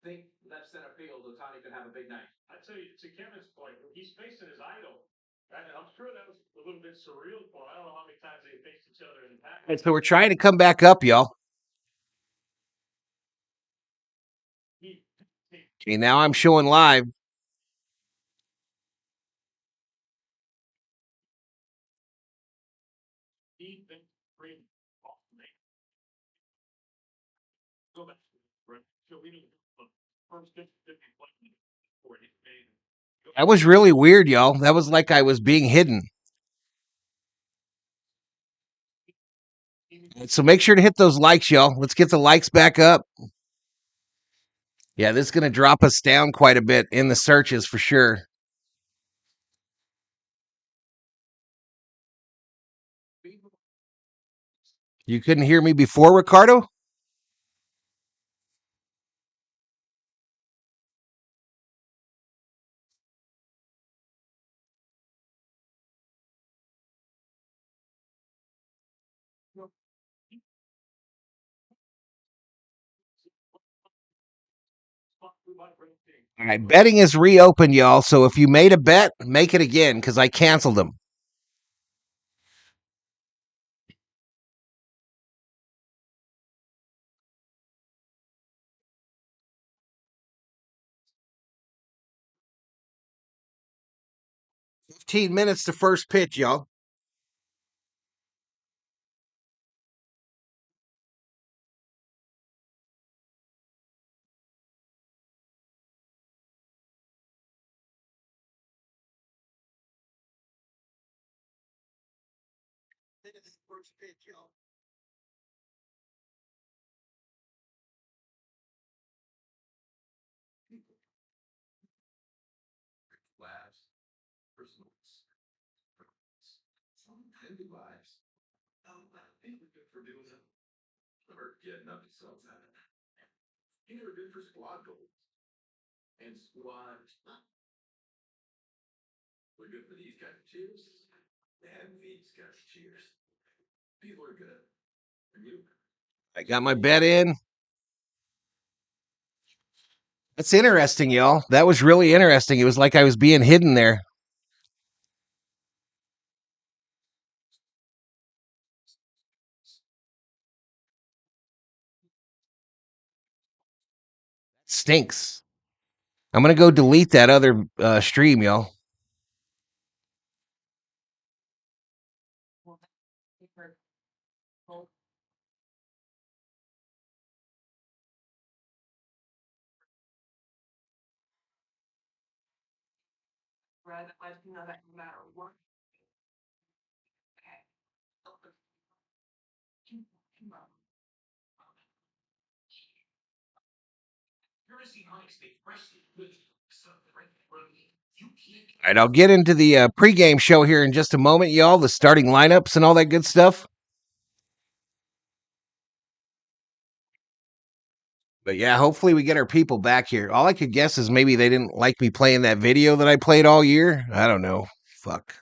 think left center field, Ohtani could have a big night. I tell you, to Kevin's point, he's facing his idol. And I'm sure that was a little bit surreal for him. I don't know how many times they faced each other in the past. And so we're trying to come back up, y'all. Okay, now I'm showing live. That was really weird, y'all. That was like I was being hidden. So make sure to hit those likes, y'all. Let's get the likes back up. Yeah, this is going to drop us down quite a bit in the searches for sure. You couldn't hear me before, Ricardo? All right, betting is reopened, y'all. So if you made a bet, make it again because I canceled them. $15 minutes to first pitch, y'all. First pitch, y'all. Labs, personals, heavy lives. I think we're good for doing it. Or getting up themselves out of it. You never good for squad goals. And squad. We're good for these guys. Cheers. And these guys. Cheers. People are good. And you? I got my bet in. That's interesting, y'all. That was really interesting. It was like I was being hidden there. Stinks. I'm going to go delete that other stream, y'all. All right, I'll get into the pregame show here in just a moment, y'all. The starting lineups and all that good stuff. But yeah, hopefully we get our people back here. All I could guess is maybe they didn't like me playing that video that I played all year. I don't know. Fuck.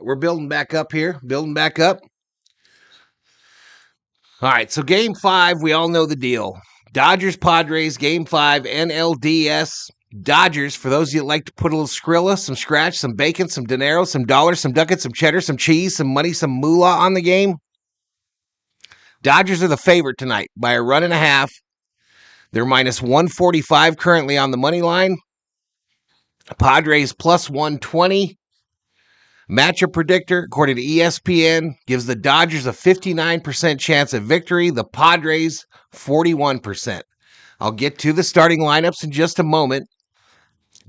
We're building back up here. Building back up. All right, so game 5, we all know the deal. Dodgers, Padres, game 5, NLDS. Dodgers, for those of you that like to put a little Skrilla, some scratch, some bacon, some dinero, some dollars, some ducats, some cheddar, some cheese, some money, some moolah on the game. Dodgers are the favorite tonight by a run and a half. They're minus 145 currently on the money line. Padres plus 120. Matchup predictor, according to ESPN, gives the Dodgers a 59% chance of victory, the Padres 41%. I'll get to the starting lineups in just a moment.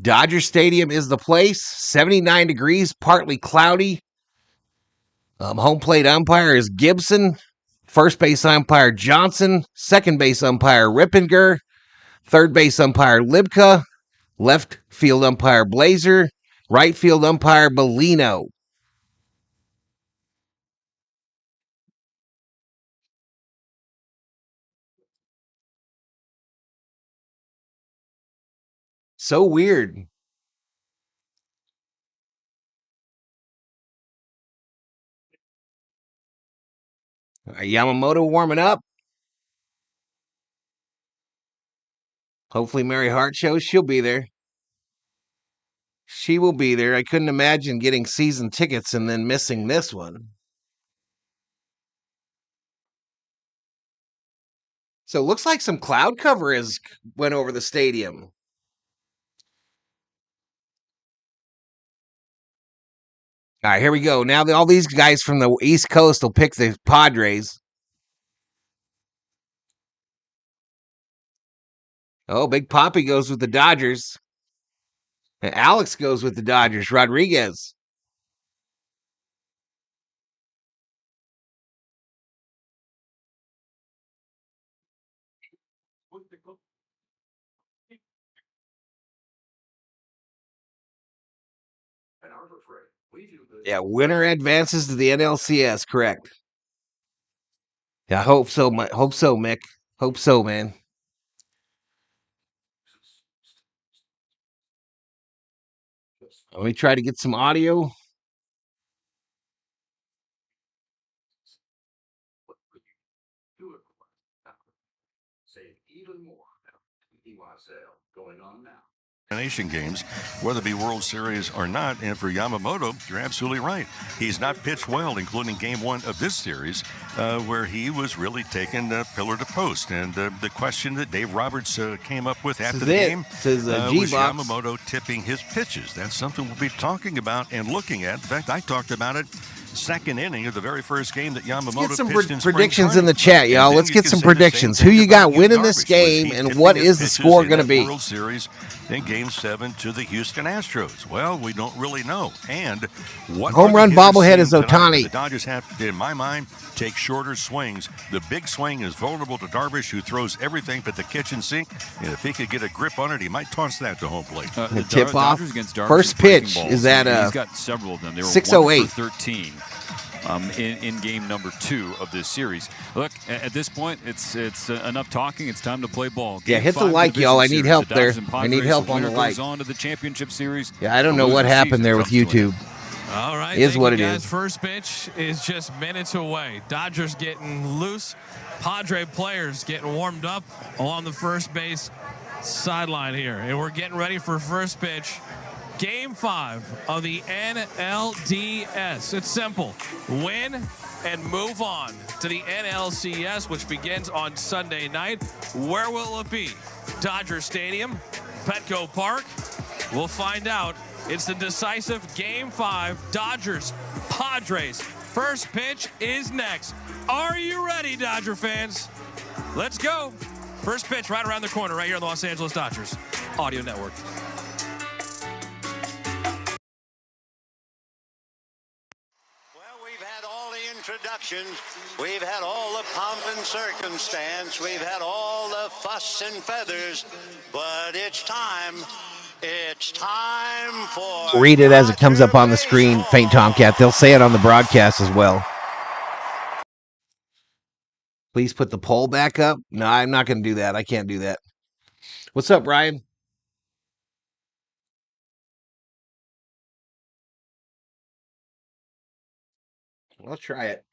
Dodger Stadium is the place, 79 degrees, partly cloudy. Home plate umpire is Gibson. First base umpire Johnson. Second base umpire Rippinger. Third base umpire Libka. Left field umpire Blazer. Right field umpire Bellino. So weird. Yamamoto warming up. Hopefully Mary Hart shows she'll be there. She will be there. I couldn't imagine getting season tickets and then missing this one. So it looks like some cloud cover went over the stadium. All right, here we go. Now all these guys from the East Coast will pick the Padres. Oh, Big Poppy goes with the Dodgers. And Alex goes with the Dodgers. Rodriguez. Yeah, winner advances to the NLCS, correct. Yeah, I hope so, Mick. Hope so, man. Let me try to get some audio. Save even more. Going on now. Nation games, whether it be World Series or not, and for Yamamoto, you're absolutely right. He's not pitched well, including Game 1 of this series, where he was really taken pillar to post. And the question that Dave Roberts came up with after the game was Yamamoto tipping his pitches. That's something we'll be talking about and looking at. In fact, I talked about it second inning of the very first game that Yamamoto get some pitched in predictions in the chat, y'all. Let's get some predictions. Who you got winning this game, and what is the score going to be? World Series in Game 7 to the Houston Astros. Well, we don't really know. And what home run bobblehead is Ohtani. The Dodgers have to, in my mind, take shorter swings. The big swing is vulnerable to Darvish, who throws everything but the kitchen sink. And if he could get a grip on it, he might toss that to home plate. The tip off. First pitch is at he's got several of them. They were 6:08. 1 for 13 in game number 2 of this series. Look, at this point, it's enough talking. It's time to play ball. Yeah, hit the like, y'all. I need help there. I need help on the like. On to the championship series. Yeah, I don't know what happened there with YouTube. All right, is what it is. First pitch is just minutes away. Dodgers getting loose. Padre players getting warmed up along the first base sideline here. And we're getting ready for first pitch. Game 5 of the NLDS. It's simple. Win and move on to the NLCS, which begins on Sunday night. Where will it be? Dodger Stadium? Petco Park? We'll find out. It's the decisive Game 5. Dodgers, Padres. First pitch is next. Are you ready, Dodger fans? Let's go. First pitch right around the corner, right here on the Los Angeles Dodgers Audio Network. Introductions. We've had all the pomp and circumstance. We've had all the fuss and feathers. But it's time. It's time for... Read it as it comes up on the screen, Faint Tomcat. They'll say it on the broadcast as well. Please put the poll back up. No, I'm not going to do that. I can't do that. What's up, Brian? Let's try it.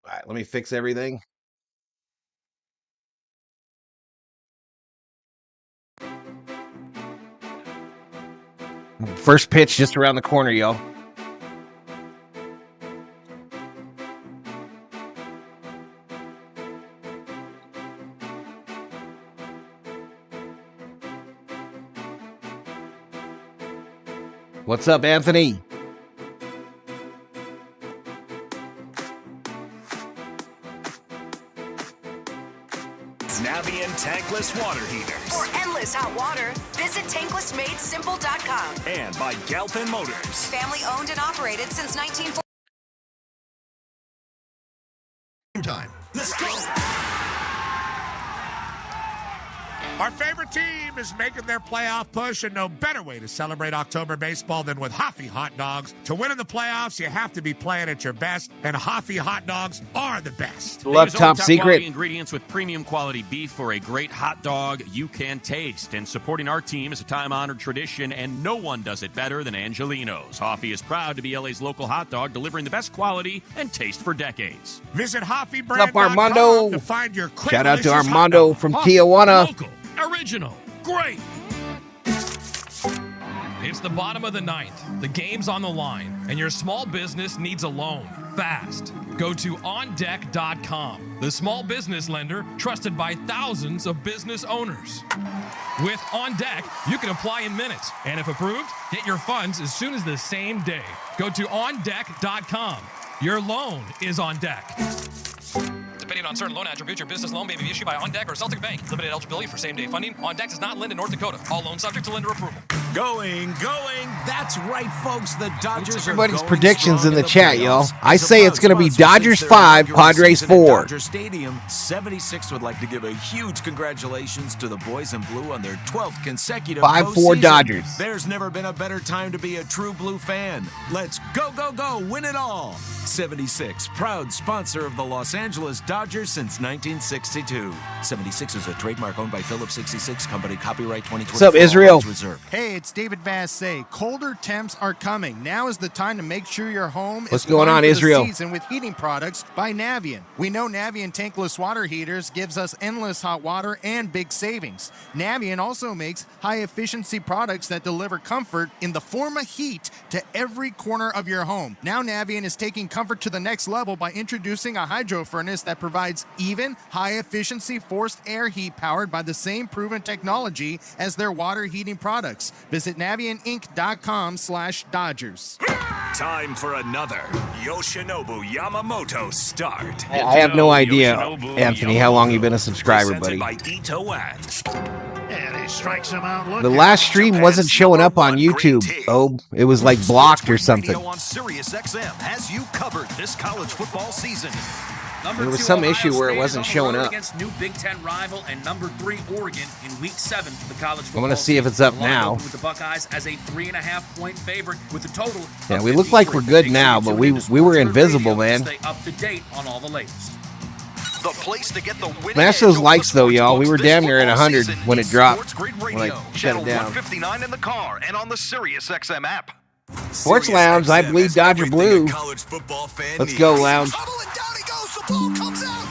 All right, let me fix everything. First pitch just around the corner, y'all. What's up, Anthony? Navian tankless water heaters. For endless hot water, visit tanklessmadesimple.com. And by Galpin Motors. Family owned and operated since 1940. Time. Let's go. Our favorite team is making their playoff push, and no better way to celebrate October baseball than with Hoffy hot dogs. To win in the playoffs, you have to be playing at your best, and Hoffy hot dogs are the best. Love Top Secret. Ingredients with premium quality beef for a great hot dog you can taste. And supporting our team is a time-honored tradition, and no one does it better than Angelino's. Hoffy is proud to be LA's local hot dog, delivering the best quality and taste for decades. Visit HoffyBrand.com to find your Shout out to Armando from Tijuana. Local, original, great. It's the bottom of the ninth. The game's on the line, and your small business needs a loan fast. Go to OnDeck.com, the small business lender trusted by thousands of business owners. With On Deck, you can apply in minutes, and if approved, get your funds as soon as the same day. Go to OnDeck.com. Your loan is on deck. Depending on certain loan attributes, your business loan may be issued by OnDeck or Celtic Bank. Limited eligibility for same-day funding. OnDeck does not lend in North Dakota. All loans subject to lender approval. Going. That's right, folks. The Dodgers Everybody's are predictions in the chat, y'all. playoffs. I say it's going to be Dodgers 5, Padres 4. Dodger Stadium, 76 would like to give a huge congratulations to the boys in blue on their 12th consecutive 5-4 postseason. Dodgers. There's never been a better time to be a true blue fan. Let's go, win it all. 76, proud sponsor of the Los Angeles Dodgers since 1962. 76 is a trademark owned by Phillips 66 Company. Copyright 2024. What's up, Israel? Hey, it's David Vassay. Colder temps are coming. Now is the time to make sure your home What's is going on, for the Israel? season with heating products by Navien. We know Navien tankless water heaters gives us endless hot water and big savings. Navien also makes high-efficiency products that deliver comfort in the form of heat to every corner of your home. Now Navien is taking comfort to the next level by introducing a hydro furnace that provides even high-efficiency forced air heat powered by the same proven technology as their water heating products. Visit NavienInc.com/Dodgers. Time for another Yoshinobu Yamamoto start. I have no idea, Anthony, how long you've been a subscriber, Presented buddy. by Ito-Wan. And he strikes him out. The last stream wasn't showing up on YouTube. Oh, it was like blocked or something. On Sirius XM has you covered this college football season. There was some issue where it wasn't showing up. Against new Big Ten rival and number 3 Oregon in Week 7 of the college football. I'm gonna see if it's up now. With the Buckeyes as a 3.5-point favorite with a total. Yeah, we look like we're good now, but we were invisible, man. Stay up to date on all the latest. The place to get the winning Smash those likes though, y'all. We were damn near at 100 when it dropped. When I shut it down. 159 in the car and on the Sirius XM app. Sports Lounge, I bleed Dodger Blue. Let's go, Lounge. Ball comes out.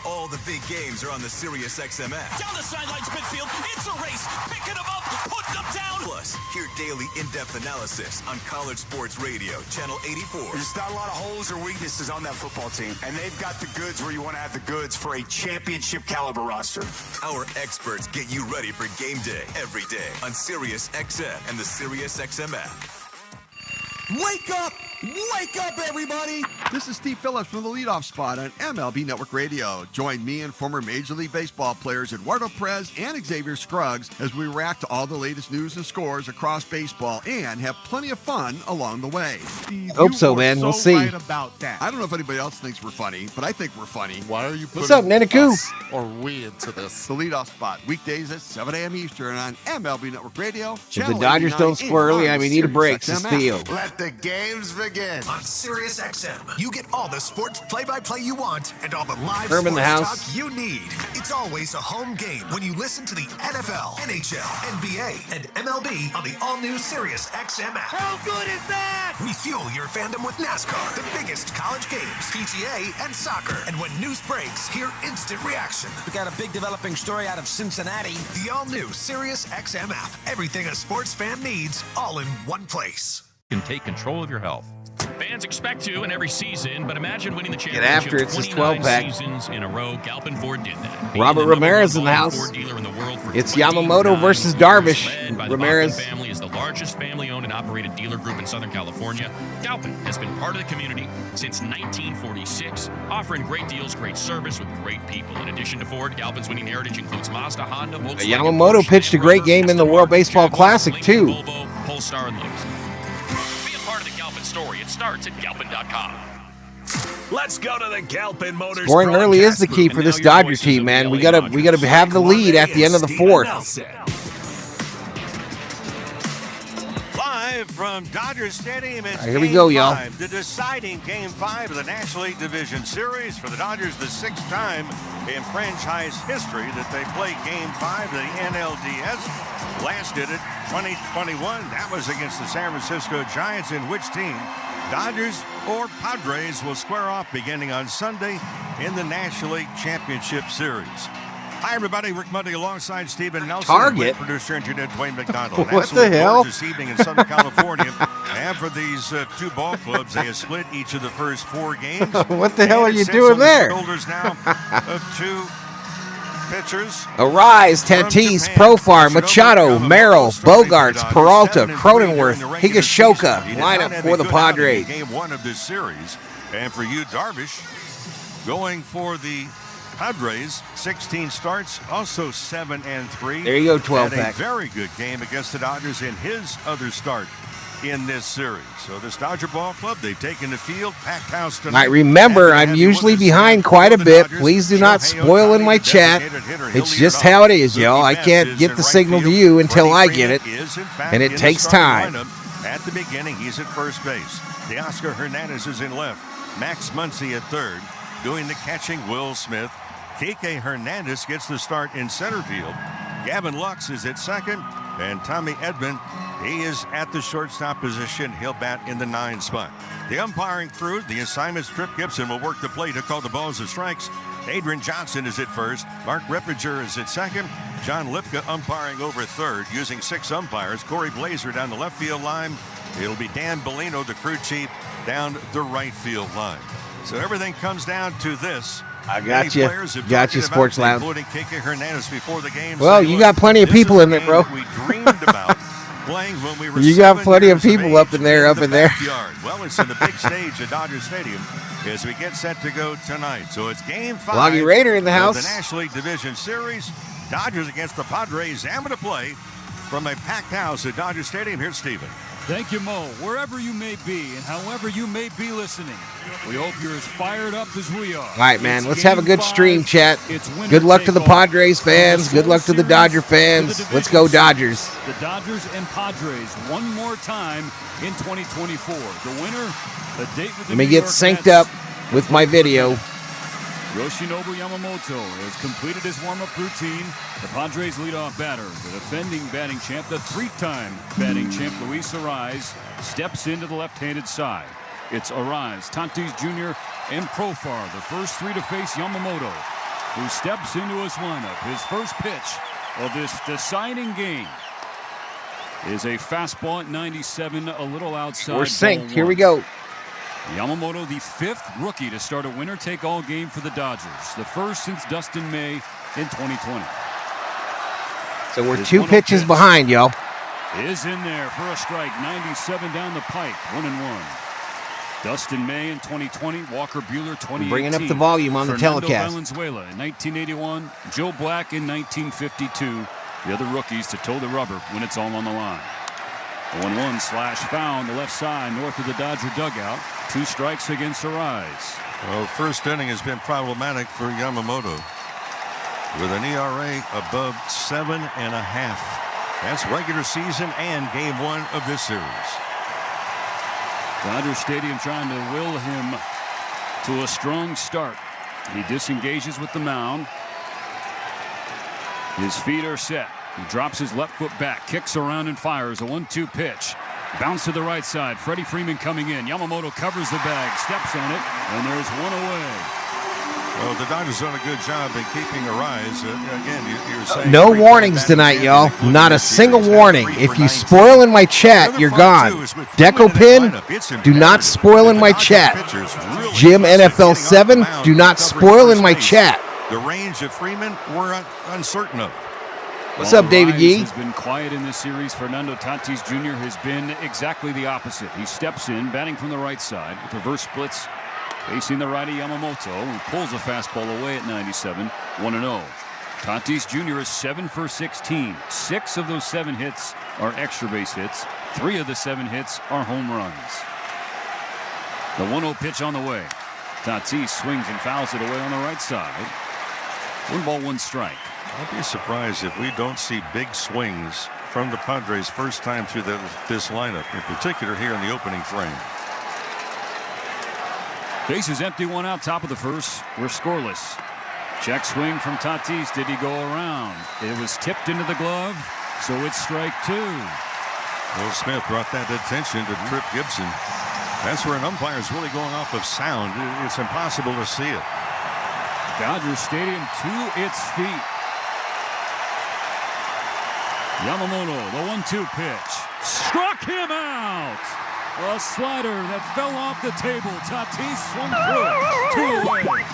All the big games are on the Sirius XM app. Down the sidelines, midfield. It's a race. Picking them up, putting them down. Plus, hear daily in-depth analysis on College Sports Radio, Channel 84. There's not a lot of holes or weaknesses on that football team, and they've got the goods where you want to have the goods for a championship caliber roster. Our experts get you ready for game day every day on Sirius XM and the Sirius XM app. Wake up! Wake up, everybody! This is Steve Phillips from the leadoff spot on MLB Network Radio. Join me and former Major League Baseball players Eduardo Perez and Xavier Scruggs as we react to all the latest news and scores across baseball and have plenty of fun along the way. Steve, hope so, man. We'll see. Right about that. I don't know if anybody else thinks we're funny, but I think we're funny. Why are you putting What's up, Nanaku? or we into this? The leadoff spot, weekdays at 7 a.m. Eastern on MLB Network Radio. If the Dodgers don't score early, I may need a break. Says Theo. Let the games begin. On Sirius XM, you get all the sports play-by-play you want and all the live Herb in the sports house. talk you need. It's always a home game when you listen to the NFL, NHL, NBA, and MLB on the all-new Sirius XM app. How good is that? We fuel your fandom with NASCAR, the biggest college games, PGA, and soccer. And when news breaks, hear instant reaction. We got a big developing story out of Cincinnati. The all-new Sirius XM app. Everything a sports fan needs, all in one place. Can take control of your health. Fans expect to in every season, but imagine winning the Get championship after it. It's his 29 12-pack. seasons in a row. Galpin Ford did that. Robert Ramirez in the house. It's Yamamoto versus Darvish. Ramirez. The family is the largest family-owned and operated dealer group in Southern California. Galpin has been part of the community since 1946, offering great deals, great service with great people. In addition to Ford, Galpin's winning heritage includes Mazda, Honda, Volkswagen, Yamamoto pitched a great game in the World Baseball Classic, too. Volvo, Polestar, and Lowe's. Be a part of the Galpin story. It starts at galpin.com. Let's go to the Galpin Motors. Scoring early is the key for this Dodger team, man. We gotta have the lead at the end of the fourth. Live from Dodger Stadium, it's here we go, y'all. The deciding Game 5 of the National League Division Series for the Dodgers, the 6th time in franchise history that they play Game 5 of the NLDS. Last did it 2021. That was against the San Francisco Giants. In which team, Dodgers or Padres, will square off beginning on Sunday in the National League Championship Series. Hi, everybody. Rick Monday alongside Stephen Nelson. Target. Producer engineer Dwayne McDonald. What the hell? This evening in Southern California. And for these two ball clubs, they have split each of the first 4 games. What the hell are you doing there? Shoulders now of 2 pitchers. Arise, Tatis, Profar, Machado, Merrill, Bogarts, Peralta, Cronenworth, Higashioka. Lineup for the Padres. Game 1 of this series. And for you, Darvish, going for the Padres, 16 starts, also 7-3. There you go, 12 Had a pack. very good game against the Dodgers in his other start in this series. So this Dodger ball club, they've taken the field, packed house tonight. All right, remember, I'm usually behind quite a bit. Please do not spoil in my chat. It's just how it is, y'all. I can't get the signal to you until I get it, and it takes time. At the beginning, he's at first base. Teoscar Hernandez is in left. Max Muncy at third. Doing the catching, Will Smith. Kike Hernandez gets the start in center field. Gavin Lux is at second. And Tommy Edman, he is at the shortstop position. He'll bat in the 9 spot. The umpiring crew, the assignments, Trip Gibson will work the plate to call the balls and strikes. Adrian Johnson is at first. Mark Rippinger is at second. John Lipka umpiring over third using 6 umpires. Corey Blazer down the left field line. It'll be Dan Bellino, the crew chief, down the right field line. So everything comes down to this. I got you. Got you, Sports Lounge. Including Kike Hernandez before the game. Well, you got plenty of people in there, bro. We dreamed about playing when we were You got 7 plenty of years people age up in there, backyard. Well, it's in the big stage at Dodger Stadium as we get set to go tonight. So it's Game 5 Loggy Raider in the house. of the National League Division Series. Dodgers against the Padres. I'm going to play from a packed house at Dodger Stadium. Here's Steven. Thank you, Mo. Wherever you may be and however you may be listening, we hope you're as fired up as we are. All right, man. Let's have a good stream, chat. Good luck to the Padres fans. Good luck to the Dodger fans. Let's go, Dodgers. The Dodgers and Padres one more time in 2024. The winner, the date with the Let me New get York synced Mets. up with my video. Yoshinobu Yamamoto has completed his warm-up routine. The Padres leadoff batter, the defending batting champ, the 3-time batting champ, Luis Arise, steps into the left-handed side. It's Arise, Tatis Jr., and Profar, the first 3 to face Yamamoto, who steps into his lineup. His first pitch of this deciding game is a fastball at 97, a little outside. We're synced. Here we go. Yamamoto, the 5th rookie to start a winner-take-all game for the Dodgers, the first since Dustin May in 2020. So we're 2 pitches behind, y'all. Is in there for a strike, 97 down the pipe, 1-1. Dustin May in 2020, Walker Buehler 2018. Bringing up the volume on the Fernando telecast. Valenzuela in 1981, Joe Black in 1952. The other rookies to toe the rubber when it's all on the line. 1-1 slash foul on the left side north of the Dodger dugout. 2 strikes against Arise. Well, first inning has been problematic for Yamamoto with an ERA above 7.5. That's regular season and Game 1 of this series. Dodger Stadium trying to will him to a strong start. He disengages with the mound. His feet are set. He drops his left foot back, kicks around and fires a 1-2 pitch. Bounce to the right side. Freddie Freeman coming in. Yamamoto covers the bag, steps on it, and there's 1 away. Well, the Dodgers done a good job in keeping Arise. Again, you're saying No warnings tonight, y'all. Not a single warning. If you spoil in my chat, you're gone. Deco Pin, do not spoil in my chat. Jim NFL 7, do not spoil in my chat. The range of Freeman, we're uncertain of. What's up, David Yee? Has been quiet in this series. Fernando Tatis Jr. has been exactly the opposite. He steps in, batting from the right side with reverse splits, facing the righty Yamamoto, who pulls a fastball away at 97, 1-0. Tatis Jr. is 7 for 16. 6 of those 7 hits are extra base hits. 3 of the 7 hits are home runs. The 1-0 pitch on the way. Tatis swings and fouls it away on the right side. 1 ball, 1 strike. I'd be surprised if we don't see big swings from the Padres first time through this lineup, in particular here in the opening frame. Bases empty, 1 out, top of the first. We're scoreless. Check swing from Tatis. Did he go around? It was tipped into the glove, so it's strike 2. Will Smith brought that attention to Trip Gibson. That's where an umpire is really going off of sound. It's impossible to see it. Dodger Stadium to its feet. Yamamoto, the 1-2 pitch. Struck him out! A slider that fell off the table. Tatis swung through it. 2 away.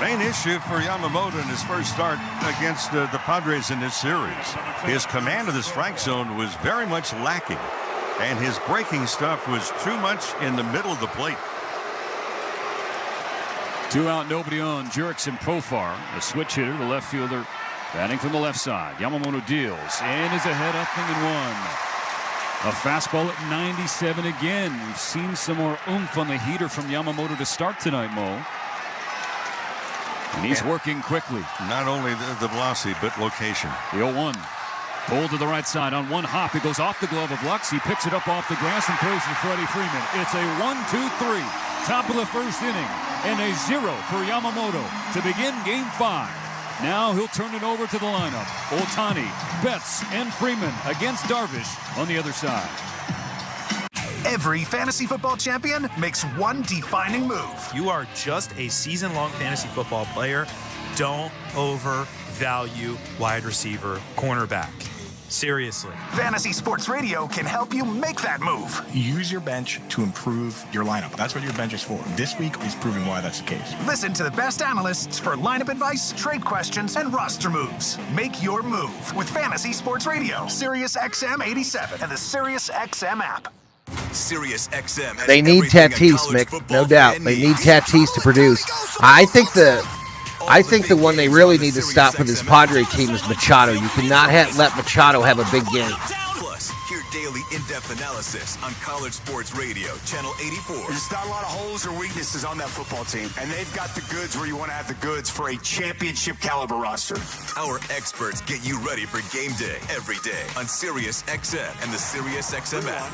Main issue for Yamamoto in his first start against the Padres in this series. His command of the strike zone was very much lacking, and his breaking stuff was too much in the middle of the plate. 2 out, nobody on. Jurickson Profar, the switch hitter, the left fielder, batting from the left side. Yamamoto deals and is ahead up 0-1. A fastball at 97 again. We've seen some more oomph on the heater from Yamamoto to start tonight, Mo. And he's working quickly. Not only the velocity, but location. The 0-1. Pulled to the right side on 1 hop. It goes off the glove of Lux. He picks it up off the grass and throws to Freddy Freeman. It's a 1-2-3. Top of the first inning. And a 0 for Yamamoto to begin Game 5. Now he'll turn it over to the lineup. Ohtani, Betts, and Freeman against Darvish on the other side. Every fantasy football champion makes one defining move. You are just a season-long fantasy football player. Don't overvalue wide receiver, cornerback. Seriously. Fantasy Sports Radio can help you make that move. Use your bench to improve your lineup. That's what your bench is for. This week is proving why that's the case. Listen to the best analysts for lineup advice, trade questions, and roster moves. Make your move with Fantasy Sports Radio, Sirius XM 87, and the Sirius XM app. Sirius XM has they need Tatis, Mick, no doubt. They need Tatis to produce. I think the one they really need to stop for this Padre team is Machado. You cannot let Machado have a big game. Plus, hear daily in-depth analysis on College Sports Radio, Channel 84. There's not a lot of holes or weaknesses on that football team, and they've got the goods where you want to have the goods for a championship caliber roster. Our experts get you ready for game day every day on Sirius XM and the Sirius XM app.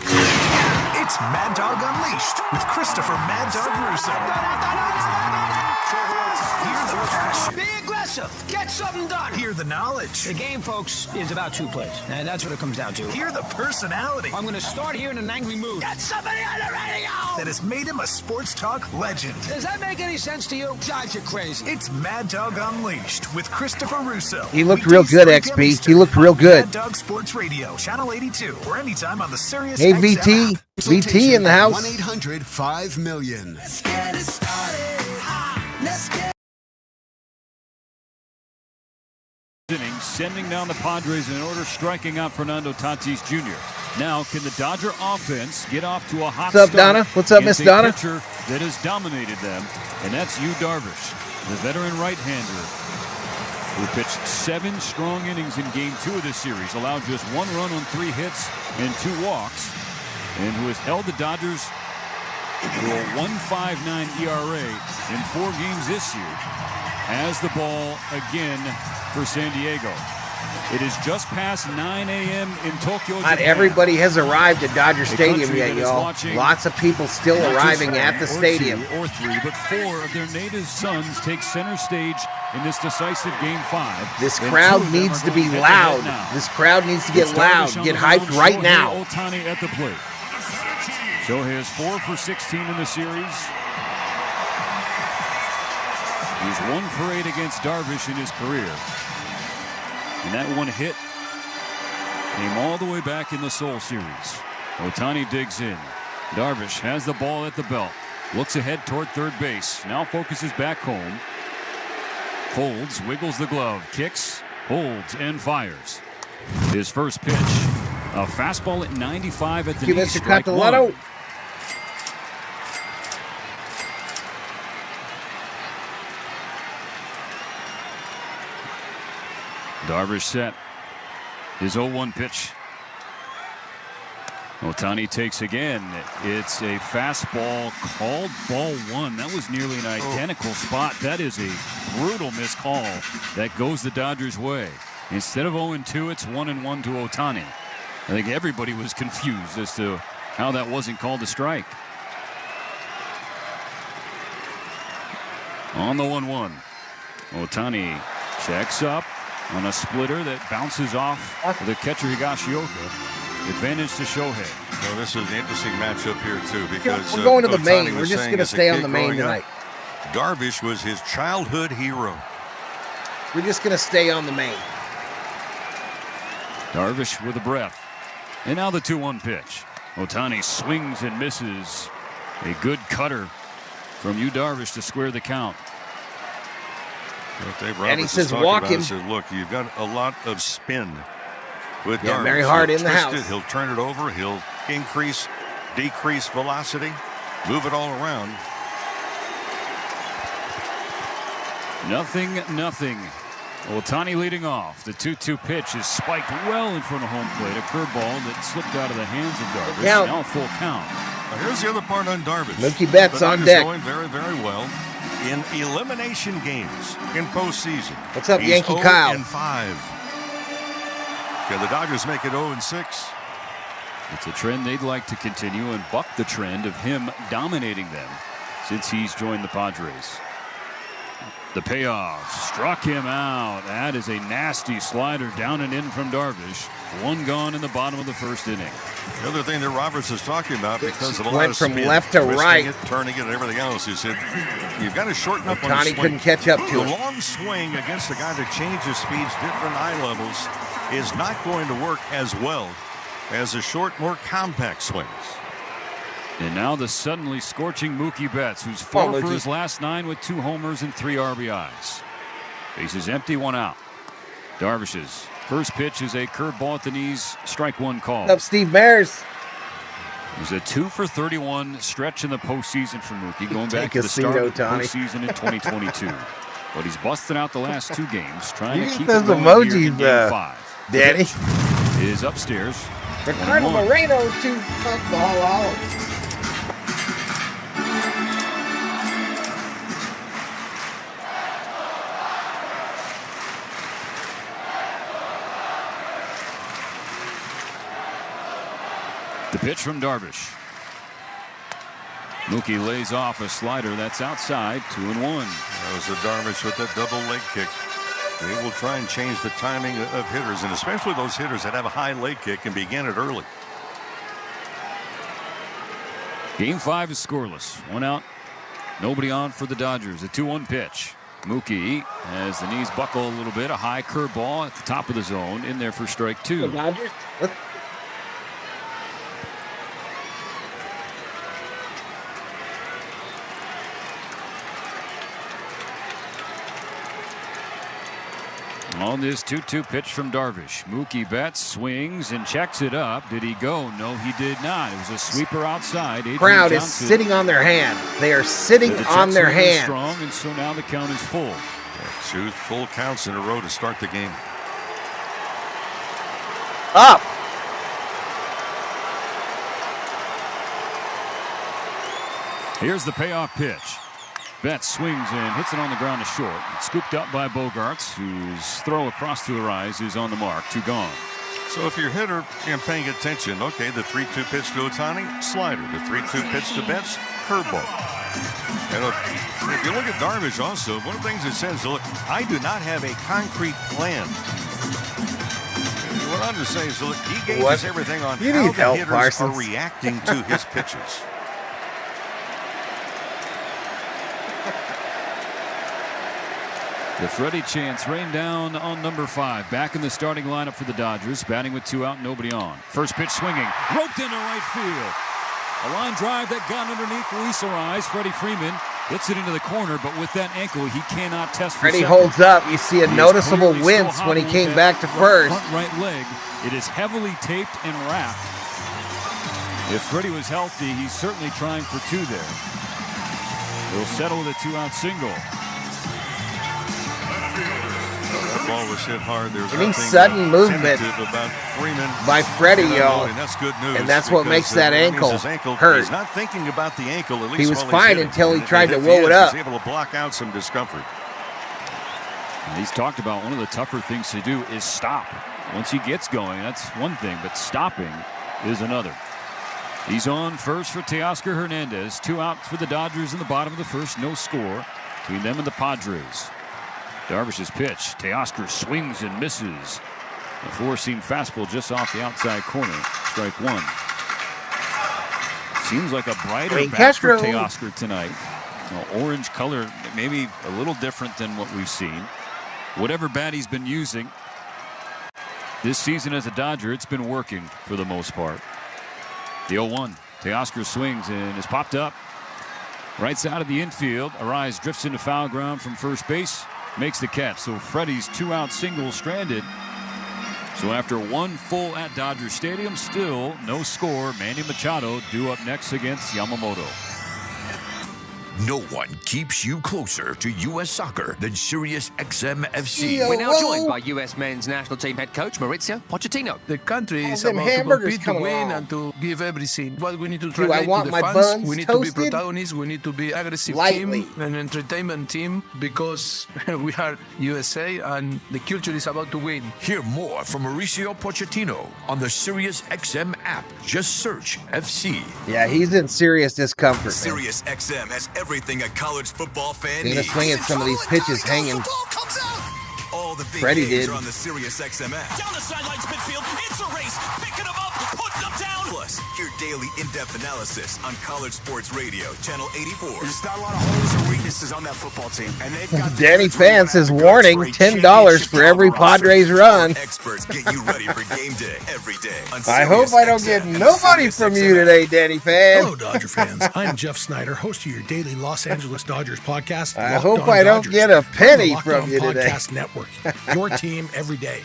It's Mad Dog Unleashed with Christopher Mad Dog Russo. Hear the passion. Be aggressive. Get something done. Hear the knowledge. The game, folks, is about 2 plays. And that's what it comes down to. Hear the personality. I'm going to start here in an angry mood. Get somebody on the radio! That has made him a sports talk legend. Does that make any sense to you? God, you're crazy. It's Mad Dog Unleashed with Christopher Russo. He looked real good, XB. He looked real good. Mad Dog Sports Radio, Channel 82, or anytime on the Sirius Hey, XM VT. app. VT in the house. 1-800-5-million. Let's get it started. Let's get sending down the Padres in order, striking out Fernando Tatis Jr. Now, can the Dodger offense get off to a hot What's up, start? Donna? What's up, Miss Donna? A pitcher that has dominated them, and that's Yu Darvish, the veteran right-hander, who pitched 7 strong innings in Game 2 of this series, allowed just 1 run on 3 hits and 2 walks, and who has held the Dodgers to a 1.59 ERA in 4 games this year. Has the ball again for San Diego. It is just past 9 a.m. in Tokyo, Japan. Not everybody has arrived at Dodger Stadium yet, y'all. Lots of people still arriving at the stadium. 2 or 3, but 4 of their native sons take center stage in this decisive Game 5. This crowd needs to be loud. This crowd needs to get loud. Get hyped right now. Ohtani at the plate. Shohei is 4 for 16 in the series. He's 1 for 8 against Darvish in his career. And that one hit came all the way back in the Seoul series. Ohtani digs in. Darvish has the ball at the belt. Looks ahead toward third base. Now focuses back home. Holds, wiggles the glove, kicks, holds, and fires. His first pitch. A fastball at 95 at the knee. Strike 1. Darvish set. His 0-1 pitch. Ohtani takes again. It's a fastball called ball one. That was nearly an identical spot. That is a brutal missed call that goes the Dodgers' way. Instead of 0-2, it's 1-1 to Ohtani. I think everybody was confused as to how that wasn't called a strike. On the 1-1, Ohtani checks up on a splitter that bounces off the catcher Higashioka. Advantage to Shohei. Well, this is an interesting matchup here, too, because we're going to the Ohtani main. We're was just saying going to as a stay on kid the main growing tonight. up, Darvish was his childhood hero. We're just going to stay on the main. Darvish with a breath. And now the 2-1 pitch. Ohtani swings and misses. A good cutter from Yu Darvish to square the count. Well, Dave And he Roberts says, is talking walk about it. him. He said, look, you've got a lot of spin with Darvish. very hard He'll in the twist house. it, he'll turn it over. He'll increase, decrease velocity, move it all around. 0-0. Ohtani leading off. The 2-2 pitch is spiked well in front of home plate. A curveball that slipped out of the hands of Darvish. Count. Now full count. Now, here's the other part on Darvish. Mookie Betts The on Dodgers deck. going very, very well in elimination games in postseason. What's up, He's Yankee 0-5. Kyle? Can the Dodgers make it 0-6? It's a trend they'd like to continue and buck the trend of him dominating them since he's joined the Padres. The payoff struck him out. That is a nasty slider down and in from Darvish. One gone in the bottom of the first inning. The other thing that Roberts is talking about, because of a lot Went of from spin, left to twisting right. it, turning it, and everything else, he said, you've got to shorten up on the Ohtani swing. couldn't catch up to The it. long swing against a guy that changes speeds, different eye levels, is not going to work as well as the short, more compact swings. And now the suddenly scorching Mookie Betts, who's 4 for his last 9 with 2 homers and 3 RBIs. Base is empty, 1 out. Darvish's first pitch is a curveball at the knees, strike 1 call. What's up, Steve Bears? It was a 2 for 31 stretch in the postseason for Mookie, going back Take a to the seat, start of the Ohtani. postseason in 2022. But he's busted out the last 2 games, trying You to get keep those it going here in emojis, Game 5. Danny. Is upstairs. Ricardo 1-1. Moreno to Valhalla. The pitch from Darvish. Mookie lays off a slider that's outside, 2-1. That was the Darvish with that double leg kick. They will try and change the timing of hitters, and especially those hitters that have a high leg kick and begin it early. Game 5 is scoreless. 1 out, nobody on for the Dodgers. A 2-1 pitch. Mookie, as the knees buckle a little bit, a high curveball at the top of the zone, in there for strike 2. The Dodgers? On this 2-2 pitch from Darvish, Mookie Betts swings and checks it up. Did he go? No, he did not. It was a sweeper outside. Adrian Crowd is Johnson. sitting on their hand. They are sitting The on check their swing is hand. strong, and so now the count is full. 2 full counts in a row to start the game. Up. Here's the payoff pitch. Betts swings and hits it on the ground to short. It's scooped up by Bogarts, whose throw across to the rise is on the mark. 2 gone. So if you're a hitter and paying attention, okay, the 3-2 pitch to Ohtani, slider. The 3-2 pitch to Betts, curveball. And if you look at Darvish also, one of the things it says, look, I do not have a concrete plan. What I'm just saying is, look, he gauges everything on You how need the help, hitters Parsons. are reacting to his pitches. The Freddy chance rained down on number 5. Back in the starting lineup for the Dodgers. Batting with 2 out, nobody on. First pitch swinging. Roped into right field. A line drive that got underneath Luis Ariz. Freddie Freeman hits it into the corner, but with that ankle, he cannot test for Freddie second. holds up. You see a He is noticeable clearly wince still when he hobbled came with back to that first. Front right leg. It is heavily taped and wrapped. If Freddie was healthy, he's certainly trying for 2 there. He'll settle with a 2-out single. ball was hit hard. There's Any nothing sudden movement tentative about Freeman by Freddie, y'all. And that's good news. And that's what makes that ankle hurt. He's not thinking about the ankle, at least He was while he's fine hitting. until he And tried to if roll it up. He's able to block out some discomfort. And he's talked about one of the tougher things to do is stop. Once he gets going, that's one thing, but stopping is another. He's on first for Teoscar Hernandez. 2 outs for the Dodgers in the bottom of the first. No score between them and the Padres. Darvish's pitch. Teoscar swings and misses. A 4-seam fastball just off the outside corner. Strike 1. Seems like a brighter bat for Teoscar tonight. Orange color, maybe a little different than what we've seen. Whatever bat he's been using this season as a Dodger, it's been working for the most part. The 0-1. Teoscar swings and is popped up. Right side of the infield. Arise drifts into foul ground from first base. Makes the catch. So Freddy's 2-out single stranded. So after 1 full at Dodger Stadium, still no score. Manny Machado due up next against Yamamoto. No one keeps you closer to U.S. soccer than Sirius XM FC. We're now joined by U.S. men's national team head coach Mauricio Pochettino. The country is them about to hamburgers compete, to coming win, along. and to give everything. What we need to Do I translate want to the my fans, buns we need toasted? to be protagonists, we need to be aggressive Lightly. team, an entertainment team, because we are USA and the culture is about to win. Hear more from Mauricio Pochettino on the Sirius XM app. Just search FC. Yeah, he's in serious discomfort, man. Sirius XM has everything a college football fan He's needs. gonna swing at some of these pitches hanging. All the big Freddie games did. are on the Sirius XM app. Down the sidelines midfield, it's a race, picking them up, putting them down. Plus, hear daily in-depth analysis on College Sports Radio, Channel 84. There's not a lot of holes or weaknesses on that football team, and they've got Danny Fance is warning $10 for every Padres run. Experts get you ready for game day every day on I hope Sirius I don't XM get and the nobody Sirius from XM you app. today, Danny Fan. Hello, Dodger fans. I'm Jeff Snyder, host of your daily Los Angeles Dodgers podcast. I Locked hope On I don't Dodgers, get a on the penny Locked from On you today. Podcast Network. Your team every day.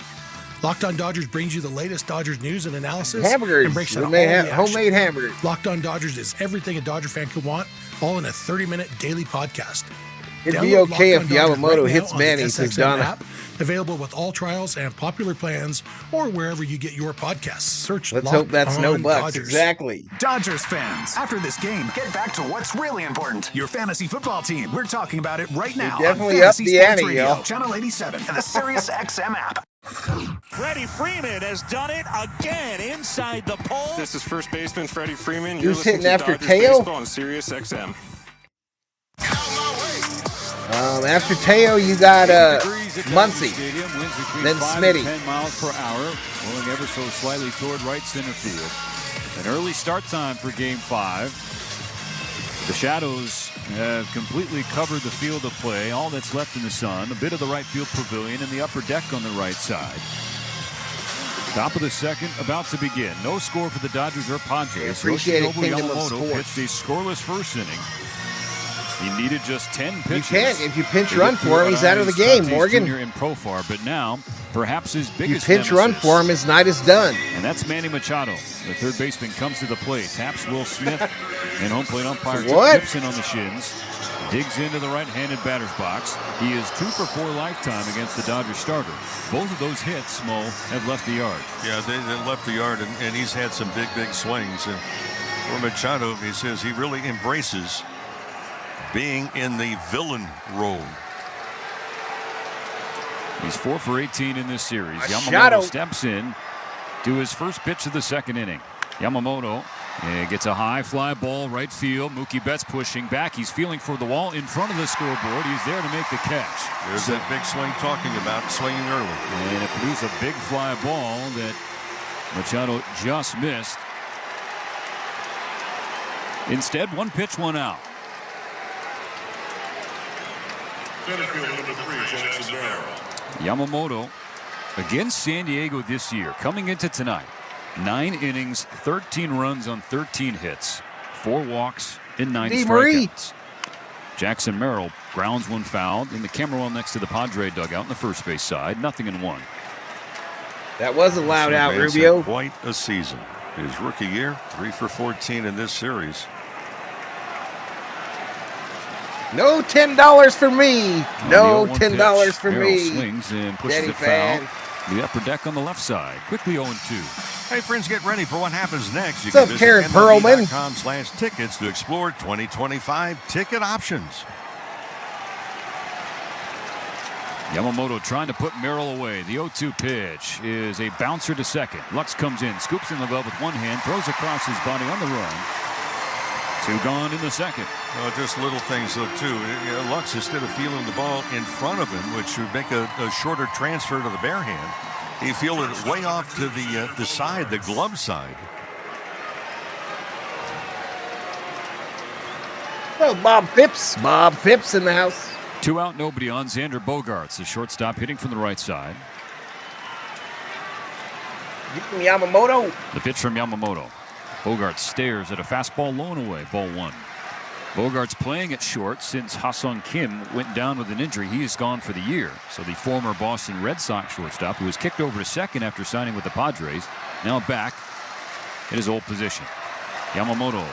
Locked On Dodgers brings you the latest Dodgers news and analysis. Hamburgers. And breaks We down may all have the action. homemade hamburgers. Locked On Dodgers is everything a Dodger fan could want, all in a 30-minute daily podcast. It'd be Download okay Locked if On Dodgers Yamamoto right hits now on the Manny, SXM says Donna. app, available with all trials and popular plans, or wherever you get your podcasts. Search Let's Locked hope that's no On bucks. Dodgers. Exactly. Dodgers fans, after this game, get back to what's really important. Your fantasy football team. We're talking about it right now. definitely on up Fantasy the Sports ante, Radio, y'all. Channel 87 and the Sirius XM app. Freddie Freeman has done it again inside the pole. This is first baseman Freddie Freeman. Who's hitting after Teo? On Sirius XM. After Teo, you got Muncy, then Smitty. 10 miles per hour, rolling ever so slightly toward right center field. An early start time for Game 5. The shadows have completely covered the field of play. All that's left in the sun, a bit of the right field pavilion and the upper deck on the right side. Top of the second, about to begin. No score for the Dodgers or Padres. Appreciate it, Yoshinobu Kingdom of Yamamoto Sports. pitched a scoreless first inning. He needed just 10 pitches. You can't. If you pinch to run get for him, he's out of the game, Tatis Morgan. Jr. in Profar, but now perhaps his You biggest pinch run nemesis. for him, his night is done. And that's Manny Machado. The third baseman comes to the plate, taps Will Smith, and home plate umpire What? Gibson on the shins. Digs into the right-handed batter's box. He is 2 for 4 lifetime against the Dodgers starter. Both of those hits, Mo, have left the yard. Yeah, they left the yard, and he's had some big swings. And for Machado, he says he really embraces being in the villain role. He's 4 for 18 in this series. Machado Yamamoto steps in to his first pitch of the second inning. Yamamoto gets a high fly ball right field. Mookie Betts pushing back. He's feeling for the wall in front of the scoreboard. He's there to make the catch. There's that big swing talking about, swinging early. And it produced a big fly ball that Machado just missed. Instead, 1 pitch, 1 out. Yamamoto against San Diego this year, coming into tonight. 9 innings, 13 runs on 13 hits, 4 walks and 9 strikeouts. Jackson Merrill grounds one foul in the camera well next to the Padre dugout on the first base side. 0-1. That was a loud out, Man's had Rubio. quite a season. His rookie year, 3 for 14 in this series. No $10 for me. No $10 for Merrill me. swings and pushes Daddy it fan. foul. The upper deck on the left side. Quickly 0-2. Hey, friends, get ready for what happens next. You What's up, can Karen visit Perlman? MLB.com/tickets to explore 2025 ticket options. Yamamoto trying to put Merrill away. The 0-2 pitch is a bouncer to second. Lux comes in, scoops in the glove with one hand, throws across his body on the run. 2 gone in the second. Well, just little things, though, too. Lux, instead of feeling the ball in front of him, which would make a shorter transfer to the bare hand, he fielded it way off to the side, the glove side. Oh, Bob Phipps. Bob Phipps in the house. 2 out, nobody on. Xander Bogaerts, the shortstop, hitting from the right side. From Yamamoto. The pitch from Yamamoto. Bogaerts stares at a fastball low and away. Ball 1. Bogaerts playing at short since Ha-Seong Kim went down with an injury. He is gone for the year. So the former Boston Red Sox shortstop, who was kicked over to second after signing with the Padres, now back in his old position. Yamamoto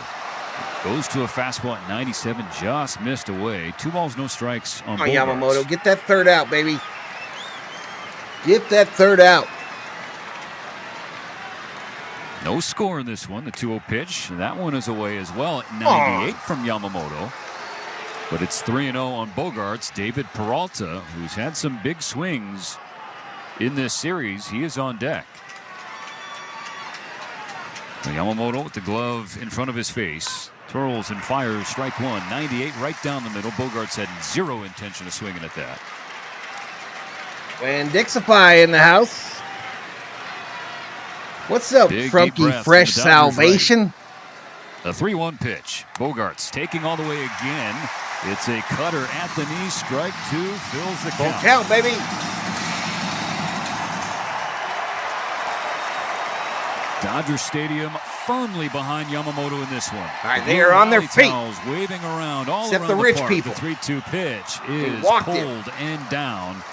goes to a fastball at 97, just missed away. 2 balls, no strikes on Bogaerts. Yamamoto, get that third out, baby. Get that third out. No score in this one, the 2-0 pitch. That one is away as well at 98 from Yamamoto. But it's 3-0 on Bogaerts. David Peralta, who's had some big swings in this series, he is on deck. Yamamoto with the glove in front of his face. Twirls and fires strike 1. 98 right down the middle. Bogaerts had zero intention of swinging at that. And Dixify in the house. What's up, Big, Frunky Fresh Salvation? Right. The 3-1 pitch. Bogaerts taking all the way again. It's a cutter at the knee. Strike 2 fills the count. Full count, baby. Dodger Stadium firmly behind Yamamoto in this one. All right, they are on their feet. Waving around all Except around the rich park. people. The 3-2 pitch is pulled and down.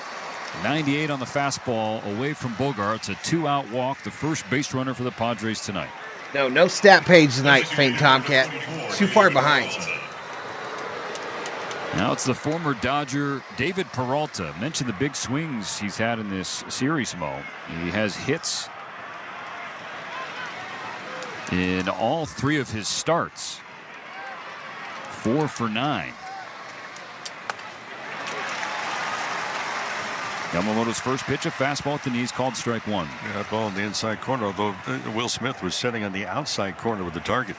98 on the fastball away from Bogaerts. A 2-out walk. The first base runner for the Padres tonight. No stat page tonight, faint Tomcat. Too far behind. Now it's the former Dodger David Peralta. Mentioned the big swings he's had in this series, Mo. He has hits in all 3 of his starts. 4 for 9. Yamamoto's first pitch, a fastball at the knees, called strike 1. Yeah, that ball in the inside corner, although Will Smith was sitting on the outside corner with the target.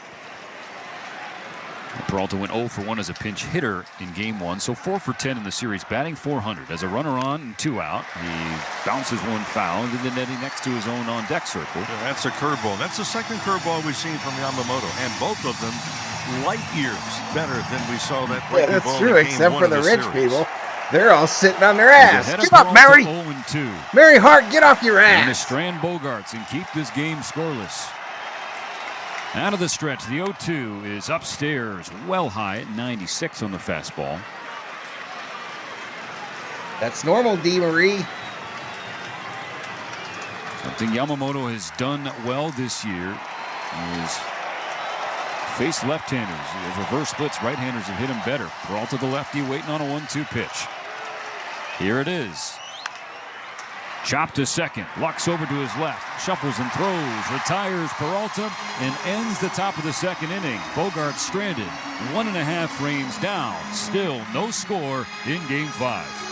Peralta went 0 for 1 as a pinch hitter in Game 1, so 4 for 10 in the series, batting .400. As a runner on and 2 out, he bounces one foul into the netting next to his own on-deck circle. Yeah, that's a curveball. That's the second curveball we've seen from Yamamoto, and both of them light years better than we saw that breaking that's ball true, in Game except 1 for of the rich series. people. They're all sitting on their ass. Get up, Mary. 0-2. Mary Hart, get off your And to ass. strand Bogaerts and keep this game scoreless. Out of the stretch, the 0-2 is upstairs, well high at 96 on the fastball. That's normal, D. Marie. Something Yamamoto has done well this year is face left-handers. Reverse splits, right-handers have hit him better. Peralta the lefty waiting on a 1-2 pitch. Here it is. Chopped to second. Lux over to his left. Shuffles and throws. Retires Peralta and ends the top of the second inning. Bogaerts stranded. 1.5 reigns down. Still no score in Game 5.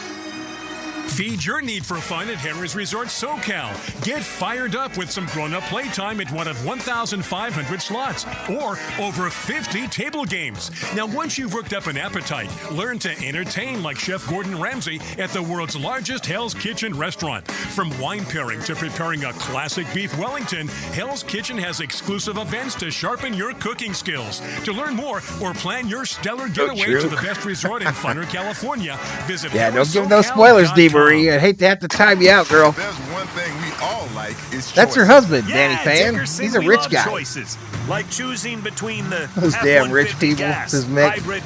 Feed your need for fun at Harrah's Resort SoCal. Get fired up with some grown-up playtime at one of 1,500 slots or over 50 table games. Now, once you've worked up an appetite, learn to entertain like Chef Gordon Ramsay at the world's largest Hell's Kitchen restaurant. From wine pairing to preparing a classic beef Wellington, Hell's Kitchen has exclusive events to sharpen your cooking skills. To learn more or plan your stellar getaway to the best resort in Funner, California, visit don't give those spoilers, D. Marie. I'd hate to have to time you out, girl. There's one thing we all like is That's her husband, Danny Fan. Dickerson, He's a we rich love guy. Choices, like choosing between the Those damn rich F-150 people, gas, says Mick. hybrid,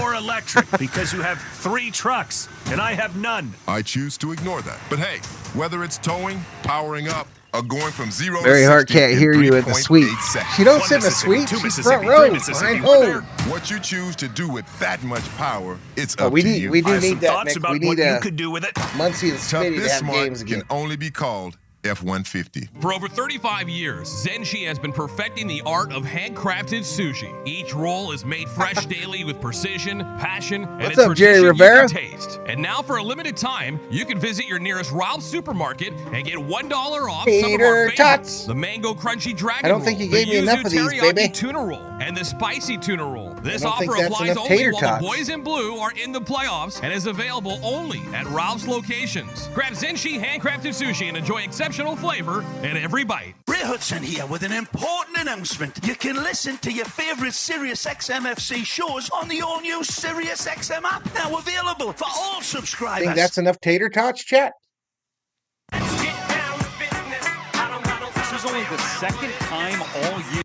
or electric, because you have 3 trucks and I have none. I choose to ignore that. But hey, whether it's towing, powering up, are going from 0 Very to hard 60 can't in hear you in the 3.8 suite. seconds. She don't sit in the suite. She's front row, behind home. What you choose to do with that much power, it's Oh, up we to need you. we do need that. Mick. We need you could do with it. Muncie and Tough Smitty to this have smart games again. can only be called F-150. For over 35 years, Zenshi has been perfecting the art of handcrafted sushi. Each roll is made fresh daily with precision, passion, and What's a up, Jerry tradition Rivera? you can taste. And now, for a limited time, you can visit your nearest Ralph's supermarket and get $1 off some of our Peter favorites. Tots. The Mango Crunchy Dragon I don't think Roll, you gave the me enough Yuzu of these, Teriyaki baby. Tuna Roll, and the Spicy Tuna Roll. This I don't think offer that's applies enough only tater while tots. the boys in blue are in the playoffs and is available only at Ralph's locations. Grab Zenshi handcrafted sushi and enjoy exceptional flavor at every bite. Ray Hudson here with an important announcement. You can listen to your favorite Sirius XM FC shows on the all-new Sirius XM app, now available for all subscribers. Think that's enough tater tots, chat? This is only the second time all year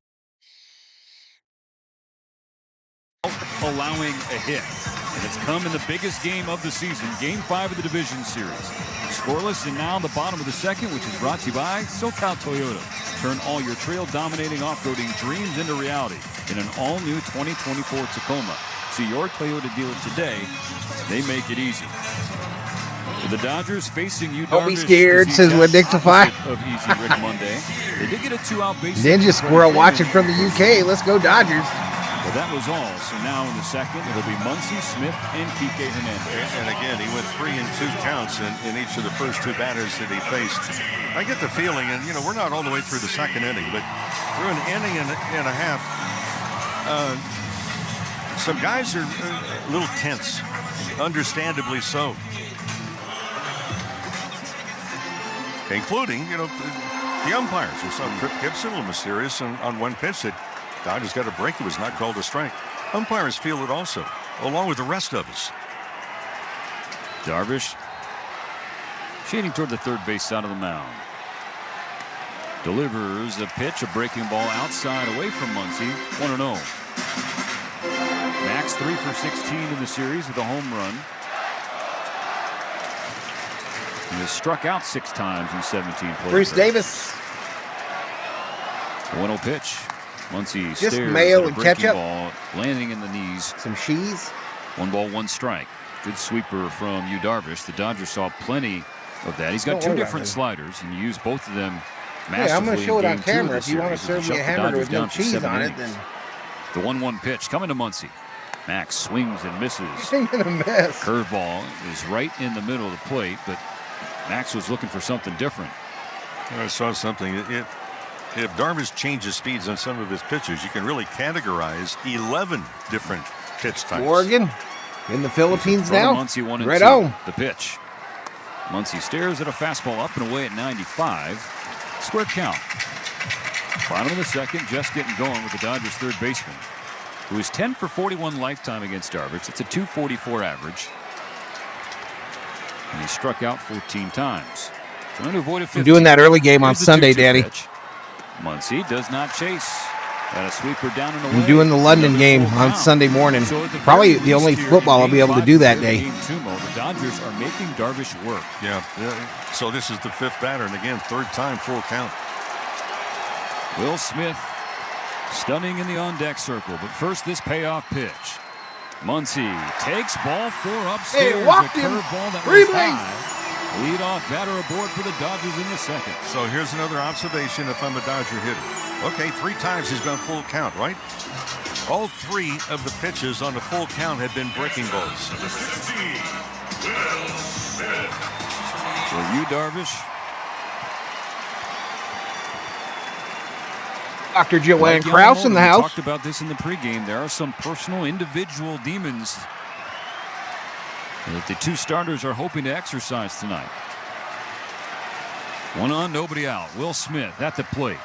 allowing a hit. And it's come in the biggest game of the season, Game 5 of the Division Series. Scoreless, and now the bottom of the second, which is brought to you by SoCal Toyota. Turn all your trail-dominating off-roading dreams into reality in an all-new 2024 Tacoma. See your Toyota dealer today. They make it easy. The Dodgers facing you. Don't be scared, says Winnectify. Of easy Rick Monday. They did get a two-out base. Ninja Squirrel watching from the UK. Let's go Dodgers. Well, that was all. So now in the second, it'll be Muncie, Smith, and Kike Hernandez. And again, he went 3 and 2 counts in each of the first 2 batters that he faced. I get the feeling, and we're not all the way through the second inning, but through an inning and a half, some guys are a little tense, understandably so. Including, the umpires. We saw Trip Gibson a little mysterious on one pitch that Dodgers got a break. It was not called a strike. Umpires feel it also, along with the rest of us. Darvish shading toward the third base side of the mound. Delivers a pitch, a breaking ball outside away from Muncie. 1-0. Max 3 for 16 in the series with a home run. He has struck out 6 times in 17 plays. Bruce Davis. 1-0 pitch. Muncie Just stares mayo at a and breaking ketchup. ball, landing in the knees. Some cheese. 1 ball, 1 strike. Good sweeper from Yu Darvish. The Dodgers saw plenty of that. He's got 2 different sliders, and you use both of them masterfully. Yeah, I'm going to show it in on Game 2 camera. of If the you want to series. serve me a Shut the hamburger Dodgers with no down for cheese 7 on it, innings. then The 1-1 pitch coming to Muncie. Max swings and misses. I'm in a mess. Curveball is right in the middle of the plate, but Max was looking for something different. I saw something. If Darvish changes speeds on some of his pitches, you can really categorize 11 different pitch types. Oregon in the Philippines now. Muncie 1-2. Right on. The pitch. Muncie stares at a fastball up and away at 95. Square count. Bottom of the second, just getting going with the Dodgers third baseman, who is 10 for 41 lifetime against Darvish. It's a .244 average. And he struck out 14 times. Trying to avoid a 15. I'm doing that early game on Here's the Sunday, 2-2 Daddy. pitch. Muncie does not chase. Got a sweeper down and away. I'm doing the London game on Sunday morning. Probably the only football I'll be able to do that day. The Dodgers are making Darvish work. Yeah. So this is the 5th batter, and again, 3rd time full count. Will Smith stunning in the on-deck circle, but first this payoff pitch. Muncie takes ball 4 upstairs. Hey, walked him. Curveball that Freeman. was high. Leadoff batter aboard for the Dodgers in the second. So here's another observation if I'm a Dodger hitter. Okay, 3 times he's gone full count, right? All 3 of the pitches on the full count had been breaking balls. So Yu Darvish. Dr. Joanne Like Krause in the Yamamoto, we house. talked about this in the pregame. There are some personal individual demons that the 2 starters are hoping to exercise tonight. 1 on, nobody out. Will Smith at the plate.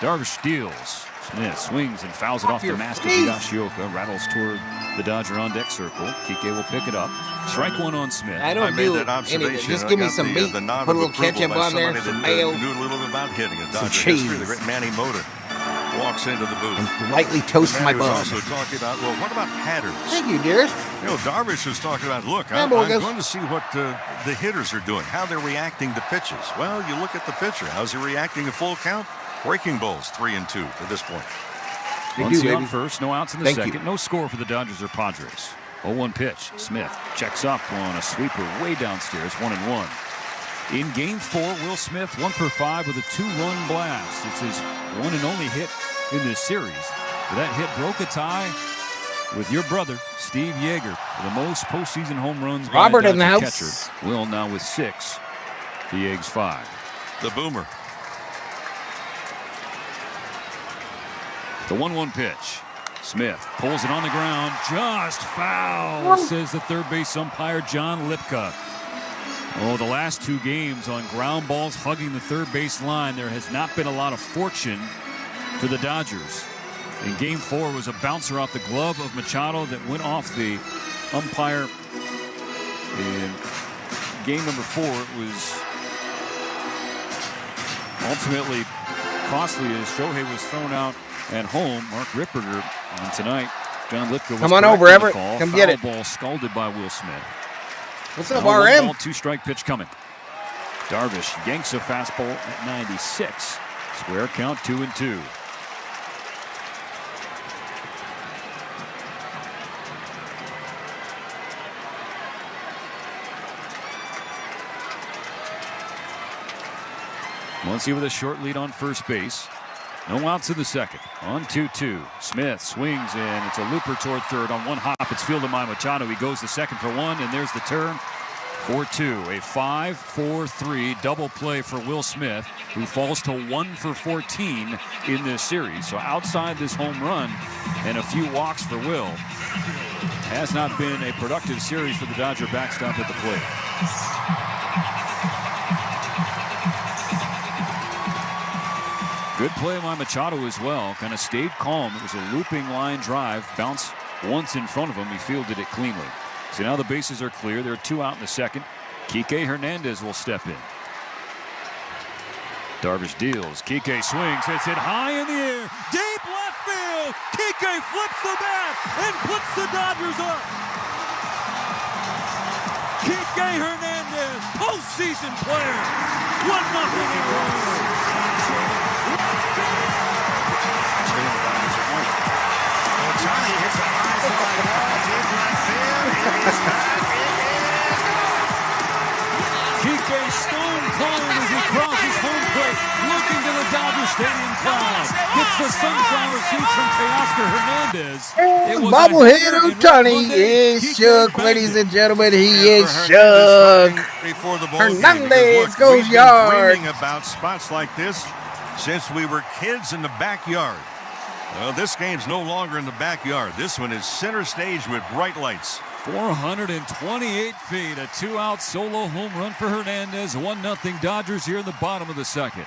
Darvish steals. Smith swings and fouls it off the mask of Yoshioka. Rattles toward the Dodger on deck circle. Kike will pick it up. Strike 1 on Smith. I don't do anything. Just give me some meat. Put a little ketchup on there, some mayo, knew a little bit about hitting it. some cheese. The great Manny Mota. walks into the booth. And lightly toast my bum. also talking about, well, what about Hatters? Thank you, dearest. You know, Darvish was talking about, look, Yeah, I'm Bogus. going to see what the hitters are doing, how they're reacting to pitches. Well, you look at the pitcher. How's he reacting to full count? Breaking balls, 3-2 at this point. Muncy on first, no outs in the Thank second. you. No score for the Dodgers or Padres. 0-1 pitch. Smith checks up on a sweeper way downstairs, 1-1. In Game 4, Will Smith 1 for 5 with a 2-run blast. It's his one and only hit in this series. That hit broke a tie with your brother, Steve Yeager, for the most postseason home runs by Robert a in the Dodger house. catcher. Will now with 6. The Yeags 5. The boomer. The 1-1 pitch. Smith pulls it on the ground. Just foul, says the third base umpire, John Lipka. Oh, the last 2 games on ground balls hugging the third base line, there has not been a lot of fortune for the Dodgers. In Game 4 was a bouncer off the glove of Machado that went off the umpire. In Game number 4, it was ultimately costly as Shohei was thrown out at home. Mark Ripperger. And tonight, John Lipka was Come on correct over, in the Everett. call. Come Foul get it. Ball scalded by Will Smith. What's up, Now, RM? 1 ball, 2 strike pitch coming. Darvish yanks a fastball at 96. Square count, 2-2. Muncy with a short lead on first base. No outs in the second. On 2-2. Smith swings and it's a looper toward third. On one hop, it's fielded by Machado. He goes to second for 1, and there's the turn. 4-2. A 5-4-3 double play for Will Smith, who falls to 1 for 14 in this series. So outside this home run and a few walks for Will, has not been a productive series for the Dodger backstop at the plate. Good play by Machado as well. Kind of stayed calm. It was a looping line drive. Bounce once in front of him. He fielded it cleanly. So now the bases are clear. There are 2 out in the second. Kike Hernandez will step in. Darvish deals. Kike swings. Hits it high in the air. Deep left field. Kike flips the bat and puts the Dodgers up. Kike Hernandez, postseason player. 1-0. Ohtani hits a high fly ball deep left field. He's back. Kike stone cold as he crosses home plate, looking to the Dodger Stadium crowd. Gets the sunflower seeds from Teoscar Hernandez. It was Bobblehead Ohtani is shook, ladies and gentlemen. He is shook. Before the ball Hernandez game, goes we've yard. been dreaming about spots like this since we were kids in the backyard. Well, this game's no longer in the backyard. This one is center stage with bright lights. 428 feet, a 2-out solo home run for Hernandez. 1-0 Dodgers here in the bottom of the second.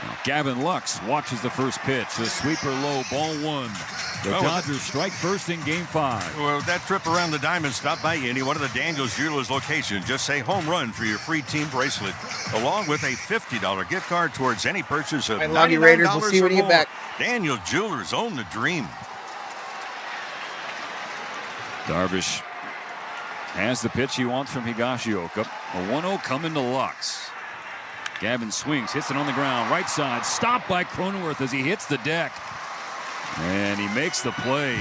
Now Gavin Lux watches the first pitch. The sweeper low, ball 1. The Dodgers strike first in Game 5. Well, that trip around the diamond, stop by any one of the Daniels Jewelers locations. Just say home run for your free team bracelet, along with a $50 gift card towards any purchase of $99 Raiders. We'll see or when you get more. back. Daniel Jewelers, own the dream. Darvish has the pitch he wants from Higashioka. A 1-0 coming to Lux. Gavin swings, hits it on the ground, right side, stopped by Cronenworth as he hits the deck. And he makes the play.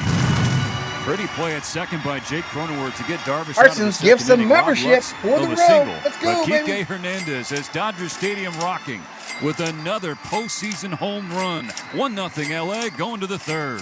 Pretty play at second by Jake Cronenworth to get Darvish Parsons out of the gives some inning. Rob membership Lux for the of a road. single. Let's go, but Kike baby. Hernandez has Dodger Stadium rocking with another postseason home run. 1-0 LA going to the third.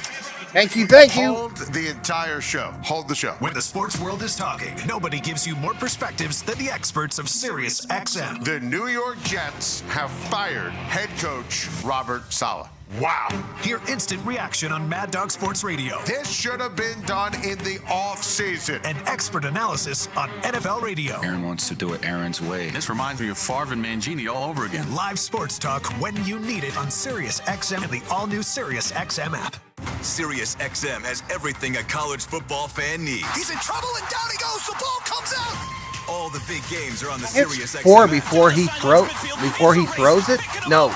Thank you, thank you. Hold the entire show. Hold the show. When the sports world is talking, nobody gives you more perspectives than the experts of Sirius XM. The New York Jets have fired head coach Robert Saleh. Wow. Hear instant reaction on Mad Dog Sports Radio. This should have been done in the offseason. And expert analysis on NFL Radio. Aaron wants to do it Aaron's way. This reminds me of Favre and Mangini all over again. Live sports talk when you need it on Sirius XM and the all-new Sirius XM app. Sirius XM has everything a college football fan needs. He's in trouble and down he goes. The ball comes out. All the big games are on the It's Sirius XM 4 app. before he throws it. No.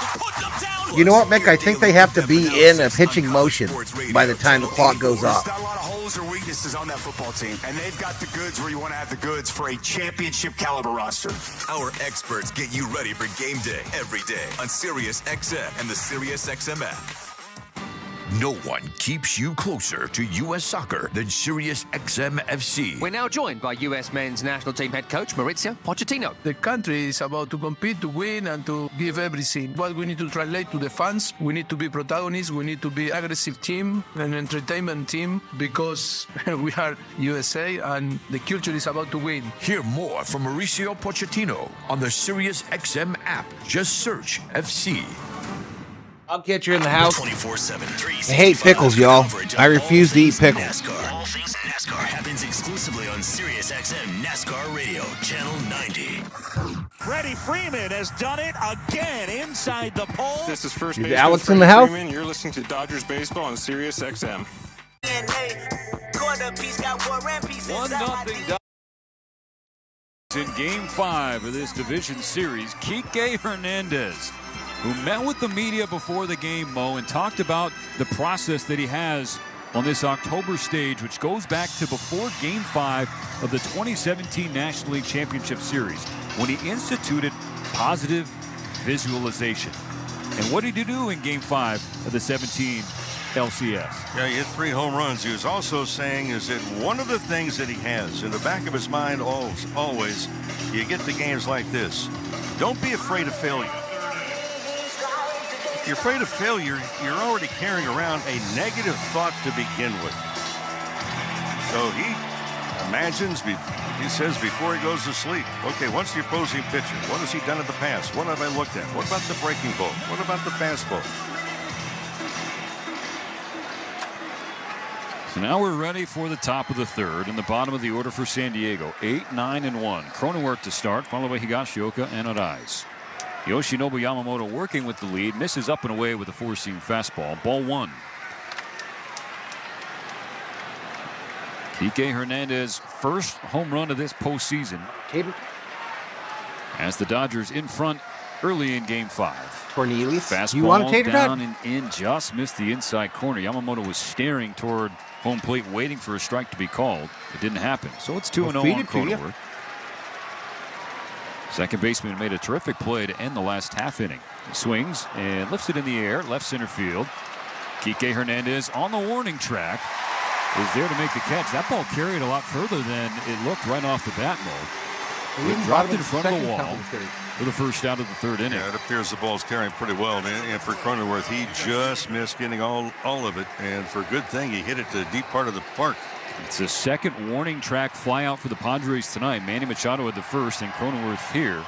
You know what, Mick? I think they have to be in a pitching motion by the time the clock goes off. There's not a lot of holes or weaknesses on that football team, and they've got the goods where you want to have the goods for a championship caliber roster. Our experts get you ready for game day every day on Sirius XM and the Sirius XM app. No one keeps you closer to U.S. soccer than Sirius XM FC. We're now joined by U.S. men's national team head coach Mauricio Pochettino. The country is about to compete, to win, and to give everything. What we need to translate to the fans, we need to be protagonists, we need to be an aggressive team, an entertainment team, because we are USA and the culture is about to win. Hear more from Mauricio Pochettino on the Sirius XM app. Just search FC. I'll get you in the house. 24/7. I hate pickles, y'all. I refuse to eat pickles. NASCAR. All things NASCAR happens exclusively on Sirius XM NASCAR Radio, Channel 90. Freddie Freeman has done it again inside the pole. This is first Is baseman Alex in Freddie the house? Freeman. You're listening to Dodgers baseball on Sirius XM. 1-0 in Game 5 of this division series. Kike Hernandez, who met with the media before the game, Mo, and talked about the process that he has on this October stage, which goes back to before Game 5 of the 2017 National League Championship Series, when he instituted positive visualization. And what did he do in Game 5 of the 17 LCS? Yeah, he hit 3 home runs. He was also saying is that one of the things that he has in the back of his mind always, you get to games like this, don't be afraid of failure. If you're afraid of failure, you're already carrying around a negative thought to begin with. So he imagines, he says before he goes to sleep, okay, what's the opposing pitcher? What has he done in the past? What have I looked at? What about the breaking ball? What about the fastball? So now we're ready for the top of the third and the bottom of the order for San Diego. 8, 9, and 1. Cronenworth to start, followed by Higashioka and Arise. Yoshinobu Yamamoto working with the lead, misses up and away with a four-seam fastball. Ball 1. Kike Hernandez, first home run of this postseason. As the Dodgers in front early in Game 5. Cornelius, fastball you want a tater down tot? and in, just missed the inside corner. Yamamoto was staring toward home plate, waiting for a strike to be called. It didn't happen. So it's 2-0 on Cronenworth. Second baseman made a terrific play to end the last half inning. He swings and lifts it in the air, left center field. Kike Hernandez on the warning track is there to make the catch. That ball carried a lot further than it looked right off the bat mode. It dropped in front of the wall for the first out of the third inning. Yeah, it appears the ball's carrying pretty well. And for Cronenworth, he just missed getting all of it. And for a good thing, he hit it to the deep part of the park. It's a second warning track flyout for the Padres tonight. Manny Machado at the first and Cronenworth here.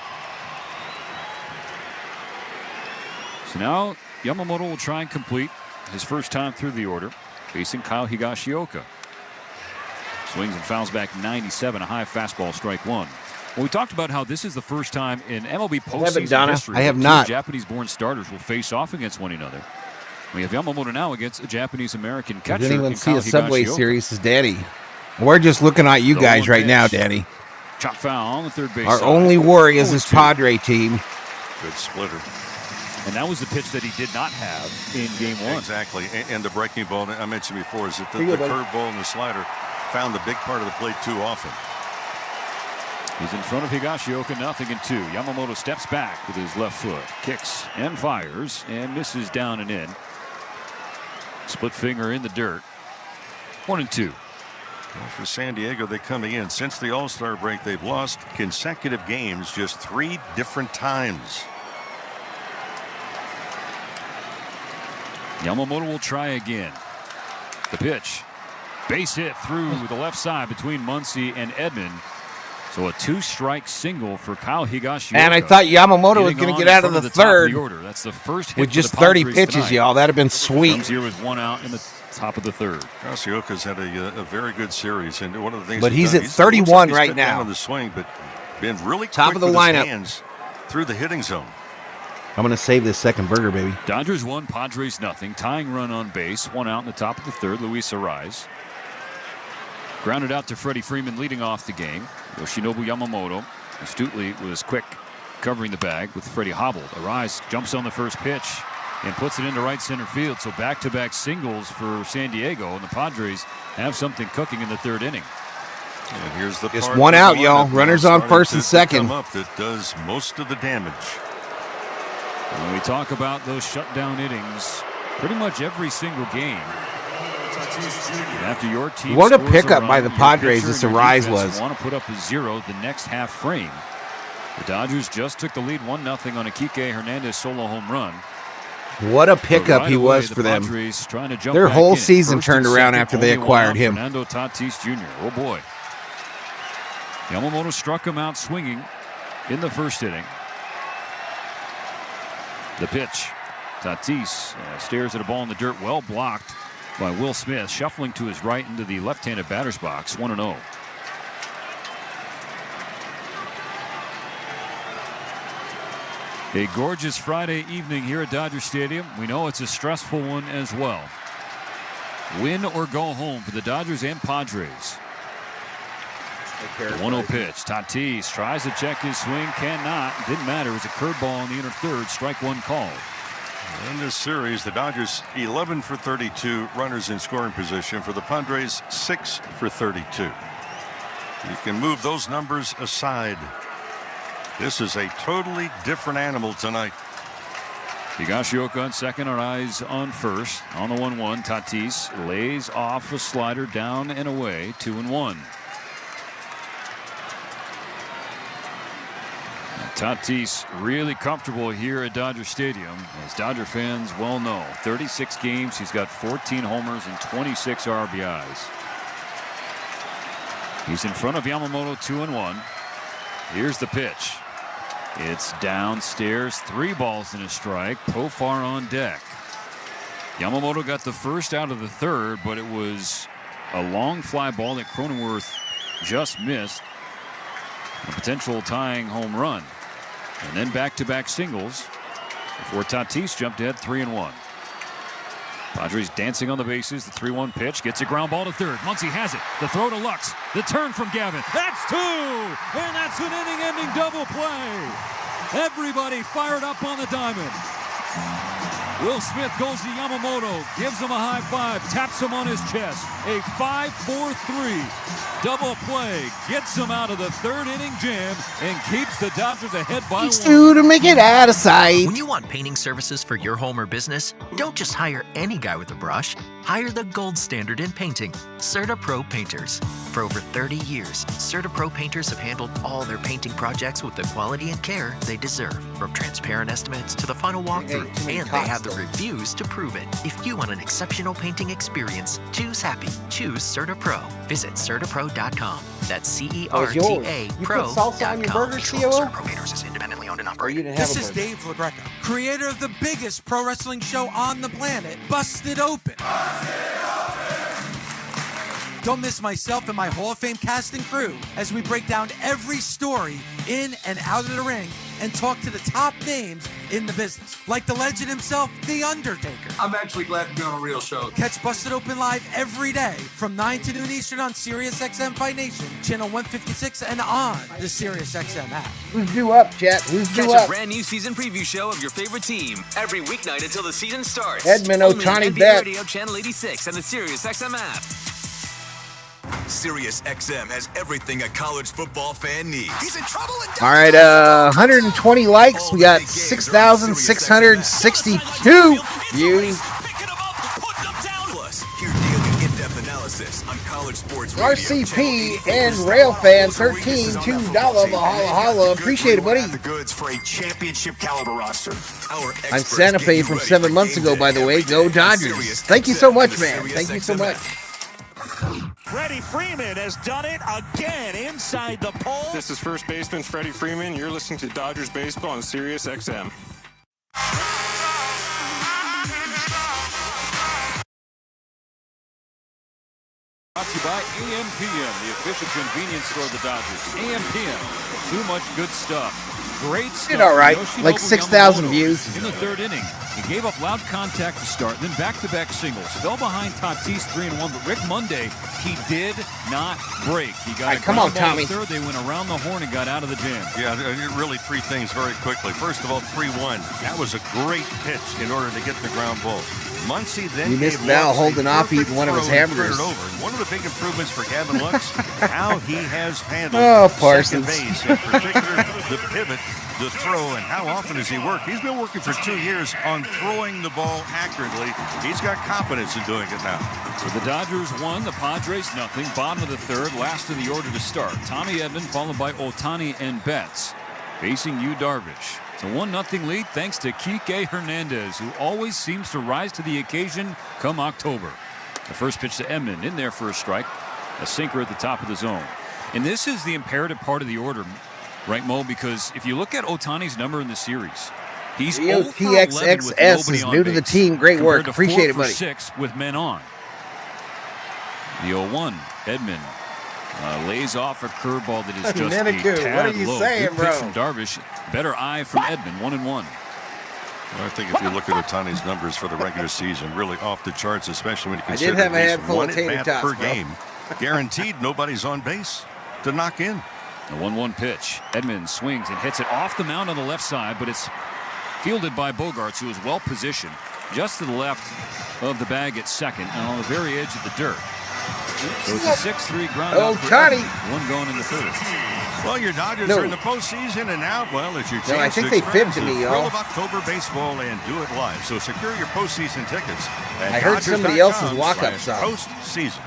So now Yamamoto will try and complete his first time through the order, facing Kyle Higashioka. Swings and fouls back 97, a high fastball, strike 1. Well, we talked about how this is the first time in MLB postseason history I have that not. two Japanese-born starters will face off against one another. We have Yamamoto now against a Japanese-American catcher. Didn't even in see Kyle a Subway Higashioka. Series as Daddy. We're just looking at you guys right now, Daddy. Chop foul on the third base Our side. only worry is this Padre team. Good splitter. And that was the pitch that he did not have in Game 1. Exactly. And the breaking ball I mentioned before is that the curveball and the slider found the big part of the plate too often. He's in front of Higashioka, 0-2. Yamamoto steps back with his left foot, kicks and fires and misses down and in. Split finger in the dirt. 1-2. Well, for San Diego, they coming in. Since the All-Star break, they've lost consecutive games just 3 different times. Yamamoto will try again. The pitch. Base hit through the left side between Muncy and Edman. So a 2-strike single for Kyle Higashioka. And I thought Yamamoto was going to get out of the third That's the first hit with just for the 30 Padres pitches, tonight. y'all. That'd have been sweet. Comes here with 1 out in the top of the third. Higashioka's had a very good series, and one of the things. But he's done, at 31 he's right cut down now. on the swing, but been really Top quick of the with lineup. his hands through the hitting zone. I'm going to save this second burger, baby. Dodgers 1, Padres 0. Tying run on base. 1 out in the top of the third. Luis Arise. Grounded out to Freddie Freeman leading off the game. Yoshinobu Yamamoto astutely was quick covering the bag with Freddie hobbled. Arise jumps on the first pitch and puts it into right center field. So back-to-back singles for San Diego, and the Padres have something cooking in the third inning. And here's the just one out, y'all. Runners on first and second. That does most of the damage. When we talk about those shutdown innings, pretty much every single game. After your team what a pickup by the Padres this Arise was. Want to put up a 0 the next half frame. The Dodgers just took the lead 1-0 on a Kike Hernandez solo home run. What a pickup he was for them. Their whole season turned around after they acquired him. Fernando Tatis Jr. Oh boy. Yamamoto struck him out swinging in the first inning. The pitch. Tatis stares at a ball in the dirt, well blocked by Will Smith, shuffling to his right into the left-handed batter's box. 1-0. A gorgeous Friday evening here at Dodger Stadium. We know it's a stressful one as well. Win or go home for the Dodgers and Padres. The 1-0 pitch. Tatis tries to check his swing, cannot. Didn't matter. It was a curveball in the inner third. Strike one called. In this series, the Dodgers 11 for 32 runners in scoring position. For the Padres, 6 for 32. You can move those numbers aside. This is a totally different animal tonight. Higashioka on second, Arise on first. On the 1-1, Tatis lays off a slider down and away. 2-1. Tatis really comfortable here at Dodger Stadium, as Dodger fans well know. 36 games, he's got 14 homers and 26 RBIs. He's in front of Yamamoto, 2-1. Here's the pitch. It's downstairs, 3 balls and a strike. Profar on deck. Yamamoto got the first out of the third, but it was a long fly ball that Cronenworth just missed. A potential tying home run. And then back-to-back singles before Tatis jumped ahead 3-1. Padres dancing on the bases. The 3-1 pitch gets a ground ball to third. Muncy has it. The throw to Lux. The turn from Gavin. That's 2! And that's an inning-ending double play. Everybody fired up on the diamond. Will Smith goes to Yamamoto, gives him a high five, taps him on his chest. A 5-4-3 double play gets him out of the third inning jam and keeps the Dodgers ahead by 1. To make it out of sight. When you want painting services for your home or business, don't just hire any guy with a brush. Hire the gold standard in painting, CertaPro Painters. For over 30 years, CertaPro Painters have handled all their painting projects with the quality and care they deserve. From transparent estimates to the final walkthrough, and they have the reviews to prove it. If you want an exceptional painting experience, choose happy. Choose CertaPro. Visit CertaPro.com. That's C-E-R-T-A Pro.com. Salsa on your burger, CO? CertaPro Painters is independently owned and operated. This is Dave LaGreca, creator of the biggest pro wrestling show on the planet, Busted Open. Don't miss myself and my Hall of Fame cast and crew as we break down every story in and out of the ring and talk to the top names in the business, like the legend himself, The Undertaker. I'm actually glad to be on a real show. Catch Busted Open live every day from 9 to noon Eastern on SiriusXM Fight Nation, channel 156, and on the SiriusXM app. Who's due up, chat? Who's due Catch up? a brand new season preview show of your favorite team every weeknight until the season starts. Edmund Only on Ohtani NBA Bet. Radio channel 86 and the SiriusXM app. SiriusXM has everything a college football fan needs. He's in trouble. All right, 120 likes. We got 6,662 views. Plus, hear daily in-depth analysis on college sports radio. RCP and Railfan 13, $2. Valhalla, holla. Appreciate it, buddy. The goods for a championship caliber roster. I'm Santa Fe from 7 months ago, by the way. Go Dodgers. Thank you so much, man. Thank you so much. Freddie Freeman has done it again inside the pole. This is first baseman Freddie Freeman. You're listening to Dodgers Baseball on SiriusXM. Brought to you by AMPM, the official convenience store of the Dodgers. AMPM, too much good stuff. Great stuff. Did all right. Yoshinobu Like 6,000 Yamamoto views. in the third inning. He gave up loud contact to start, then back-to-back singles. Fell behind Tatis 3-1, but Rick Monday, he did not break. He got a come on, ground ball Tommy. to third. They went around the horn and got out of the jam. Yeah, really three things very quickly. First of all, 3-1. That was a great pitch in order to get the ground ball. Muncy then You missed gave Val Lux a holding off perfect eating one of his throw and threw hamburgers. it over. And one of the big improvements for Gavin Lux, how he has handled Parsons. second base, in particular the pivot, the throw, and how often does he work? He's been working for 2 years on throwing the ball accurately. He's got confidence in doing it now. So the Dodgers won, the Padres nothing. Bottom of the third, last in the order to start. Tommy Edman followed by Ohtani and Betts. Facing Yu Darvish. It's a 1-0 lead thanks to Kike Hernandez, who always seems to rise to the occasion come October. The first pitch to Edman, in there for a strike. A sinker at the top of the zone. And this is the imperative part of the order, right, Mo? Because if you look at Ohtani's number in the series, he's 0 for 11 with PXXS nobody is on new to the base, team. Great work. compared to Appreciate 4 it, buddy. for 6 with men on. The 0-1, Edman. Lays off a curveball that is just a tad what are you low. saying, Good bro? pitch from Darvish. Better eye from Edman. 1-1. Well, I think if you look at Ohtani's numbers for the regular season, really off the charts, especially when you consider have a at least handful one of tater at-bat tots, per bro. game. Guaranteed nobody's on base to knock in. The 1-1 pitch. Edman swings and hits it off the mound on the left side, but it's fielded by Bogarts, who is well positioned just to the left of the bag at second and on the very edge of the dirt. So it's a 6-3 ground out for Ohtani. Edman. One going in the third. Well, your Dodgers are in the postseason, and now, well, it's your chance I think to they experience fibbed to the me, thrill y'all. of October baseball and do it live. So secure your postseason tickets at I heard somebody else's walk-up song. Postseason.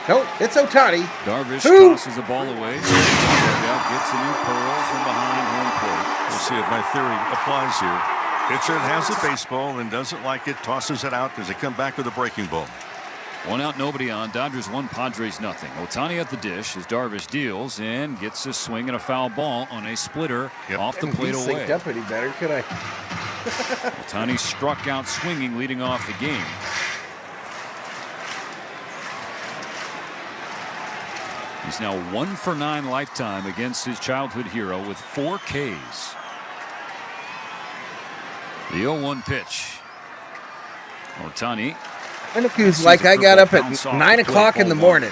Nope, it's Ohtani. Darvish Who? tosses the ball away. Gets a new pearl from behind home plate. We'll see if my theory applies here. Pitcher that has a baseball and doesn't like it, tosses it out. Does it come back with a breaking ball? One out, nobody on. Dodgers 1, Padres nothing. Ohtani at the dish as Darvish deals and gets a swing and a foul ball on a splitter off the plate away. Synced up any better, could I? Ohtani struck out swinging, leading off the game. He's now 1 for 9 lifetime against his childhood hero with 4 Ks. The 0-1 pitch. Ohtani. And it feels like I got up at 9 o'clock in the morning.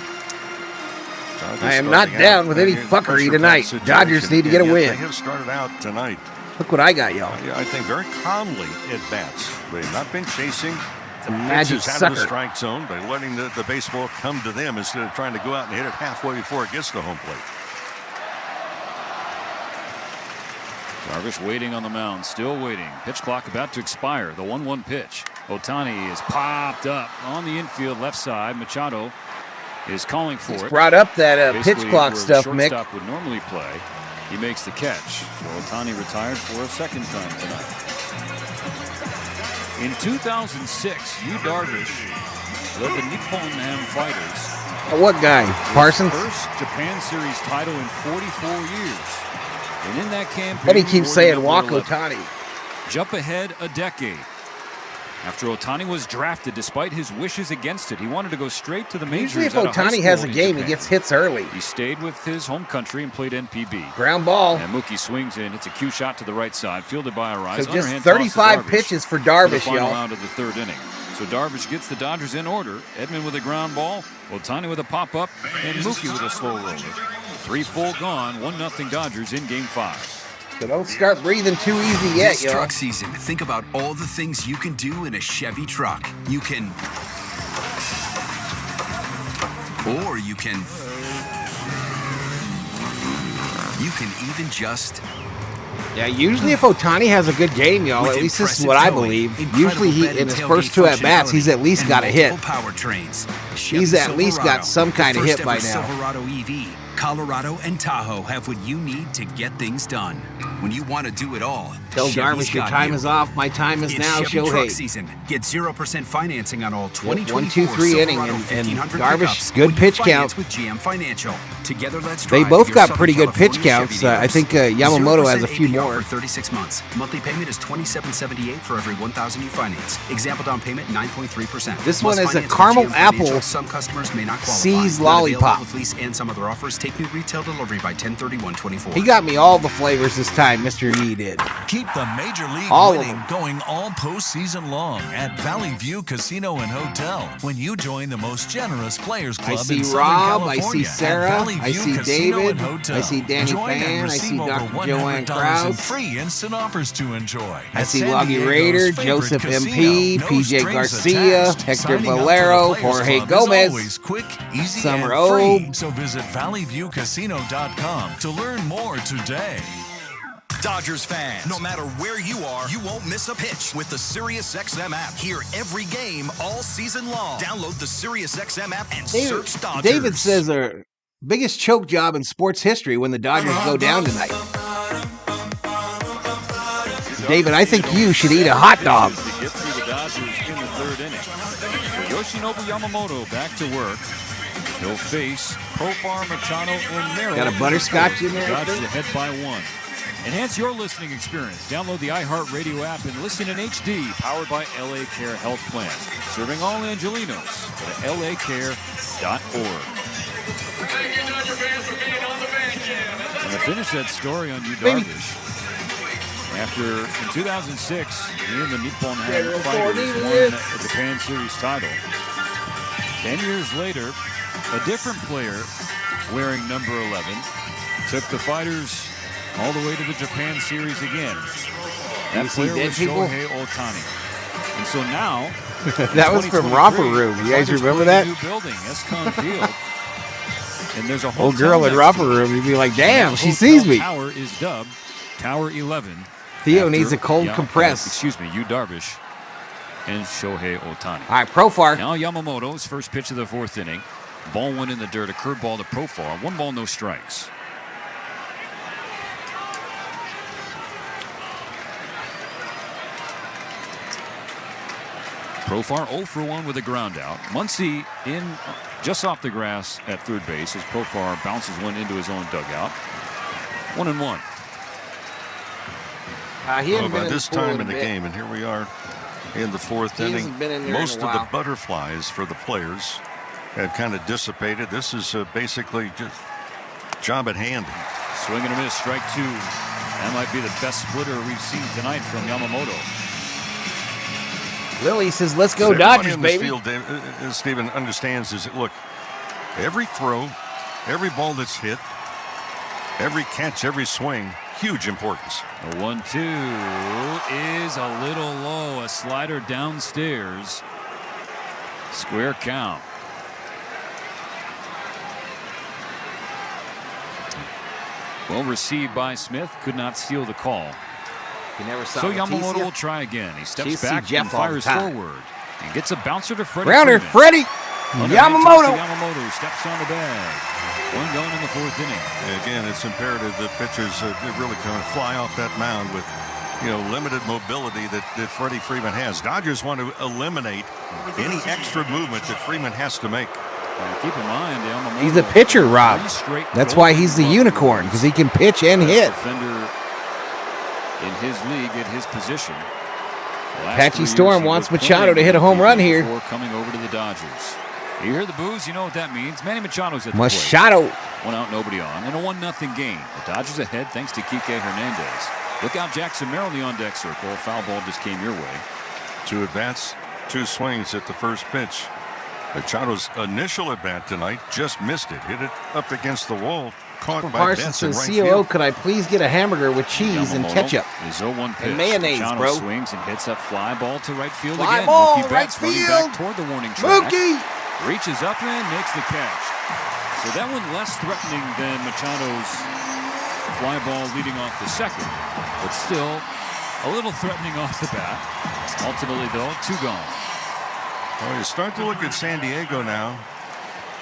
I am not down with any fuckery tonight. Dodgers need to get a win. They have started out tonight. Look what I got, y'all. I think very calmly at bats. They've not been chasing a magic pitches out of sucker. the strike zone by letting the baseball come to them instead of trying to go out and hit it halfway before it gets to home plate. Darvish waiting on the mound, still waiting. Pitch clock about to expire. The 1-1 pitch. Ohtani is popped up on the infield left side. Machado is calling for it. Brought up that pitch Basically clock where stuff, the Mick. shortstop would normally play. He makes the catch. So Ohtani retired for a second time tonight. In 2006, Yu Darvish led the Nippon Ham Fighters. What guy? Parsons? First Japan Series title in 44 years. And in that campaign, And he keeps saying, walk number Ohtani. Jump ahead a decade. After Ohtani was drafted, despite his wishes against it, he wanted to go straight to the majors. Usually if out of high Ohtani has a school in game, he Japan. gets hits early. He stayed with his home country and played NPB. Ground ball. And Mookie swings in. It's a cue shot to the right side, fielded by Arise. So just Underhand toss to 35 Darvish pitches for for the Darvish, final y'all. round of the third inning. So Darvish gets the Dodgers in order. Edman with a ground ball, Ohtani with a pop-up, and Mookie with a slow roller. 3 full gone, 1-0 Dodgers in Game 5. So don't start breathing too easy yet, This y'all. truck season, think about all the things you can do in a Chevy truck. You can... Or you can even just... Yeah, usually if Ohtani has a good game, y'all, With at least this is impressive what I towing, believe. incredible Usually he, bed in and his tailgate first 2 at-bats, he's at least functionality got a hit. and multiple powertrains. He's Chevy at least got Silverado, some kind of the hit first by ever now. Silverado EV, Colorado and Tahoe have what you need to get things done. When you want to do it all, Tell Chevy's Darvish your got time you. is off. My time is It's now, Chevy truck Shohei. season. Get 0% financing on all 2024 1, 2, 3 inning, Silverado and 1500 Darvish, pickups good when you pitch finance count. with GM Financial. Together, let's They drive both your got Southern pretty good pitch California counts. Chevy I dealers. think Yamamoto has a 0% few APR more. for 36 months. Monthly payment is $27.78 for every $1,000 you finance. Example down payment 9.3%. This Must one is a finance with caramel GM Financial. apple Some customers may not qualify. C's Not available lollipop. with lease and some other offers. Take new retail delivery by 10/31/24. He got me all the flavors this time, Mr. Yee did. Keep the Major League All of winning them. going all postseason long at Valley View Casino and Hotel when you join the most generous Players Club I see in Southern Rob, I California. see Sarah, At Valley I View see Casino David, and Hotel. I see Danny Join and Fan, I see receive over Dr. Joanne $100 in Krause. free instant offers to enjoy. I At see San Loggy Diego's Raider, favorite Joseph casino. MP, No PJ strings Garcia, attached. Hector Signing up for the Valero, Players Jorge Club is Gomez, always quick, easy, Summer and free. Obe. So visit valleyviewcasino.com to learn more today. Dodgers fans, no matter where you are, you won't miss a pitch with the SiriusXM app. Hear every game all season long. Download the SiriusXM app and search Dodgers. David says our biggest choke job in sports history when the Dodgers go down tonight. David, I think you should eat a hot dog. To get through the Dodgers in the third inning. So Yoshinobu Yamamoto back to work. He'll face Profar, Machado, and Merrill. Got a butterscotch in there? Dodgers ahead by 1. Enhance your listening experience. Download the iHeartRadio app and listen in HD. Powered by LA Care Health Plan. Serving all Angelinos. Go to LACare.org. And to finish that story on you, Darvish. After, in 2006, he and the Nippon Fighters won the Japan Series title. 10 years later, a different player wearing number 11 took the Fighters all the way to the Japan Series again. That player was Shohei Ohtani. And so now... That was from Romper Room. You guys remember that? New building, Escon Field. And there's a whole old girl in Romper Room. You'd be like, damn, she sees me. Tower is dubbed Tower 11. Theo needs a cold compress. Excuse me, Yu Darvish and Shohei Ohtani. All right, Profar. Now Yamamoto's first pitch of the 4th inning. Ball went in the dirt. A curveball to Profar. 1 ball, no strikes. Profar 0 for 1 with a ground out. Muncy in just off the grass at third base as Profar bounces one into his own dugout. 1-1. By this time in the game, and here we are in the 4th inning, most of the butterflies for the players have kind of dissipated. This is basically just job at hand. Swing and a miss, strike 2. That might be the best splitter we've seen tonight from Yamamoto. Lily says, let's go Everybody Dodgers, in this baby. field, Stephen understands is that, look, every throw, every ball that's hit, every catch, every swing, huge importance. The 1-2 is a little low. A slider downstairs. Square count. Well received by Smith. Could not steal the call. So Yamamoto will try again. He steps back and fires forward. And gets a bouncer to Freddy. Rounder, Freddy. Yamamoto. Yamamoto steps on the bag. 1 gone in the 4th inning. Again, it's imperative that pitchers really kind of fly off that mound with, limited mobility that Freddie Freeman has. Dodgers want to eliminate any extra movement that Freeman has to make. Keep in mind, Yamamoto, he's a pitcher, Rob. That's why he's the unicorn, because he can pitch and hit. Defender in his league at his position. Patchy Storm wants Machado to hit a home run here. Coming over to the Dodgers. You hear the boos, you know what that means. Manny Machado's at the Machado. plate. 1 out, nobody on. And a 1-0 game. The Dodgers ahead thanks to Kike Hernandez. Look out, Jackson Merrill in the on-deck circle. A foul ball just came your way. 2 at-bats, 2 swings at the first pitch. Machado's initial at-bat tonight just missed it. Hit it up against the wall. Caught by Betts in right COO, field. could I please get a hamburger with cheese and ketchup? His 0-1 pitch. And mayonnaise, Machado bro. swings and hits that fly ball to right field Fly again. ball, Mookie right Betts running field. back toward the warning track. Mookie. Reaches up and makes the catch. So that one less threatening than Machado's fly ball leading off the second. But still a little threatening off the bat. Ultimately, though, 2 gone. Well, you start to look at San Diego now.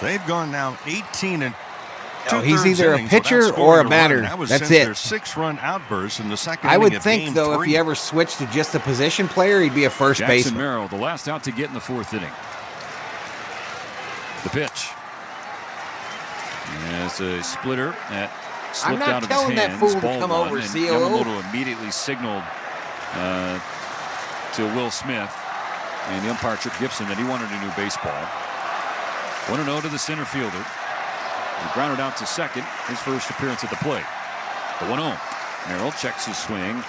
They've gone now 18 and he's either a pitcher or a batter. That's it. Their 6-run outburst in the second I inning would of think, Game though, 3. if he ever switched to just a position player, he'd be a first Jackson baseman. Merrill, the last out to get in the 4th inning. The pitch. And it's a splitter that slipped out of his hands. I'm not telling that fool to Ball come 1, over, and COO. Yamamoto immediately signaled to Will Smith and the umpire Chip Gibson that he wanted a new baseball. 1-0 to the center fielder. He grounded out to second, his first appearance at the plate. The 1-0. Merrill checks his swing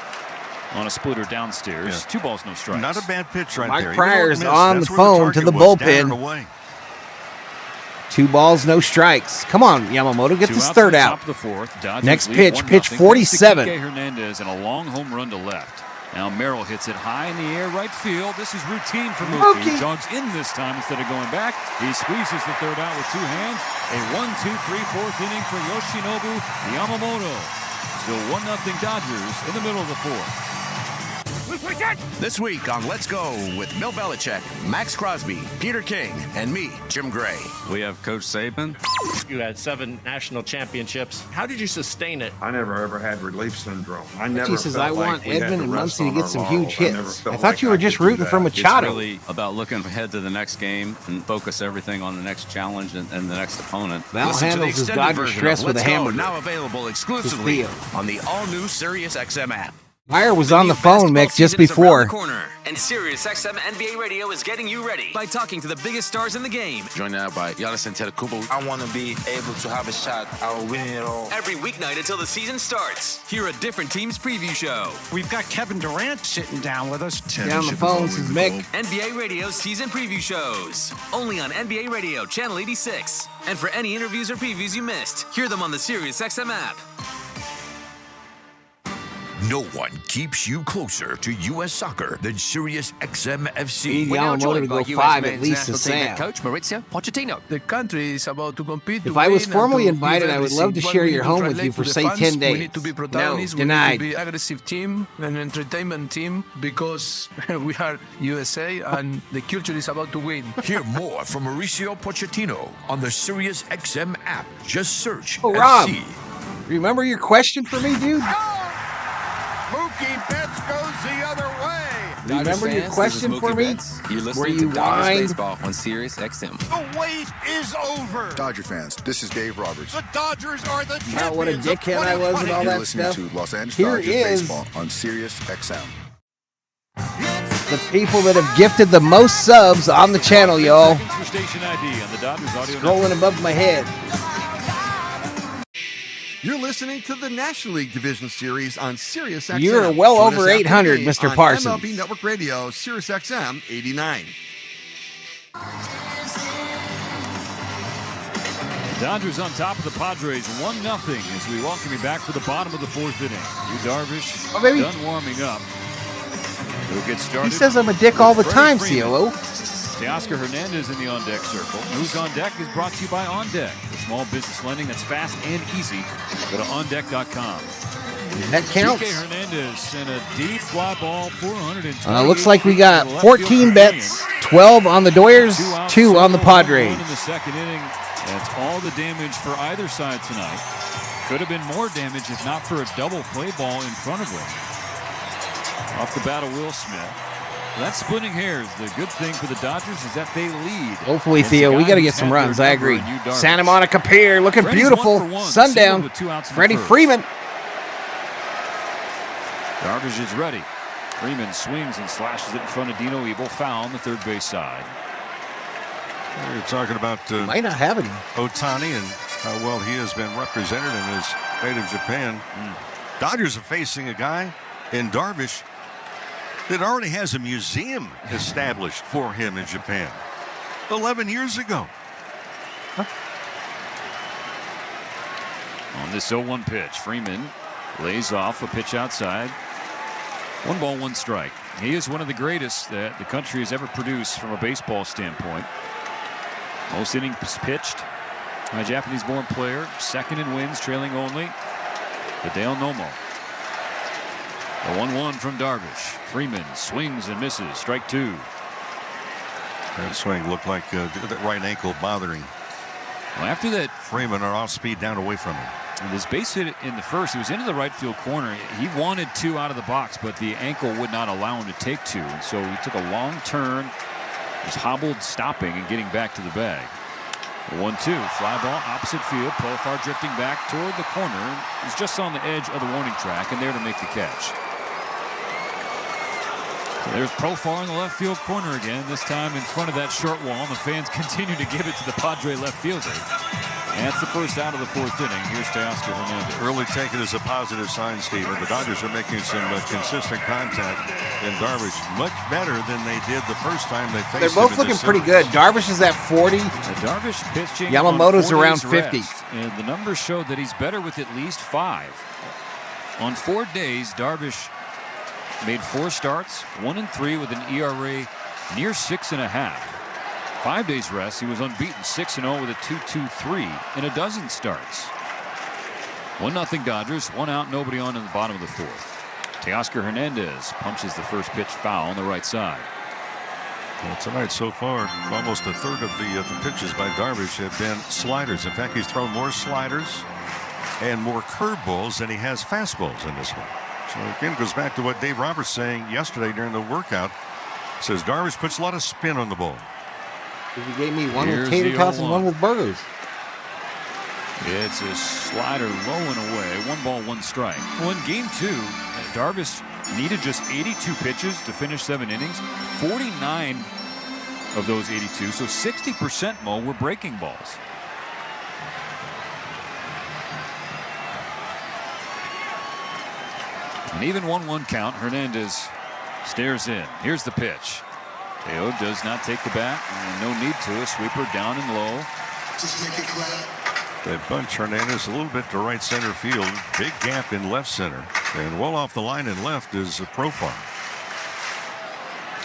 on a splitter downstairs. Yeah. 2 balls, no strikes. Not a bad pitch right Mike there. Pryor's You know, on that's the where phone to target the was, down bullpen. and away. 2 balls, no strikes. Come on, Yamamoto, get 2 this outs third in the out. top of the fourth. Dodgers Next lead pitch, 1-0. pitch Thanks to 47. Kike Hernandez and a long home run to left. Now Merrill hits it high in the air, right field. This is routine for Mookie. He jogs in this time instead of going back. He squeezes the third out with 2 hands. A 1-2-3-4th inning for Yoshinobu Yamamoto. Still 1-0 Dodgers in the middle of the 4th. This week on Let's Go with Bill Belichick, Max Crosby, Peter King, and me, Jim Gray. We have Coach Saban. You had 7 national championships. How did you sustain it? I never ever had relief syndrome. I never He says, felt I want like we had Edmund to and rest Muncy to on get our some laurels. huge I never hits. felt I thought like you were I just could do rooting that. for Machado. It's really about looking ahead to the next game and focus everything on the next challenge and the next opponent. Val Listen to the handles his extended Dodger version stress of with a Let's Go, hamburger. now available exclusively on the all-new Sirius XM app. Meyer was on the phone, Mick, just before. Corner, and SiriusXM NBA Radio is getting you ready by talking to the biggest stars in the game. Joined now by Giannis Antetokounmpo. I want to be able to have a shot at winning it all. Every weeknight until the season starts. Hear a different team's preview show. We've got Kevin Durant sitting down with us. Down the phone, says Mick. NBA Radio season preview shows. Only on NBA Radio, Channel 86. And for any interviews or previews you missed, hear them on the SiriusXM app. No one keeps you closer to U.S. soccer than Sirius XM FC. We're now Yamamoto joined to by go US 5 men's at least to national team head Sam. coach Maurizio Pochettino. The country is about to compete. If I was formally invited, I would love to share your home with you for, say, 10 days. We need to be protagonists. No, we denied. need to be aggressive team, an entertainment team, because we are USA and the culture is about to win. Hear more from Mauricio Pochettino on the Sirius XM app. Just search Oh, Rob, FC. remember your question for me, dude? Mookie Betts goes the other way. Remember your question for me? You're listening Where you to Dodgers whined? Baseball on SiriusXM. The wait is over. Dodger fans, this is Dave Roberts. The Dodgers are the champions. About what a dickhead I was and all You're that listening stuff. to Los Angeles Here Dodgers is baseball on Sirius XM. the people that have gifted the most subs on the channel, y'all. For station ID on the Dodgers audio Scrolling above my head. You're listening to the National League Division Series on Sirius XM. You're well Join over us after 800, the game Mr. on Parsons. MLB Network Radio, Sirius XM 89. Dodgers on top of the Padres 1-0 as we welcome you back for the bottom of the 4th inning. Yu Darvish done warming up. He'll get started. He says I'm a dick all the with time, Freddie Freeman. COO. Teoscar Hernandez in the on-deck circle. Who's on Deck is brought to you by On Deck, the small business lending that's fast and easy. Go to ondeck.com. That counts. Kike Hernandez sent a deep fly ball, 420. Looks like we got 14 bets, 12 on the Doyers, 2 on the Padres. In the 2nd inning, that's all the damage for either side tonight. Could have been more damage if not for a double play ball in front of him. Off the bat of Will Smith. That's splitting hairs. The good thing for the Dodgers is that they lead. Hopefully, Theo, we got to get some runs. I agree. Santa Monica Pier looking Freddy's beautiful. 1 for 1, Sundown. singled with 2 outs in the Freddie first. Freeman. Darvish is ready. Freeman swings and slashes it in front of Dino Ebel. Foul on the third base side. We're talking about Might not have any. Ohtani and how well he has been represented in his native Japan. Dodgers are facing a guy in Darvish that already has a museum established for him in Japan 11 years ago. On this 0-1 pitch, Freeman lays off a pitch outside. 1 ball, 1 strike. He is one of the greatest that the country has ever produced from a baseball standpoint. Most innings pitched by a Japanese-born player. 2nd in wins, trailing only Hideo Nomo. The 1-1 from Darvish. Freeman swings and misses. Strike 2. That swing looked like that right ankle bothering. Well, after that, Freeman are off speed down away from him. This base hit in the first, he was into the right field corner. He wanted 2 out of the box, but the ankle would not allow him to take 2. And so he took a long turn, was hobbled, stopping and getting back to the bag. The 1-2, fly ball, opposite field. Profar drifting back toward the corner. He's just on the edge of the warning track and there to make the catch. So there's Profar in the left field corner again, this time in front of that short wall. And the fans continue to give it to the Padre left fielder. And that's the first out of the fourth inning. Here's Teoscar Hernandez. Early taken as a positive sign, Stephen. The Dodgers are making some consistent contact, and Darvish much better than they did the first time they faced him. They're both looking pretty good. Darvish is at 40. Darvish pitching. Yamamoto's around 50. And the numbers show that he's better with at least 5. On 4 days, Darvish made 4 starts, 1-3 with an ERA near 6.5. 5 days rest, he was unbeaten, 6-0 with a 2.23 in a dozen starts. 1-0 Dodgers, 1 out, nobody on in the bottom of the fourth. Teoscar Hernandez punches the first pitch foul on the right side. Well, tonight so far, almost a third of the pitches by Darvish have been sliders. In fact, he's thrown more sliders and more curveballs than he has fastballs in this one. So again, goes back to what Dave Roberts saying yesterday during the workout. Says Darvish puts a lot of spin on the ball. He gave me one with tater tots and one with burgers. It's a slider low and away. 1 ball, 1 strike. Well, in game 2, Darvish needed just 82 pitches to finish 7 innings. 49 of those 82, so 60% more were breaking balls. An even 1-1 count. Hernandez stares in. Here's the pitch. Teo does not take the bat, and no need to. A sweeper down and low. They bunch Hernandez a little bit to right center field. Big gap in left center. And well off the line in left is Profar.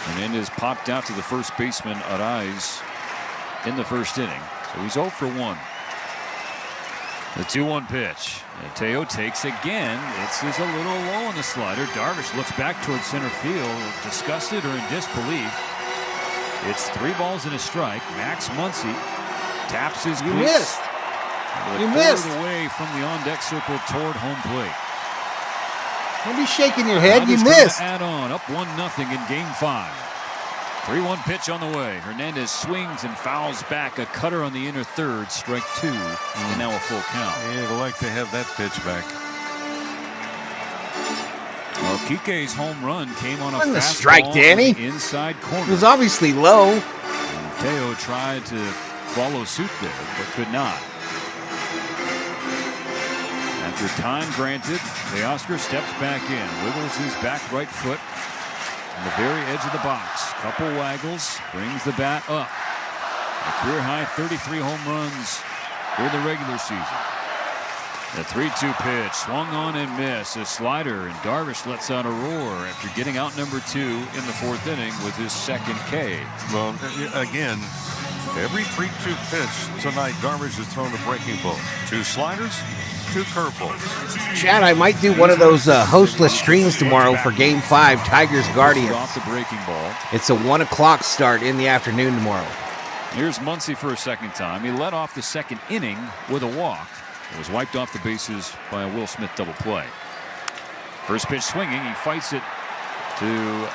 Hernandez popped out to the first baseman, Arraez, in the first inning. So he's 0 for 1. The 2-1 pitch. And Teo takes again. It's a little low on the slider. Darvish looks back towards center field, disgusted or in disbelief. It's 3 balls and a strike. Max Muncy taps his You cleats. missed. You missed. Away from the on-deck circle toward home plate. Don't be shaking your head. You Dodgers missed. gonna add on, up 1-0 in game 5. 3-1 pitch on the way. Hernandez swings and fouls back. A cutter on the inner third. Strike 2. And now a full count. Yeah, I'd like to have that pitch back. Well, Kike's home run came on a Wasn't a fastball strike, Danny. on the inside corner. It was obviously low. And Teo tried to follow suit there, but could not. After time granted, Teoscar steps back in, wiggles his back right foot on the very edge of the box. Couple waggles, brings the bat up. A career high 33 home runs during the regular season. The 3-2 pitch, swung on and missed. A slider, and Darvish lets out a roar after getting out number 2 in the 4th inning with his second K. Well, again, every 3-2 pitch tonight, Darvish has thrown a breaking ball. 2 sliders, 2 curveballs. Chad, I might do one of those hostless streams tomorrow for Game 5, Tigers Guardians. Off the breaking ball. It's a 1 o'clock start in the afternoon tomorrow. Here's Muncy for a second time. He led off the second inning with a walk. It was wiped off the bases by a Will Smith double play. First pitch swinging. He fights it to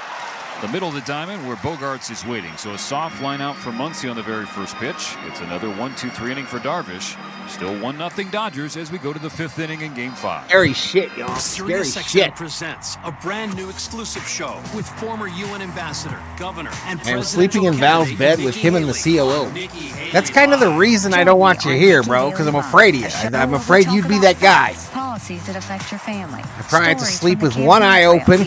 the middle of the diamond where Bogarts is waiting. So a soft line out for Muncy on the very first pitch. It's another 1-2-3 inning for Darvish. Still 1-0 Dodgers as we go to the 5th inning in Game 5. Scary shit, y'all. Scary shit. Presents a brand new exclusive show with former UN ambassador, governor, and I'm sleeping in Val's bed with him and the COO. That's kind of the reason I don't want you here, bro, because I'm afraid of you. I'm afraid you'd be that guy. Policies that affect your family. I probably have to sleep with one eye open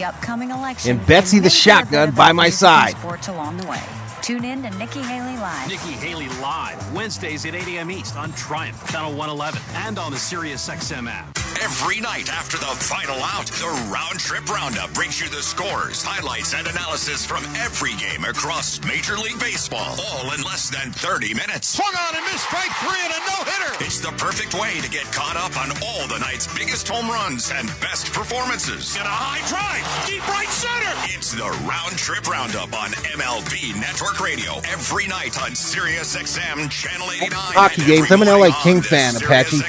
and Betsy the shotgun by my side. Along the way. Tune in to Nikki Haley Live. Nikki Haley Live, Wednesdays at 8 a.m. East on Triumph, Channel 111, and on the SiriusXM app. Every night after the final out, the Round Trip Roundup brings you the scores, highlights, and analysis from every game across Major League Baseball, all in less than 30 minutes. Swung on and missed, strike 3 and a no-hitter. It's the perfect way to get caught up on all the night's biggest home runs and best performances. And a high drive, deep right center. It's the Round Trip Roundup on MLB Network Radio every night on SiriusXM Channel 89. Hockey games. I'm an LA King fan, Apache.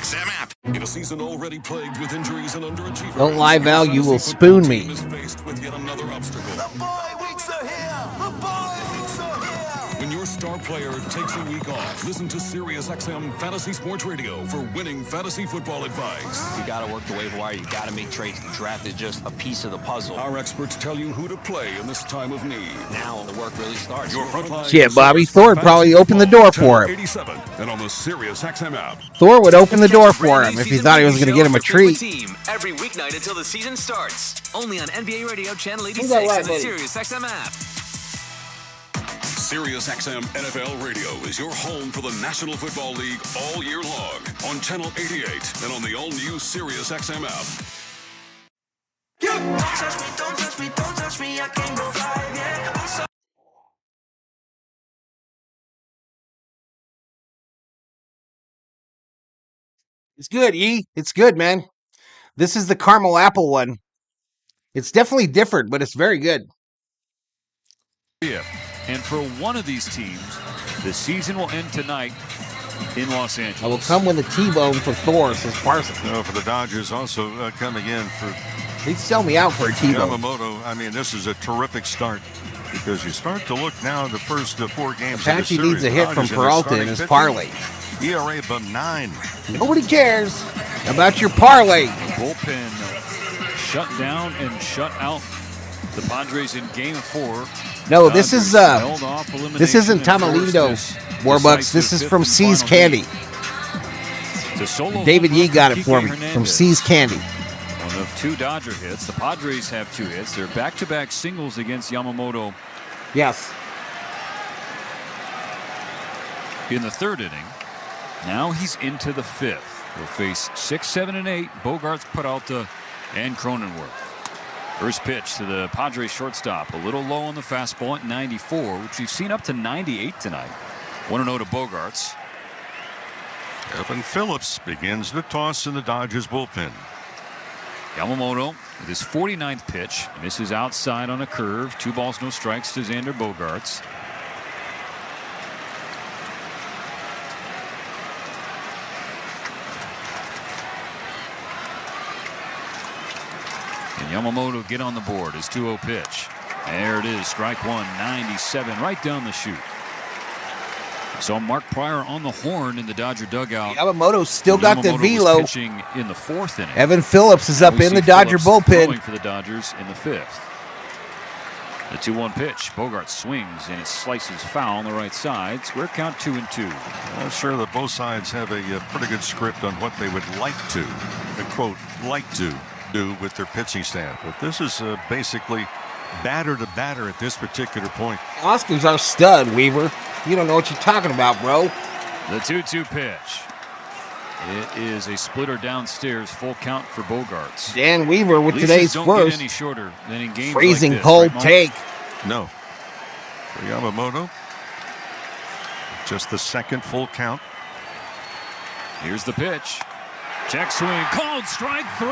In a season already plagued with injuries and underachievers, Don't lie, Val. You will spoon me. is faced with yet another obstacle. The bye weeks are here. The bye weeks are here. When your star player takes a week off. Listen to SiriusXM Fantasy Sports Radio for winning fantasy football advice. You got to work the waiver wire. You got to make trades. The draft is just a piece of the puzzle. Our experts tell you who to play in this time of need. Now the work really starts. Your frontline. Shit, Bobby Thor would probably open the door for him. 87 and on the SiriusXM app. Thor would open the door for him if he thought he was going to get him a treat. Team every weeknight until the season starts. Only on NBA Radio Channel 86 right, and the buddy? SiriusXM app. SiriusXM NFL Radio is your home for the National Football League all year long on Channel 88 and on the all-new SiriusXM app. Don't touch me, don't touch me, don't touch me, I came to fly, yeah. It's good, E. It's good, man. This is the caramel apple one. It's definitely different, but it's very good. Yeah. And for one of these teams, the season will end tonight in Los Angeles. I will come with a T-bone for Thor, says Parson. For the Dodgers also coming in for... He'd sell me out for a T-bone. Yamamoto, I mean, this is a terrific start because you start to look now at the first 4 games Apache of the series. needs a hit from Peralta in his parlay. ERA above 9. Nobody cares about your parlay. Bullpen shut down and shut out the Padres in Game 4. No, this is this isn't Tamalindo, Warbucks. This is from C's Candy. David Yee got it for me from C's Candy. One of 2 Dodger hits. The Padres have 2 hits. They're back-to-back singles against Yamamoto. Yes. In the 3rd inning. Now he's into the 5th. He'll face 6, 7, and 8. Bogarts, Peralta, and Cronenworth. First pitch to the Padres shortstop. A little low on the fastball at 94, which we've seen up to 98 tonight. 1-0 to Bogarts. Evan Phillips begins the toss in the Dodgers bullpen. Yamamoto with his 49th pitch. Misses outside on a curve. 2 balls, no strikes to Xander Bogarts. Yamamoto get on the board. His 2-0 pitch. There it is. Strike 1. 97 right down the chute. Saw Mark Pryor on the horn in the Dodger dugout. Yamamoto still got the velo. Pitching in the 4th inning. Evan Phillips is up in the Dodger bullpen. For the Dodgers in the 5th. The 2-1 pitch. Bogarts swings and it slices foul on the right side. Square count 2-2. I'm sure that both sides have a pretty good script on what they would like to, quote, like to do with their pitching staff. But this is basically batter to batter at this particular point. Oscar's our stud, Weaver. You don't know what you're talking about, bro. The 2-2 pitch. It is a splitter downstairs, full count for Bogarts. Dan Weaver with today's don't first. Get any shorter than in games freezing like this, cold right, take. No. For Yamamoto, just the 2nd full count. Here's the pitch. Check swing, called strike 3.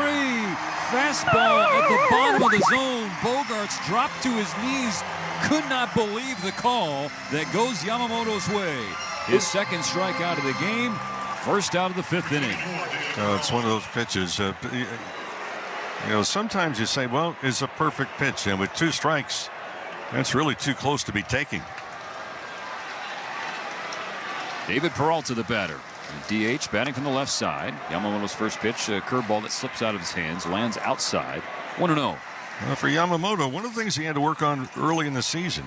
Fastball at the bottom of the zone. Bogarts dropped to his knees. Could not believe the call that goes Yamamoto's way. His 2nd strikeout of the game. First out of the 5th inning. It's one of those pitches. Sometimes you say, well, it's a perfect pitch. And with 2 strikes, that's really too close to be taking. David Peralta, the batter. DH batting from the left side. Yamamoto's first pitch, a curveball that slips out of his hands, lands outside. 1-0. For Yamamoto, one of the things he had to work on early in the season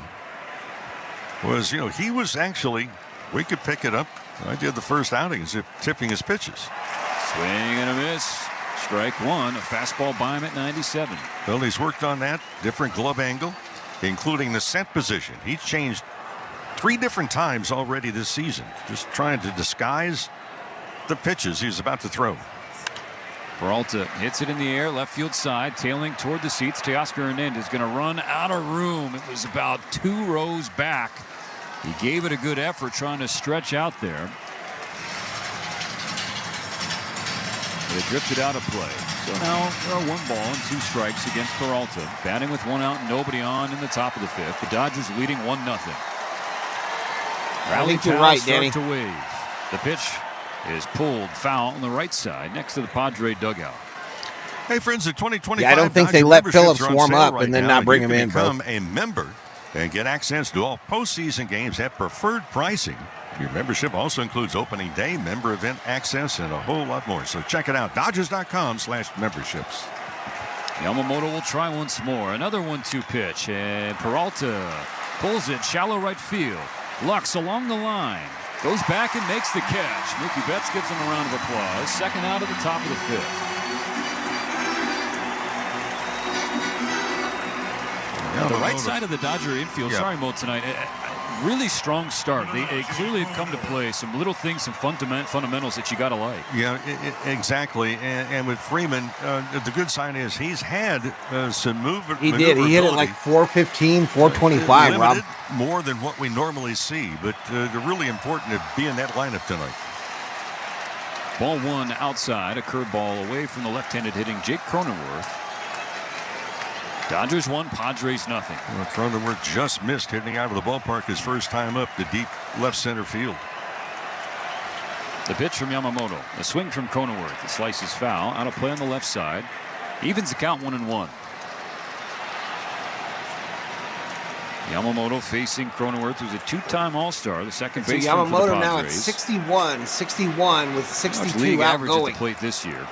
was, he was actually, we could pick it up. I did the first outings of tipping his pitches. Swing and a miss. Strike 1. A fastball by him at 97. Well, he's worked on that. Different glove angle, including the set position. He's changed 3 different times already this season, just trying to disguise the pitches he's about to throw. Peralta hits it in the air, left field side, tailing toward the seats. Teoscar Hernandez going to run out of room. It was about 2 rows back. He gave it a good effort trying to stretch out there. But it drifted out of play. So now there are 1 ball and 2 strikes against Peralta. Batting with 1 out and nobody on in the top of the 5th. The Dodgers leading 1-0. Rally you're right, start Danny. to wave. The pitch is pulled foul on the right side next to the Padre dugout. Hey, friends, the 2025 I don't think Dodger they let memberships Phillips are on warm sale up right and then now. not bring You him can in, bro. become a member and get access to all postseason games at preferred pricing. Your membership also includes opening day, member event access, and a whole lot more. So check it out, Dodgers.com/memberships. Yamamoto will try once more. Another 1-2 pitch. And Peralta pulls it shallow right field. Lux along the line. Goes back and makes the catch. Mookie Betts gives him a round of applause. Second out of the top of the fifth. The right side of the Dodger infield, sorry, Mo, tonight, really strong start. They clearly have come to play. Some little things, some fundamentals that you got to like. Yeah, exactly. And with Freeman, the good sign is he's had some movement. He did. He hit it like 415, 425, Rob. More than what we normally see, but they're really important to be in that lineup tonight. Ball one outside, a curveball away from the left-handed hitting Jake Cronenworth. Dodgers 1, Padres nothing. Well, Cronenworth just missed hitting out of the ballpark his first time up to deep left center field. The pitch from Yamamoto. A swing from Cronenworth. The slice is foul. Out of play on the left side. Evens the count 1-1. Yamamoto facing Cronenworth, who's a two-time All-Star, the second baseman Yamamoto for the Padres. now at 61 with 62 league average at outgoing. the plate this year.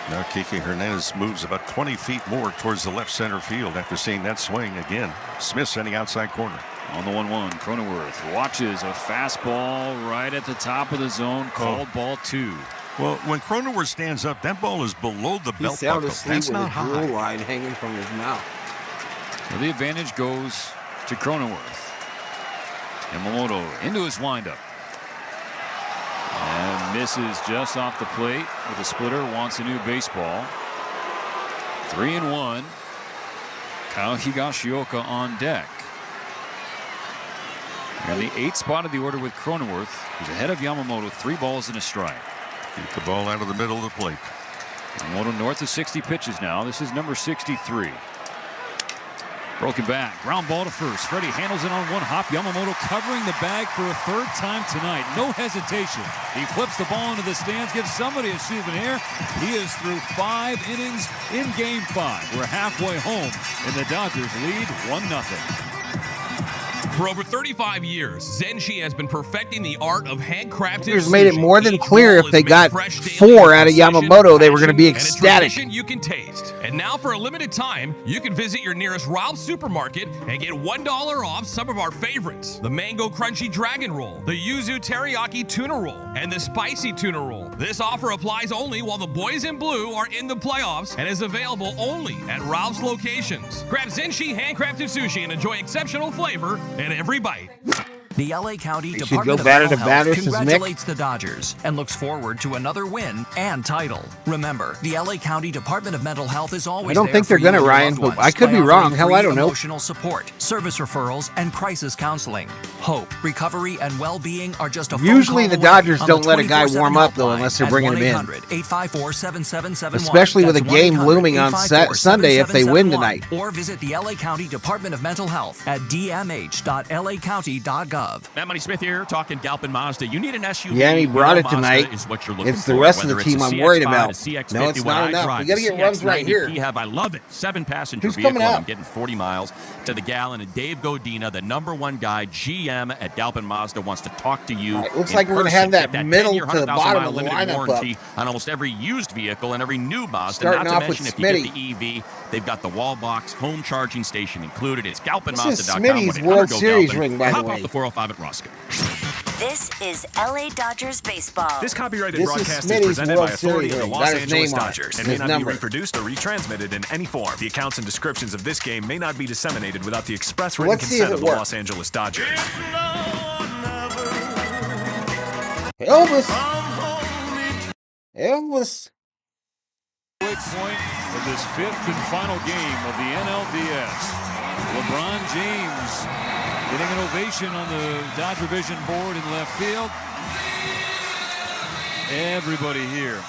Now Kike Hernandez moves about 20 feet more towards the left center field after seeing that swing again. Smith sending outside corner. On the 1-1, Cronenworth watches a fastball right at the top of the zone, called ball 2. Well, when Cronenworth stands up, that ball is below the belt buckle. That's not high. Drool line hanging from his mouth. Well, the advantage goes to Cronenworth. Yamamoto into his windup. And misses just off the plate with a splitter. Wants a new baseball. 3-1. Kyle Higashioka on deck. And the 8th spot of the order with Cronenworth, who's ahead of Yamamoto. 3 balls and a strike. Keep the ball out of the middle of the plate. Yamamoto north of 60 pitches now. This is number 63. Broken back, ground ball to first. Freddy handles it on one hop. Yamamoto covering the bag for a 3rd time tonight. No hesitation. He flips the ball into the stands, gives somebody a souvenir. He is through 5 innings in Game 5. We're halfway home, and the Dodgers lead 1-0. For over 35 years, Zenshi has been perfecting the art of handcrafted Dodgers made it sushi. more than Each clear bowl if they is made got fresh daily 4 out of with precision, Yamamoto, they were going to be passion, and a ecstatic. tradition you can taste. And now for a limited time, you can visit your nearest Ralph's supermarket and get $1 off some of our favorites. The Mango Crunchy Dragon Roll, the Yuzu Teriyaki Tuna Roll, and the Spicy Tuna Roll. This offer applies only while the boys in blue are in the playoffs and is available only at Ralph's locations. Grab Zenshi handcrafted sushi and enjoy exceptional flavor in every bite. The LA County They should Department go of batter Mental to Health batter since congratulates the Dodgers and looks forward to another win and title. Remember, the LA County Department of Mental Health is always I don't there think they're for you going to, and your Ryan, loved but ones I could by be offering wrong. Hell, I free don't know. Emotional support, service referrals, and crisis counseling. Hope, recovery, and well-being are just a phone Usually call the away Dodgers on don't the let a guy 24/7 warm up, though, helpline unless they're at bringing him in. 1-800-854-7771. Especially with a That's game looming on 1-800-854-7771. Sunday if they win tonight. Or visit the LA County Department of Mental Health at dmh.lacounty.gov. Matt Money Smith here, talking Galpin Mazda. You need an SUV. Yeah, and he brought you it know Mazda tonight. is what you're looking It's the for, rest of whether the team it's a I'm worried CX-5, about. a CX-50, No, it's what not I enough. drive, We gotta the get runs right CX-90 here. PHEV, I love it. 7-passenger Who's vehicle. coming out? I'm getting 40 miles to the gallon. And Dave Godina, the #1 guy, GM at Galpin Mazda, wants to talk to you. Right, looks in like we're gonna person. have that Get middle 10-year, to the 100,000 bottom mile of the limited lineup warranty up. on almost every used vehicle and every new Mazda. Starting Not to off with mention, if you get Smitty. the EV, they've got the wall box, home charging station included. It's This is GalpinMazda.com. Smitty's World Series ring, by the Hop way. off the 405 at Roscoe. This is LA Dodgers baseball. This copyrighted This is broadcast is Smitty's presented World by authority Series of the ring. Los Got his Angeles name on it Dodgers and and may his not number. be reproduced or retransmitted in any form. The accounts and descriptions of this game may not be disseminated without the express written Let's see if consent it of the works. Los Angeles Dodgers. Elvis. Elvis. Point of this 5th and final game of the NLDS. LeBron James getting an ovation on the Dodger Vision board in left field. Everybody here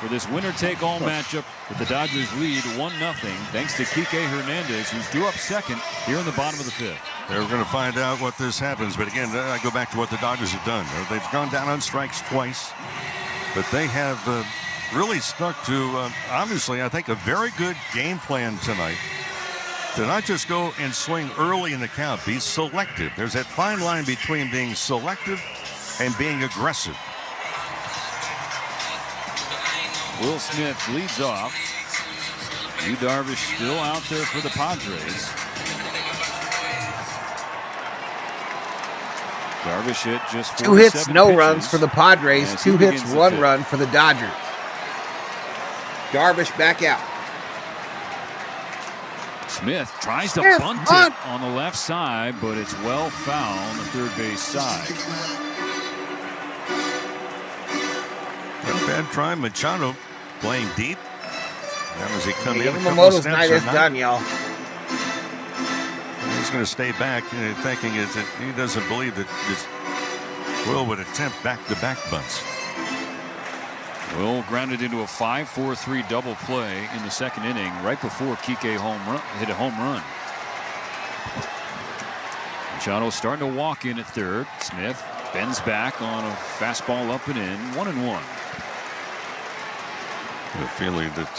for this winner-take-all matchup with the Dodgers lead 1-0 thanks to Kike Hernandez, who's due up second here in the bottom of the 5th. We're going to find out what this happens. But again, I go back to what the Dodgers have done. They've gone down on strikes twice, but they have really stuck to, obviously, I think, a very good game plan tonight to not just go and swing early in the count, be selective. There's that fine line between being selective and being aggressive. Will Smith leads off. Yu Darvish still out there for the Padres. Darvish hit just 2 hits, no pitches. runs for the Padres. As 2 he hits, begins the 1 fifth. run for the Dodgers. Darvish back out. Smith tries to Smith, bunt bunt. it on the left side, but it's well foul on the third base side. A bad try. Machado playing deep. That was he come in. Yamamoto's night is done, y'all. He's going to stay back, thinking is that he doesn't believe that Will would attempt back-to-back bunts. Will grounded into a 5-4-3 double play in the second inning right before Kike hit a home run. Machado starting to walk in at third. Smith bends back on a fastball up and in. 1-1. The feeling that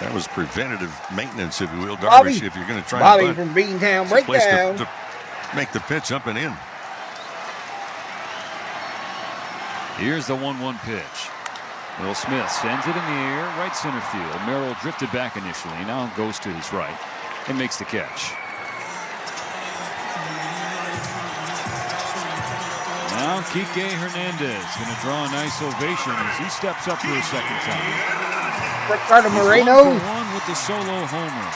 that was preventative maintenance, if you will, Darvish. Bobby, if you're going to try Bobby and bunt, from Beantown it's a place Breakdown. to make the pitch up and in. Here's the 1-1 pitch. Will Smith sends it in the air, right center field. Merrill drifted back initially, now goes to his right and makes the catch. Now Kike Hernandez going to draw a nice ovation as he steps up for a second time. Ricardo He's Moreno. 1-for-1 with the solo homer.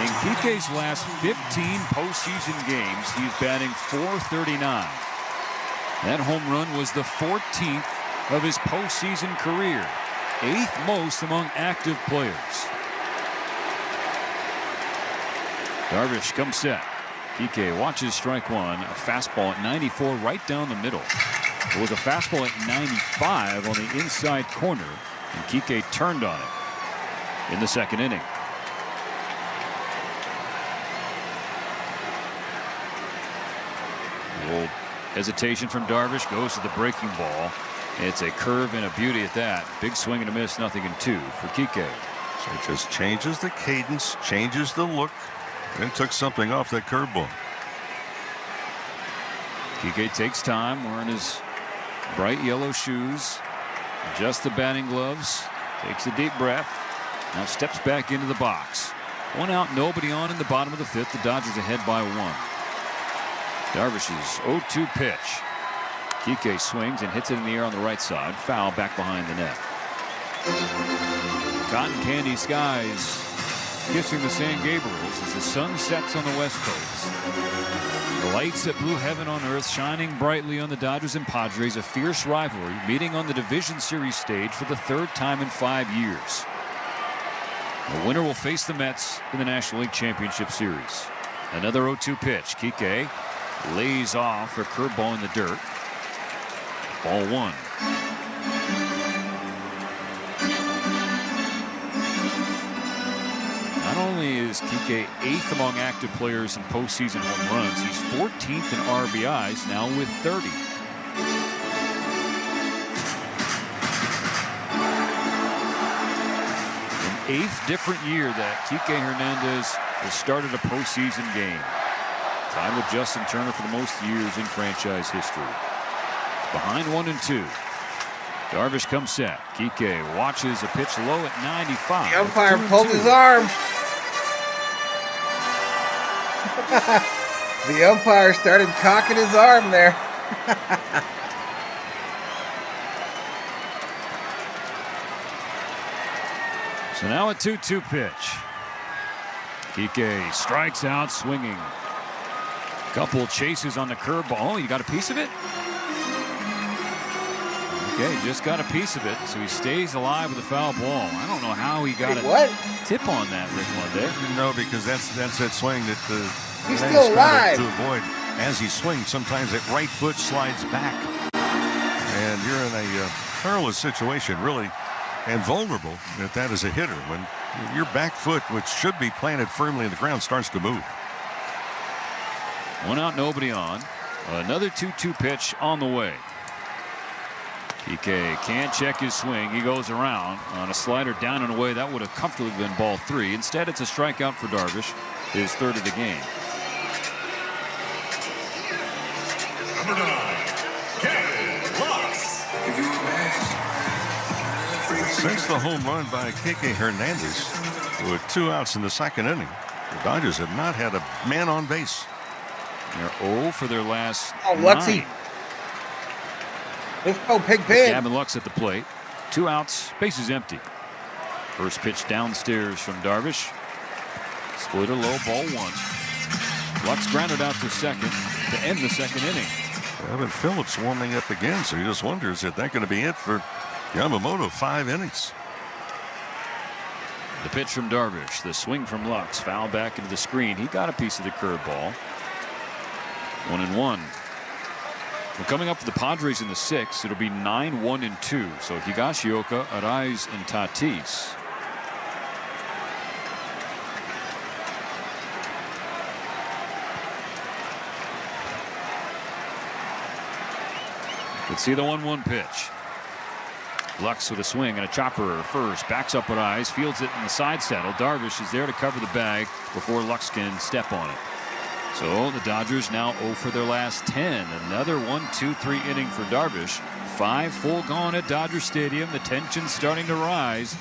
In Kike's last 15 postseason games, he's batting .439. That home run was the 14th of his postseason career, 8th most among active players. Darvish comes set. Kike watches strike one, a fastball at 94 right down the middle. It was a fastball at 95 on the inside corner, and Kike turned on it in the second inning. A little hesitation from Darvish, goes to the breaking ball. It's a curve and a beauty at that. Big swing and a miss, 0-2 for Kike. So it just changes the cadence, changes the look, then took something off that curveball. Kike takes time, wearing his bright yellow shoes, adjusts the batting gloves, takes a deep breath, now steps back into the box. 1 out, nobody on in the bottom of the fifth. The Dodgers ahead by 1. Darvish's 0-2 pitch. Kike swings and hits it in the air on the right side. Foul back behind the net. Cotton candy skies kissing the San Gabriels as the sun sets on the west coast. The lights at blue heaven on earth shining brightly on the Dodgers and Padres, a fierce rivalry meeting on the Division Series stage for the 3rd time in 5 years. The winner will face the Mets in the National League Championship Series. Another 0-2 pitch. Kike lays off a curveball in the dirt. Ball 1. Not only is Kike 8th among active players in postseason home runs, he's 14th in RBIs, now with 30. An 8th different year that Kike Hernandez has started a postseason game. Tied with Justin Turner for the most years in franchise history. Behind 1-2. Darvish comes set. Kike watches a pitch low at 95. The umpire pulled his arm. The umpire started cocking his arm there. So now a 2-2 pitch. Kike strikes out swinging. Couple chases on the curveball. Oh, you got a piece of it? Okay, just got a piece of it, so he stays alive with a foul ball. I don't know how he got a tip on that, Rick Monday. No, because that's that swing that he's still alive to avoid. As he swings, sometimes that right foot slides back, and you're in a perilous situation, really, and vulnerable if that is a hitter. When your back foot, which should be planted firmly in the ground, starts to move. 1 out, nobody on. Another 2-2 pitch on the way. PK can't check his swing. He goes around on a slider down and away. That would have comfortably been ball 3. Instead, it's a strikeout for Darvish, his 3rd of the game. Number 9, Kevin Lux. Since the home run by Kike Hernandez, with 2 outs in the 2nd inning, the Dodgers have not had a man on base. They're 0 for their last 9. Luxy. Let's go, Pig Pig. Gavin Lux at the plate. 2 outs, bases empty. First pitch downstairs from Darvish. Splitter low, ball 1. Lux grounded out to second to end the 2nd inning. Evan Phillips warming up again, so he just wonders if that's going to be it for Yamamoto. 5 innings. The pitch from Darvish, the swing from Lux, foul back into the screen. He got a piece of the curveball. 1-1. Well, coming up for the Padres in the 6th, it'll be 9-1-2. So Higashioka, Arraez, and Tatis. Let's see the 1-1 pitch. Lux with a swing and a chopper first. Backs up Arraez, fields it in the side saddle. Darvish is there to cover the bag before Lux can step on it. So the Dodgers now 0 for their last 10. Another 1-2-3 inning for Darvish. 5 full gone at Dodger Stadium. The tension's starting to rise.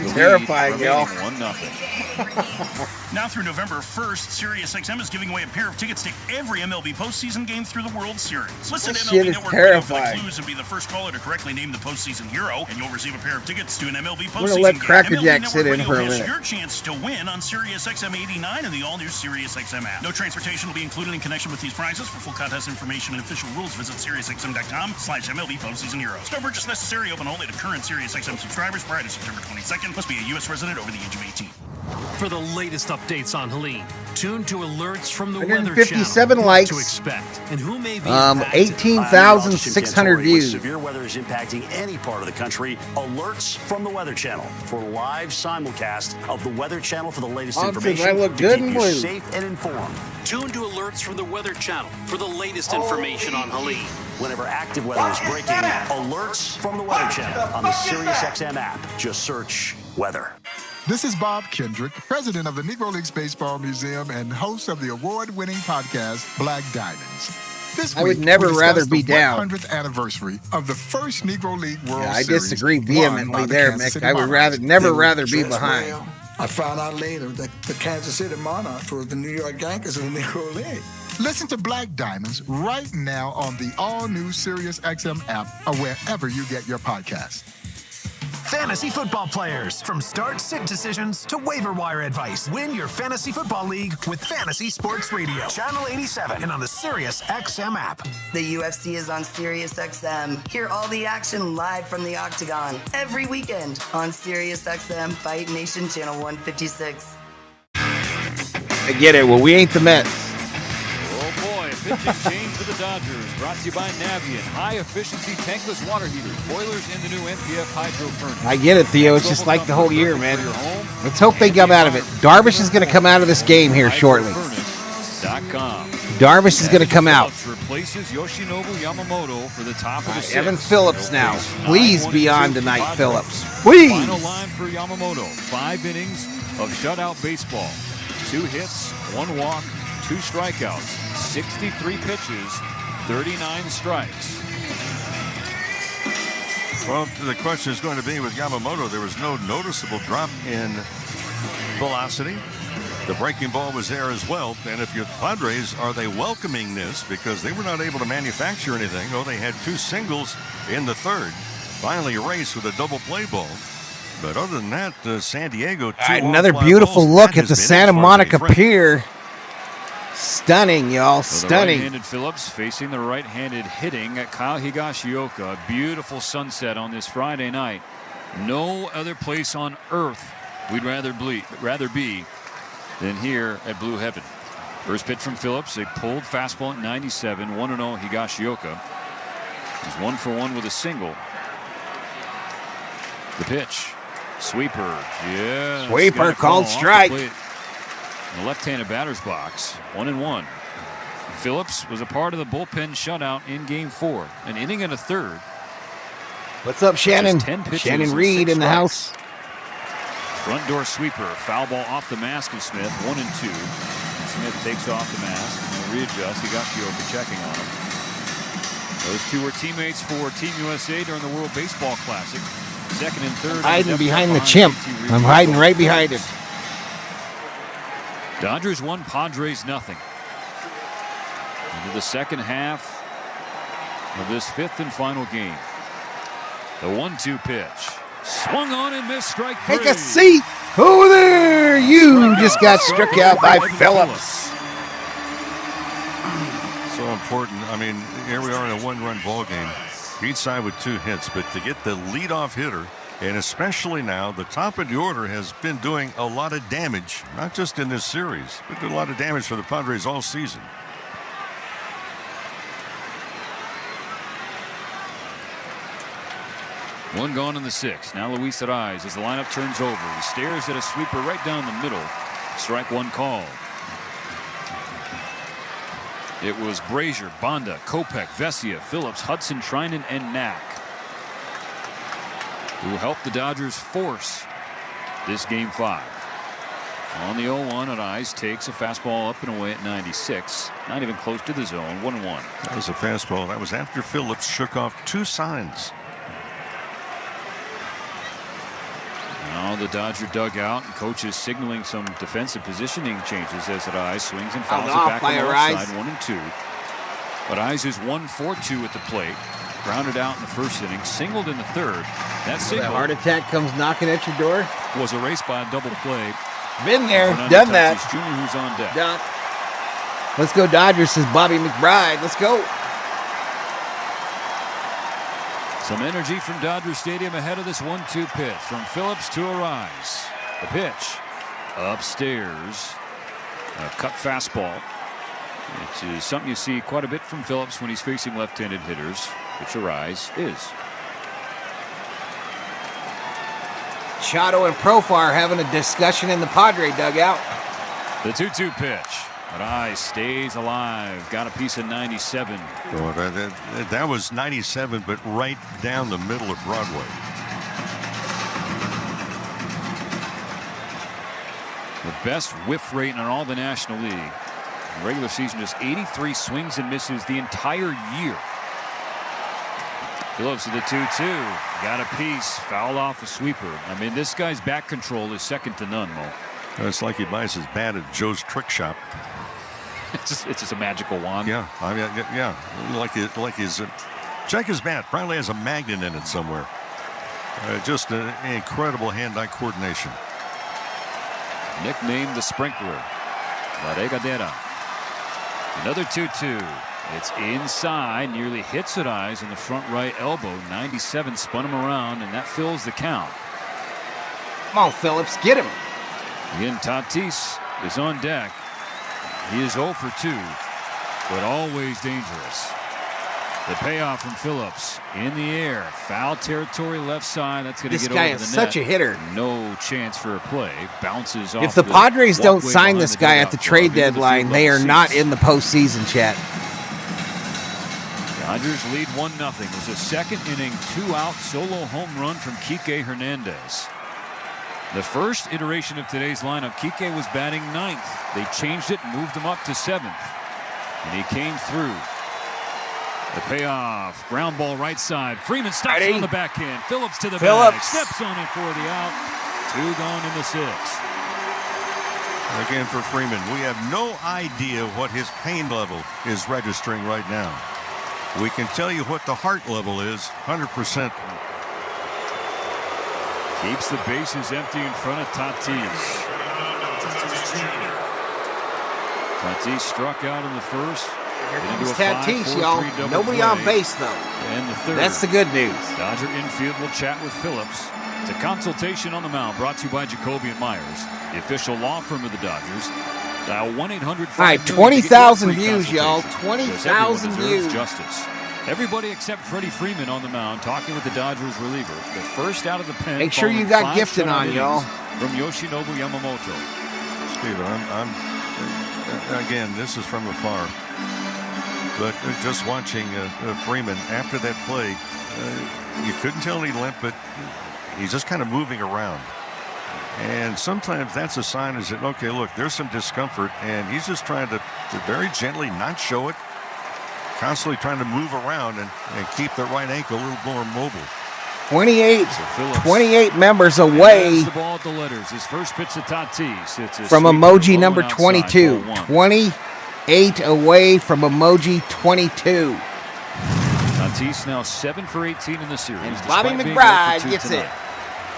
Terrifying, y'all. 1-0. Now through November 1st, SiriusXM is giving away a pair of tickets to every MLB postseason game through the World Series. Listen This to shit MLB is Network Radio for the terrifying. clues and be the first caller to correctly name the postseason hero, and you'll receive a pair of tickets to an MLB postseason We're gonna let game. Cracker MLB Jack Network sit in Radio for a has minute. your chance to win on SiriusXM 89 and the all-new SiriusXM app. No transportation will be included in connection with these prizes. For full contest information and official rules, visit SiriusXM.com/MLB postseason heroes. No purchase necessary. Open only to current SiriusXM subscribers prior to September 22nd. Must be a U.S. resident over the age of 18. For the latest updates on Helene, tune to alerts from the Weather 157 Channel. likes. To expect and who may be 18,600 views. Severe weather is impacting any part of the country. Alerts from the Weather Channel for live simulcast of the Weather Channel for the latest information. I look to good keep in you blue. safe and informed. Tune to alerts from the Weather Channel for the latest information on Helene. Whenever active weather is breaking, alerts from the Weather Channel on the SiriusXM app. Just search weather. This is Bob Kendrick, president of the Negro Leagues Baseball Museum and host of the award-winning podcast Black Diamonds. This I would week, never we rather discuss be the down. 100th anniversary of the first Negro League World Yeah, I Series. disagree won vehemently by the there, Kansas Mick. City I would Monarchs. never rather be behind. I found out later that the Kansas City Monarchs was the New York Yankees of the Negro League. Listen to Black Diamonds right now on the all-new SiriusXM app or wherever you get your podcasts. Fantasy football players, from start-sit decisions to waiver wire advice. Win your fantasy football league with Fantasy Sports Radio, Channel 87, and on the SiriusXM app. The UFC is on SiriusXM. Hear all the action live from the Octagon every weekend on SiriusXM Fight Nation Channel 156. I get it. Well, we ain't the Mets. Oh boy, pitching change for the Dodgers. Brought to you by Navien. High-efficiency tankless water heaters. Boilers in the new NPF Hydro Furnace. I get it, Theo. It's just like the whole year, man. Let's hope they come out of it. Darvish is going to come out of this game here shortly. Darvish is going to come out. Replaces Yoshinobu Yamamoto for the top of the 6th. Evan Phillips now. Please be on tonight, Phillips. Please. Final line for Yamamoto. 5 innings of shutout baseball. 2 hits, 1 walk, 2 strikeouts. 63 pitches, 39 strikes. Well, the question is going to be with Yamamoto, there was no noticeable drop in velocity. The breaking ball was there as well. And if you're the Padres, are they welcoming this? Because they were not able to manufacture anything. Oh, they had 2 singles in the 3rd. Finally erased with a double play ball. But other than that, San Diego. All right, another beautiful look at the Santa Monica Pier. Stunning, y'all. So Stunning. The right-handed Phillips facing the right-handed hitting at Kyle Higashioka. Beautiful sunset on this Friday night. No other place on earth we'd rather be than here at Blue Heaven. First pitch from Phillips, a pulled fastball at 97, 1-0 Higashioka. He's 1 for 1 with a single. The pitch, sweeper, yeah. Sweeper called strike. In the left-handed batter's box, 1-1. Phillips was a part of the bullpen shutout in Game 4, an inning and a third. What's up, Shannon? Shannon Reed in the house. Front door sweeper. Foul ball off the mask of Smith. 1-2. Smith takes off the mask. And readjusts. He got Shohei checking on him. Those two were teammates for Team USA during the World Baseball Classic. Second and third. Hiding behind the chimp. I'm hiding right behind it. Dodgers 1, Padres 0. Into the second half of this fifth and final game. The 1-2 pitch. Swung on and missed, strike 3. Take a seat over there. You just got struck out by Phillips. So important. I mean, here we are in a one-run ball game. Each side with 2 hits, but to get the leadoff hitter, and especially now, the top of the order has been doing a lot of damage, not just in this series, but a lot of damage for the Padres all season. One gone in the 6th. Now Luis Ariz as the lineup turns over. He stares at a sweeper right down the middle. Strike 1 called. It was Brazier, Banda, Kopech, Vesia, Phillips, Hudson, Trinan, and Knack who helped the Dodgers force this game 5. On the 0-1, Ariz takes a fastball up and away at 96. Not even close to the zone. 1-1. That was a fastball. That was after Phillips shook off 2 signs. Now the Dodger dugout, and coach is signaling some defensive positioning changes as Ariz swings and fouls it back on the left side. 1-2. But Ariz is 1-for-2 at the plate. Grounded out in the first inning, singled in the third. That single, that heart attack comes knocking at your door. Was erased by a double play. Been there, done that. Jr., who's on deck. Doc. Let's go Dodgers, says Bobby McBride. Let's go. Some energy from Dodger Stadium ahead of this 1-2 pitch from Phillips to Ariz. The pitch upstairs. A cut fastball. It is something you see quite a bit from Phillips when he's facing left-handed hitters, which Ariz is. Chotto and Profar having a discussion in the Padre dugout. The 2-2 pitch. Ariz stays alive. Got a piece of 97. Oh, that was 97, but right down the middle of Broadway. The best whiff rate in all the National League. In the regular season, just 83 swings and misses the entire year. Phillips with the 2-2. Got a piece. Fouled off a sweeper. I mean, this guy's back control is second to none, Mo. It's like he buys his bat at Joe's Trick Shop. It's just a magical wand. Yeah, I mean, yeah, like his check his bat. Probably has a magnet in it somewhere. Just an incredible hand-eye coordination. Nicknamed the Sprinkler. La Regadera. Another 2-2. It's inside. Nearly hits Ariz in the front right elbow. 97 spun him around, and that fills the count. Come on, Phillips, get him. Again, Tatis is on deck. He is 0 for 2, but always dangerous. The payoff from Phillips in the air. Foul territory left side. That's going to get over the net. This guy is such a hitter. No chance for a play. Bounces off. If the Padres don't sign this guy at the trade deadline, they are not in the postseason, chat. Dodgers lead 1-0. It was a second inning, 2-out solo home run from Kike Hernandez. The first iteration of today's lineup, Kike was batting 9th. They changed it and moved him up to 7th. And he came through. The payoff. Ground ball right side. Freeman stops on the backhand. Phillips to the bag. Steps on it for the out. 2 gone in the 6th. Again for Freeman. We have no idea what his pain level is registering right now. We can tell you what the heart level is. 100%. Keeps the bases empty in front of Tatis. Tatis struck out in the first. Here comes Tatis, y'all. Nobody on base, though. And the third. That's the good news. Dodger infield will chat with Phillips. To consultation on the mound, brought to you by Jacoby & Myers, the official law firm of the Dodgers. Dial 1-800. All right, 20,000 views, y'all. 20,000 views. Justice. Everybody except Freddie Freeman on the mound talking with the Dodgers reliever. The first out of the pen. Make sure you got gifted on, y'all. From Yoshinobu Yamamoto. Steven, I'm again, this is from afar. But just watching Freeman after that play, You couldn't tell any limp, but he's just kind of moving around. And sometimes that's a sign is that, okay, look, there's some discomfort, and he's just trying to very gently not show it, constantly trying to move around and keep the right ankle a little more mobile. 28 members away the ball at the letters. His first pitch to Tatis. From emoji number 22. 28 away from emoji 22. Tatis now 7 for 18 in the series. And Bobby McBride gets it.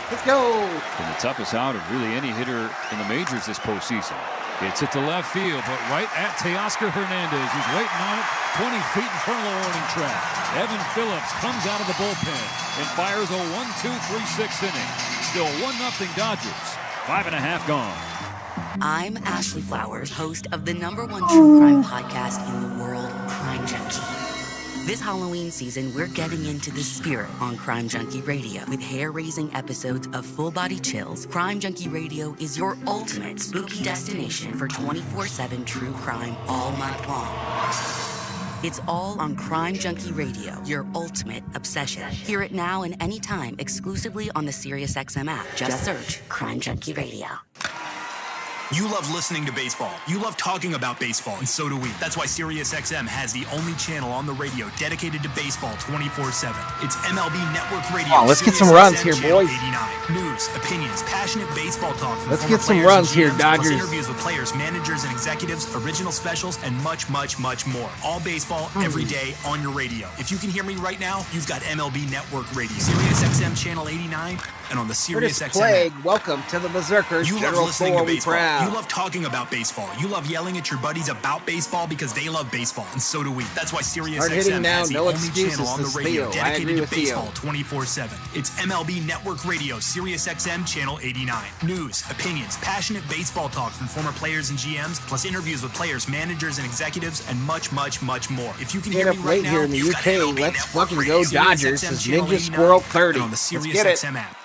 Let's go. Been the toughest out of really any hitter in the majors this postseason. Gets it to left field, but right at Teoscar Hernandez, who's waiting on it 20 feet in front of the warning track. Evan Phillips comes out of the bullpen and fires a 1-2-3-6 inning. Still 1-0 Dodgers. 5.5 gone. I'm Ashley Flowers, host of the #1 true crime podcast in the world, Crime Junkie. This Halloween season, we're getting into the spirit on Crime Junkie Radio. With hair-raising episodes of full-body chills, Crime Junkie Radio is your ultimate spooky destination for 24/7 true crime all month long. It's all on Crime Junkie Radio, your ultimate obsession. Hear it now and anytime exclusively on the SiriusXM app. Just search Crime Junkie Radio. You love listening to baseball. You love talking about baseball, and so do we. That's why SiriusXM has the only channel on the radio dedicated to baseball 24/7. It's MLB Network Radio. Oh, let's get some runs here, boys. 89. News, opinions, passionate baseball talk. Let's get some runs here, Dodgers. Interviews with players, managers, and executives, original specials, and much, much, much more. All baseball every day on your radio. If you can hear me right now, you've got MLB Network Radio. SiriusXM Channel 89 and on the SiriusXM Plague, welcome to the Berserkers. You General love listening to Thor, baseball. proud. You love talking about baseball. You love yelling at your buddies about baseball because they love baseball, and so do we. That's why SiriusXM has the only channel on the radio dedicated to baseball 24/7. It's MLB Network Radio, SiriusXM Channel 89. News, opinions, passionate baseball talk from former players and GMs, plus interviews with players, managers, and executives, and much, much, much more. If you can hear me right now, here in the you've got UK. MLB Let's Network fucking Radio, go Dodgers. SiriusXM This is Channel Ninja 89, Squirrel 30. and on the Let's get it. SiriusXM app.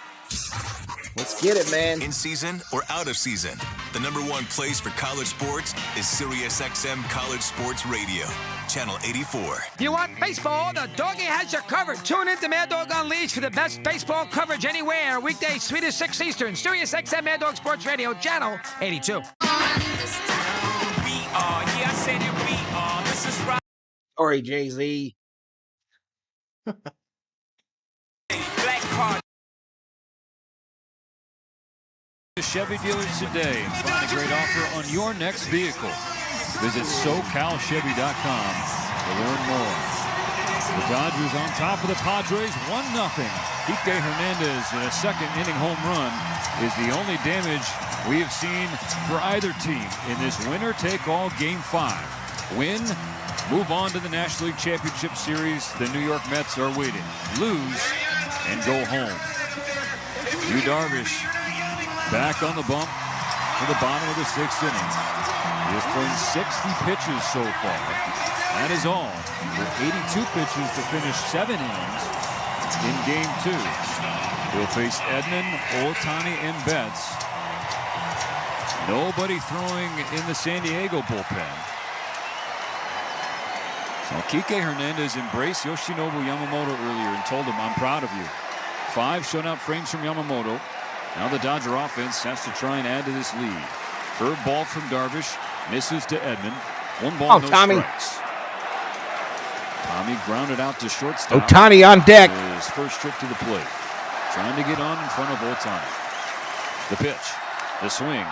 Let's get it, man. In season or out of season, the #1 place for college sports is SiriusXM College Sports Radio, Channel 84. You want baseball? The doggy has you covered. Tune in to Mad Dog Unleashed for the best baseball coverage anywhere. Weekdays 3 to 6 Eastern. SiriusXM Mad Dog Sports Radio, Channel 82. Sorry, Jay-Z. Chevy dealers today and find a great offer on your next vehicle. Visit SoCalChevy.com to learn more. The Dodgers on top of the Padres 1-0. Kike Hernandez in a second-inning home run is the only damage we have seen for either team in this winner-take-all Game 5. Win, move on to the National League Championship Series. The New York Mets are waiting. Lose, and go home. Yu Darvish back on the bump for the bottom of the 6th inning. He has thrown 60 pitches so far. That is all, with 82 pitches to finish 7 innings in Game 2. He'll face Edman, Ohtani, and Betts. Nobody throwing in the San Diego bullpen. So Kike Hernandez embraced Yoshinobu Yamamoto earlier and told him, "I'm proud of you." 5 shutout frames from Yamamoto. Now the Dodger offense has to try and add to this lead. Curve ball from Darvish. Misses to Edman. 1 ball, no strikes. Tommy grounded out to shortstop. Ohtani on deck. His first trip to the plate. Trying to get on in front of Ohtani. The pitch. The swing.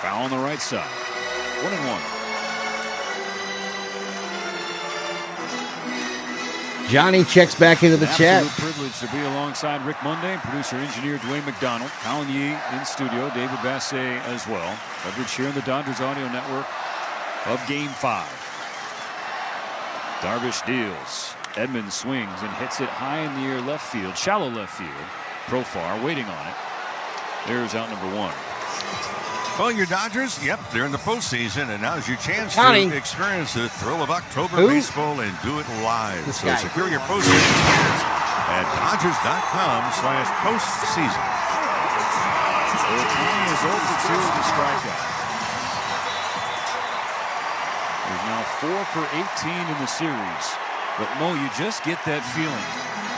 Foul on the right side. 1-1. Johnny checks back into the chat. Absolute privilege to be alongside Rick Monday, producer-engineer Dwayne McDonald, Colin Yee in studio, David Bassett as well. Coverage here on the Dodgers Audio Network of Game 5. Darvish deals. Edman swings and hits it high in the air left field, shallow left field. Profar waiting on it. There's out number 1. Well, your Dodgers, yep, they're in the postseason, and now's your chance Counting. to experience the thrill of October Who? baseball and do it live. This So guy. secure your postseason tickets at Dodgers.com/postseason. Ohtani is 0-2 with a strikeout. He's now 4 for 18 in the series. But Mo, you just get that feeling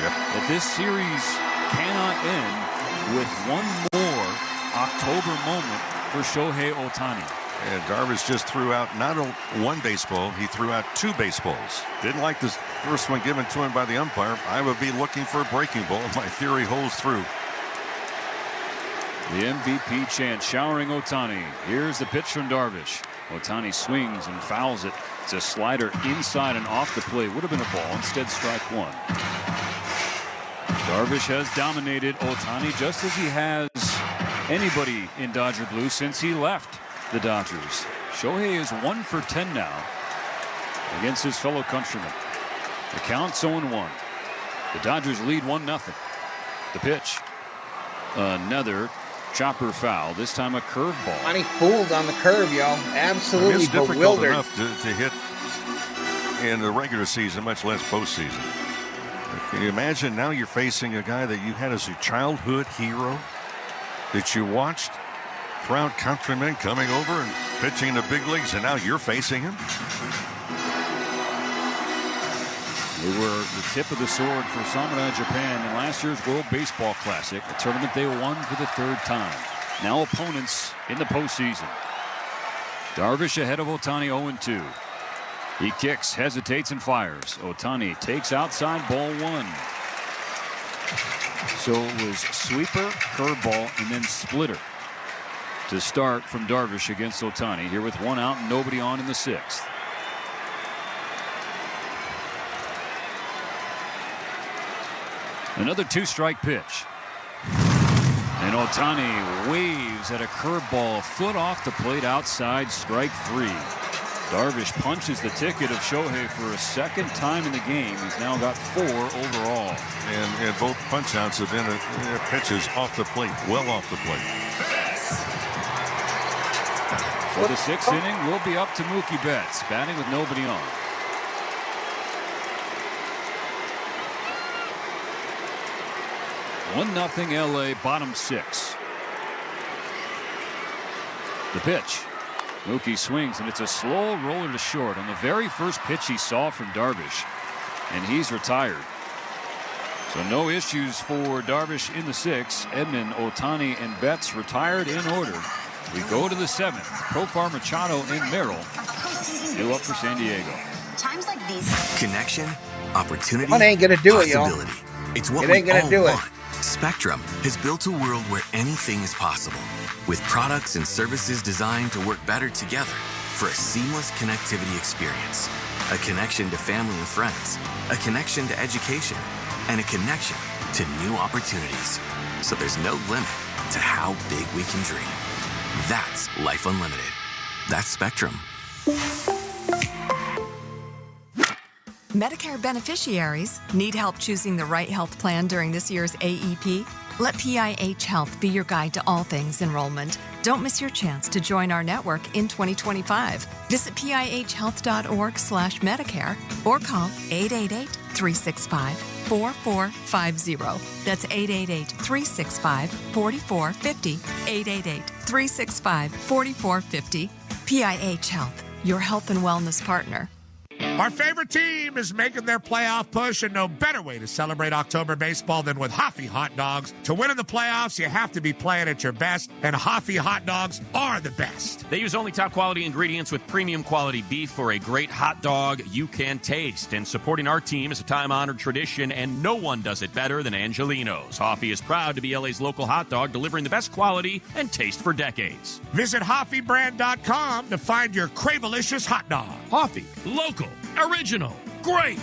that this series cannot end with one more October moment for Shohei Ohtani. And Darvish just threw out not one baseball, he threw out 2 baseballs. Didn't like this first one given to him by the umpire. I would be looking for a breaking ball if my theory holds through. The MVP chant showering Ohtani. Here's the pitch from Darvish. Ohtani swings and fouls it. It's a slider inside and off the plate. Would have been a ball. Instead, strike one. Darvish has dominated Ohtani just as he has anybody in Dodger blue since he left the Dodgers. Shohei is 1 for 10 now against his fellow countrymen. The count's 0-1. The Dodgers lead 1-0. The pitch. Another chopper foul. This time a curveball. Ohtani fooled on the curve, y'all. Absolutely it's difficult bewildered. enough to hit in the regular season, much less postseason. Can you imagine now you're facing a guy that you had as your childhood hero, that you watched, proud countrymen coming over and pitching in the big leagues, and now you're facing him? They were the tip of the sword for Samurai Japan in last year's World Baseball Classic, a tournament they won for the 3rd time. Now opponents in the postseason. Darvish ahead of Ohtani 0-2. He kicks, hesitates, and fires. Ohtani takes outside, ball 1. So it was sweeper, curveball, and then splitter to start from Darvish against Ohtani. Here with 1 out and nobody on in the 6th. Another 2-strike pitch. And Ohtani waves at a curveball, foot off the plate outside, strike 3. Darvish punches the ticket of Shohei for a 2nd time in the game. He's now got 4 overall. And both punch outs have been pitches off the plate, well off the plate. For the 6th inning, we'll be up to Mookie Betts, batting with nobody on. One nothing LA, bottom 6. The pitch. Mookie swings, and it's a slow roller to short on the very first pitch he saw from Darvish, and he's retired. So no issues for Darvish in the 6th. Edman, Ohtani, and Betts retired in order. We go to the 7th. Profar, Machado, and Merrill due up for San Diego. Times like these. Connection, opportunity, It ain't gonna do it, y'all. possibility. It's what It ain't we gonna all do it. want. Spectrum has built a world where anything is possible, with products and services designed to work better together for a seamless connectivity experience. A connection to family and friends, a connection to education, and a connection to new opportunities. So there's no limit to how big we can dream. That's Life Unlimited. That's Spectrum. Medicare beneficiaries need help choosing the right health plan during this year's AEP? Let PIH Health be your guide to all things enrollment. Don't miss your chance to join our network in 2025. Visit pihhealth.org/Medicare or call 888-365-4450. That's 888-365-4450. 888-365-4450. PIH Health, your health and wellness partner. Our favorite team is making their playoff push, and no better way to celebrate October baseball than with Hoffy hot dogs. To win in the playoffs, you have to be playing at your best, and Hoffy hot dogs are the best. They use only top quality ingredients with premium quality beef for a great hot dog you can taste. And supporting our team is a time-honored tradition, and no one does it better than Angelino's. Hoffy is proud to be LA's local hot dog, delivering the best quality and taste for decades. Visit HoffyBrand.com to find your Cravelicious hot dog. Hoffy, local, original, great.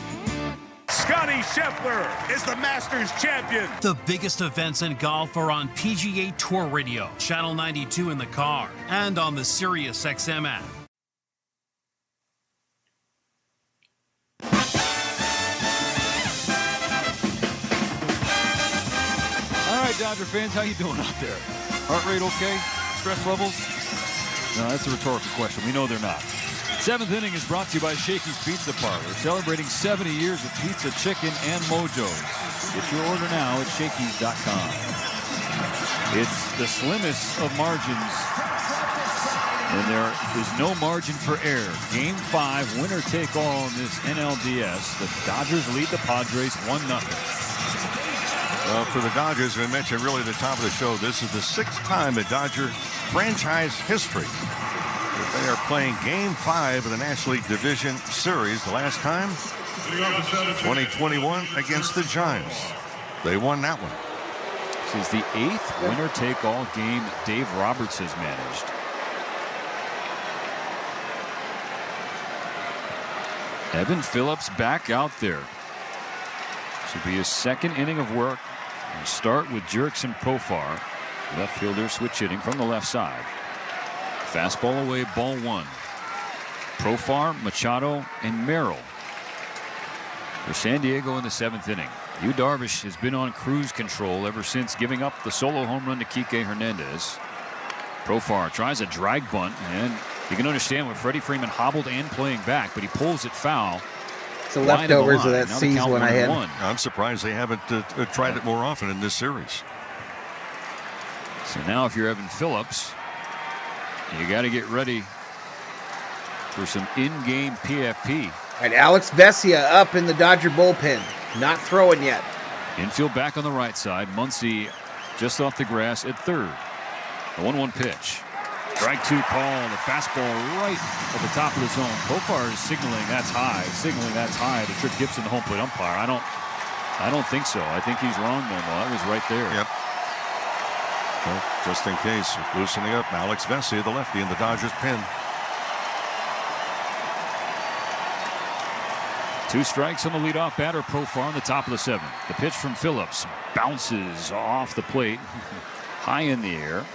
Scotty Scheffler is the Masters champion. The biggest events in golf are on PGA Tour Radio, Channel 92 in the car, and on the Sirius XM app. All right, Dodger fans, how you doing out there? Heart rate okay? Stress levels? No, that's a rhetorical question. We know they're not. 7th inning is brought to you by Shakey's Pizza Parlor, celebrating 70 years of pizza, chicken, and mojos. Get your order now at Shakey's.com. It's the slimmest of margins, and there is no margin for error. Game 5, winner take all in this NLDS. The Dodgers lead the Padres 1-0. Well, for the Dodgers, we mentioned really at the top of the show, this is the 6th time in Dodger franchise history that they are playing Game 5 of the National League Division Series. The last time, 2021 against the Giants. They won that one. This is the 8th winner-take-all game that Dave Roberts has managed. Evan Phillips back out there. This will be his 2nd inning of work. We'll start with Jurickson Profar. Left fielder switch hitting from the left side. Fastball away, ball 1. Profar, Machado, and Merrill. For San Diego in the 7th inning. Yu Darvish has been on cruise control ever since giving up the solo home run to Kike Hernandez. Profar tries a drag bunt, and you can understand when Freddie Freeman hobbled and playing back, but he pulls it foul. It's the leftovers of that season when I had. I'm surprised they haven't tried it more often in this series. So now if you're Evan Phillips, you got to get ready for some in-game PFP. All right, Alex Vesia up in the Dodger bullpen. Not throwing yet. Infield back on the right side. Muncy just off the grass at 3rd. The 1-1 pitch. Strike 2 call. The fastball right at the top of the zone. Profar is signaling that's high. To Tripp Gibson, the home plate umpire. I don't think so. I think he's wrong there. Well, that was right there. Yep. Well, just in case, loosening up Alex Vesia, the lefty in the Dodgers pen. 2 strikes on the leadoff batter, Profar on the top of the 7th. The pitch from Phillips bounces off the plate, high in the air,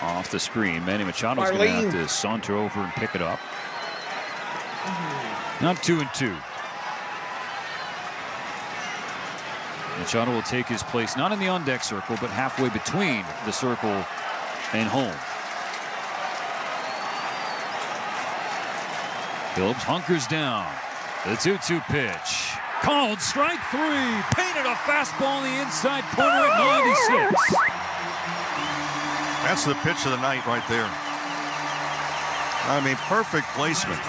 off the screen. Manny Machado's going to have to saunter over and pick it up. Now 2-2. Machado will take his place not in the on-deck circle, but halfway between the circle and home. Phillips hunkers down. The 2-2 pitch. Called strike 3. Painted a fastball in the inside corner at 96. That's the pitch of the night right there. I mean, perfect placement.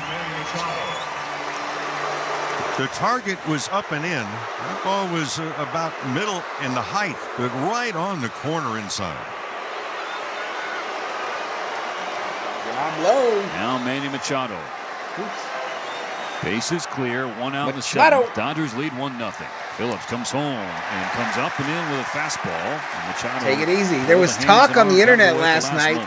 The target was up and in. That ball was about middle in the height, but right on the corner inside. Down low. Now Manny Machado. Oops. Base is clear. 1 out in the 7th. Dodgers lead 1-0. Phillips comes home and comes up and in with a fastball. And Machado, take it easy. There was talk on the internet last night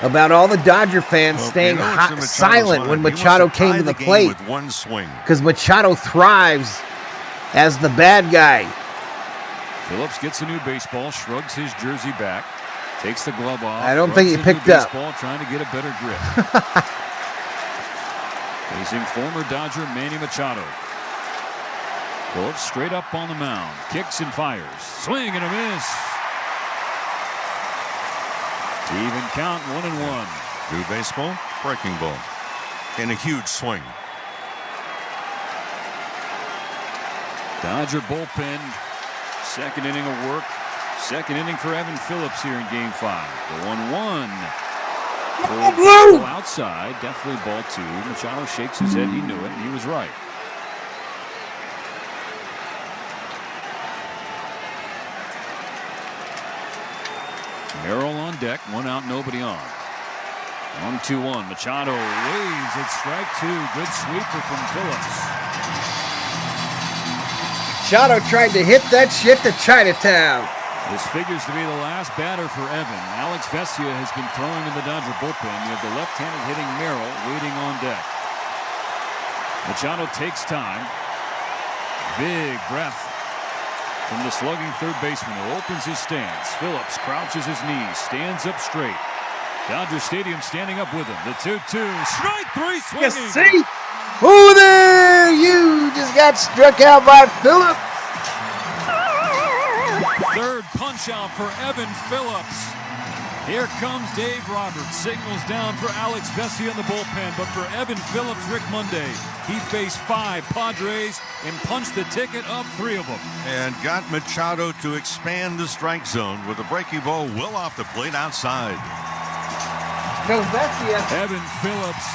about all the Dodger fans staying silent when Machado came to the plate. With one swing. Because Machado thrives as the bad guy. Phillips gets a new baseball, shrugs his jersey back, takes the glove off. I don't think he picked up. Trying to get a better grip. Facing former Dodger Manny Machado. Phillips straight up on the mound. Kicks and fires. Swing and a miss. Even count, 1-1. New baseball, breaking ball. And a huge swing. Dodger bullpen. 2nd inning of work. 2nd inning for Evan Phillips here in Game 5. The 1-1. Outside, definitely ball 2. Machado shakes his head. He knew it, and he was right. Merrill on deck, 1 out, nobody on. 1-2-1. Machado waves at strike 2. Good sweeper from Phillips. Machado tried to hit that shit to Chinatown. This figures to be the last batter for Evan. Alex Vesia has been throwing in the Dodger bullpen. You have the left-handed hitting Merrill waiting on deck. Machado takes time. Big breath from the slugging third baseman who opens his stance. Phillips crouches his knees, stands up straight. Dodger Stadium standing up with him. The 2-2. Strike 3 swinging. You see? Oh, there! You just got struck out by Phillips. Third punch out for Evan Phillips. Here comes Dave Roberts. Signals down for Alex Vesia in the bullpen. But for Evan Phillips, Rick Monday, he faced 5 Padres and punched the ticket of 3 of them. And got Machado to expand the strike zone with a breaking ball well off the plate outside. No, Vesia. Evan Phillips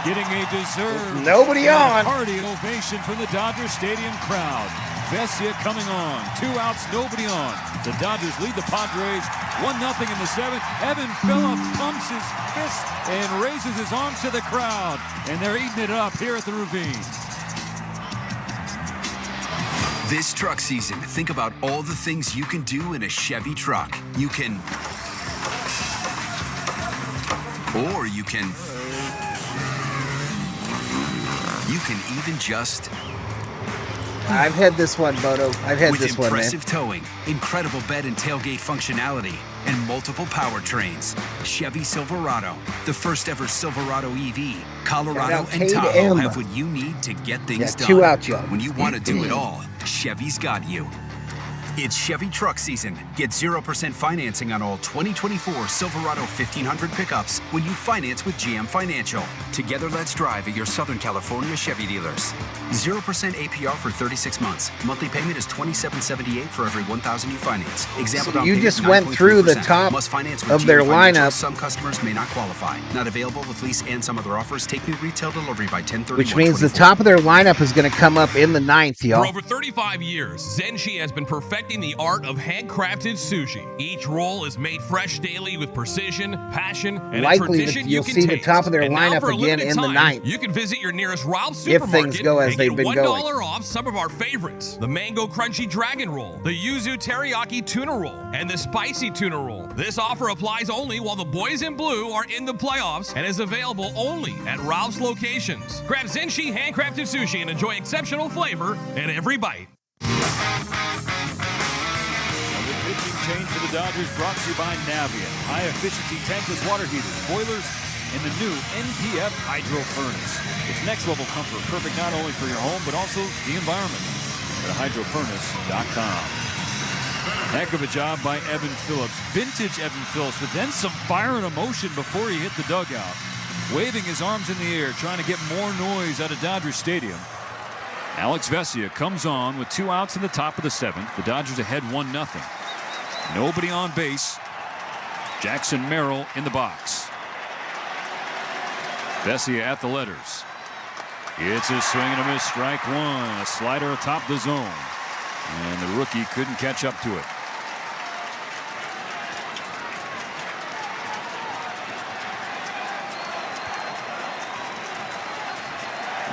getting a deserved nobody on. Hearty ovation from the Dodger Stadium crowd. Vesia coming on. 2 outs, nobody on. The Dodgers lead the Padres 1-0 in the 7th. Evan Phillips pumps his fist and raises his arms to the crowd. And they're eating it up here at the Ravine. This truck season, think about all the things you can do in a Chevy truck. You can even just... I've had this one, Bodo. I've had this one, man. With impressive towing, incredible bed and tailgate functionality, and multiple powertrains, Chevy Silverado, the first ever Silverado EV, Colorado and Tahoe have what you need to get things done. 2 out, Joe. When you want to do it all, Chevy's got you. It's Chevy truck season. Get 0% financing on all 2024 Silverado 1500 pickups when you finance with GM Financial. Together, let's drive at your Southern California Chevy dealers. 0% APR for 36 months. Monthly payment is $27.78 for every $1,000 you finance. Example, so you just went through the top of their lineup. Some customers may not qualify. Not available with lease and some other offers. Take new retail delivery by 10/31/24. Which means the top of their lineup is going to come up in the 9th, y'all. For over 35 years, Zenshi has been perfecting the art of handcrafted sushi. Each roll is made fresh daily with precision, passion, and a tradition you can taste. You'll see the top of their lineup again in the 9th. You can visit your nearest Ralph's supermarket if things go as they've been going. $1 off some of our favorites: the Mango Crunchy Dragon Roll, the Yuzu Teriyaki Tuna Roll, and the Spicy Tuna Roll. This offer applies only while the boys in blue are in the playoffs and is available only at Ralph's locations. Grab Zenshi handcrafted sushi and enjoy exceptional flavor at every bite. Pitching change for the Dodgers brought to you by Navien. High-efficiency tankless water heaters, boilers, and the new NPF Hydro Furnace. It's next-level comfort, perfect not only for your home, but also the environment. At hydrofurnace.com. Heck of a job by Evan Phillips. Vintage Evan Phillips, but then some fire and emotion before he hit the dugout. Waving his arms in the air, trying to get more noise out of Dodger Stadium. Alex Vesia comes on with 2 outs in the top of the 7th. The Dodgers ahead 1-0. Nobody on base. Jackson Merrill in the box. Vesia at the letters. It's a swing and a miss. Strike 1. A slider atop the zone. And the rookie couldn't catch up to it.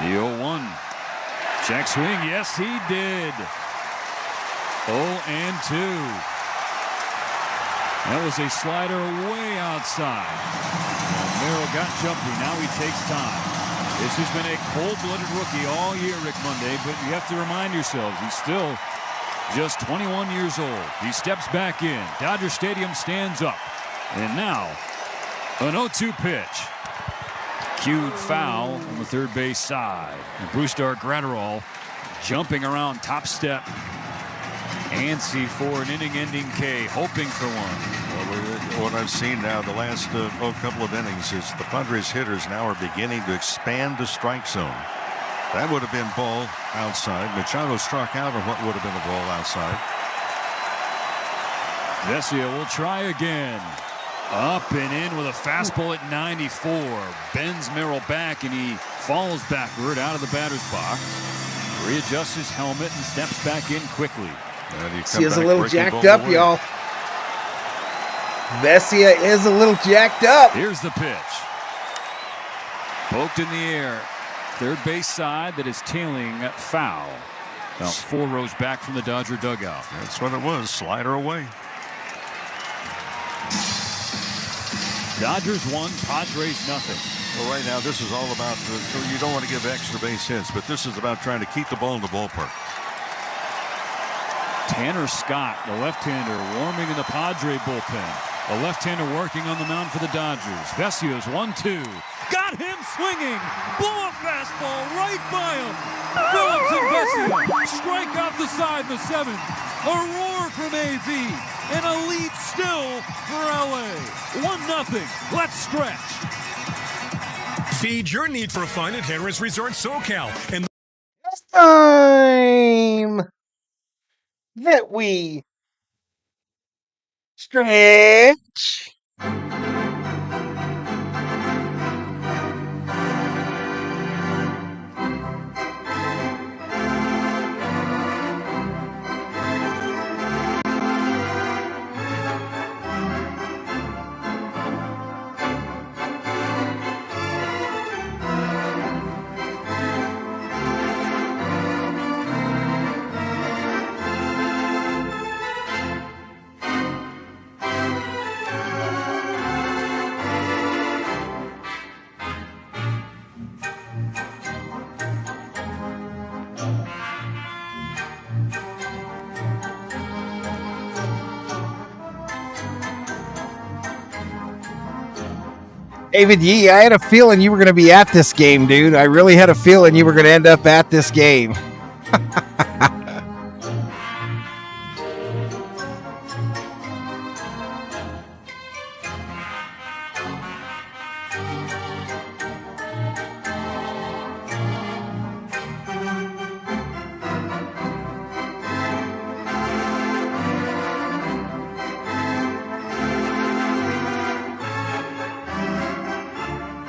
The 0-1. Check swing. Yes, he did. 0-2. That was a slider way outside. And Merrill got jumpy. Now he takes time. This has been a cold-blooded rookie all year, Rick Monday, but you have to remind yourselves, he's still just 21 years old. He steps back in. Dodger Stadium stands up. And now, an 0-2 pitch. Cued foul on the third base side. And Brusdar Graterol jumping around top step. Antsy for an inning-ending K, hoping for one. Well, what I've seen now the last couple of innings is the Padres hitters now are beginning to expand the strike zone. That would have been ball outside. Machado struck out on what would have been a ball outside. Vesia will try again. Up and in with a fastball at 94. Bends Merrill back and he falls backward out of the batter's box. Readjusts his helmet and steps back in quickly. He is a little jacked up, y'all. Vesia is a little jacked up. Here's the pitch. Poked in the air. Third base side that is tailing foul. About 4 rows back from the Dodger dugout. That's what it was. Slider away. Dodgers 1, Padres nothing. Well, right now this is all about, you don't want to give extra base hits, but this is about trying to keep the ball in the ballpark. Tanner Scott, the left-hander, warming in the Padre bullpen. The left-hander working on the mound for the Dodgers. Vesia's 1-2. Got him swinging. Blow a fastball right by him. Phillips and Vesia strike out the side in the 7th. A roar from AV. And a lead still for LA. 1-0. Let's stretch. Feed your need for fun at Harrah's Resort SoCal. And time that we stretch. David Yee, I had a feeling you were going to be at this game, dude. I really had a feeling you were going to end up at this game.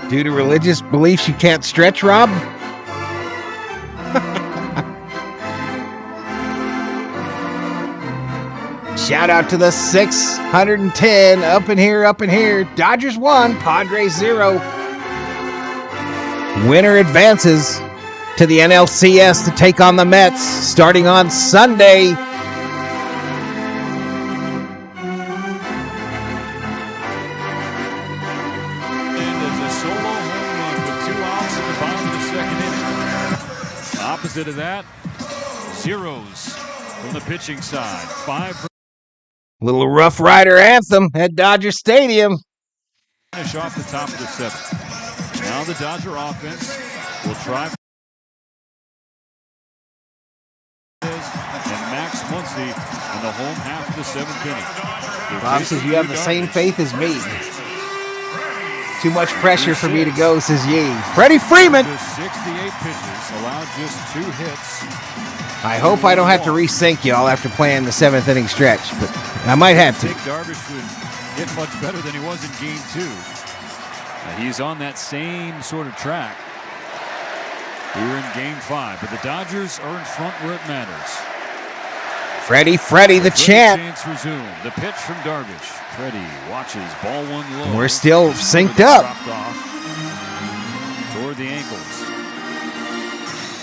Due to religious beliefs, you can't stretch, Rob? Shout out to the 610 up in here. Dodgers 1, Padres 0. Winner advances to the NLCS to take on the Mets starting on Sunday. Opposite of that, zeros from the pitching side. 5 for Little Rough Rider anthem at Dodger Stadium. finish off the top of the 7th. Now the Dodger offense will try. And Max Muncy in the home half of the 7th inning. Bob says you have the same faith as me. Too much pressure for me to go, says Yee. Freddie Freeman. 68 pitches, allowed just 2 hits. I hope I don't have to resync y'all after playing the 7th inning stretch, but I might have to. I think Darvish would get much better than he was in Game 2. He's on that same sort of track here in Game 5, but the Dodgers are in front where it matters. Freddie the champ. Chance resume. The pitch from Darvish. Freddy watches ball 1 low. We're still synced up. Toward the ankles.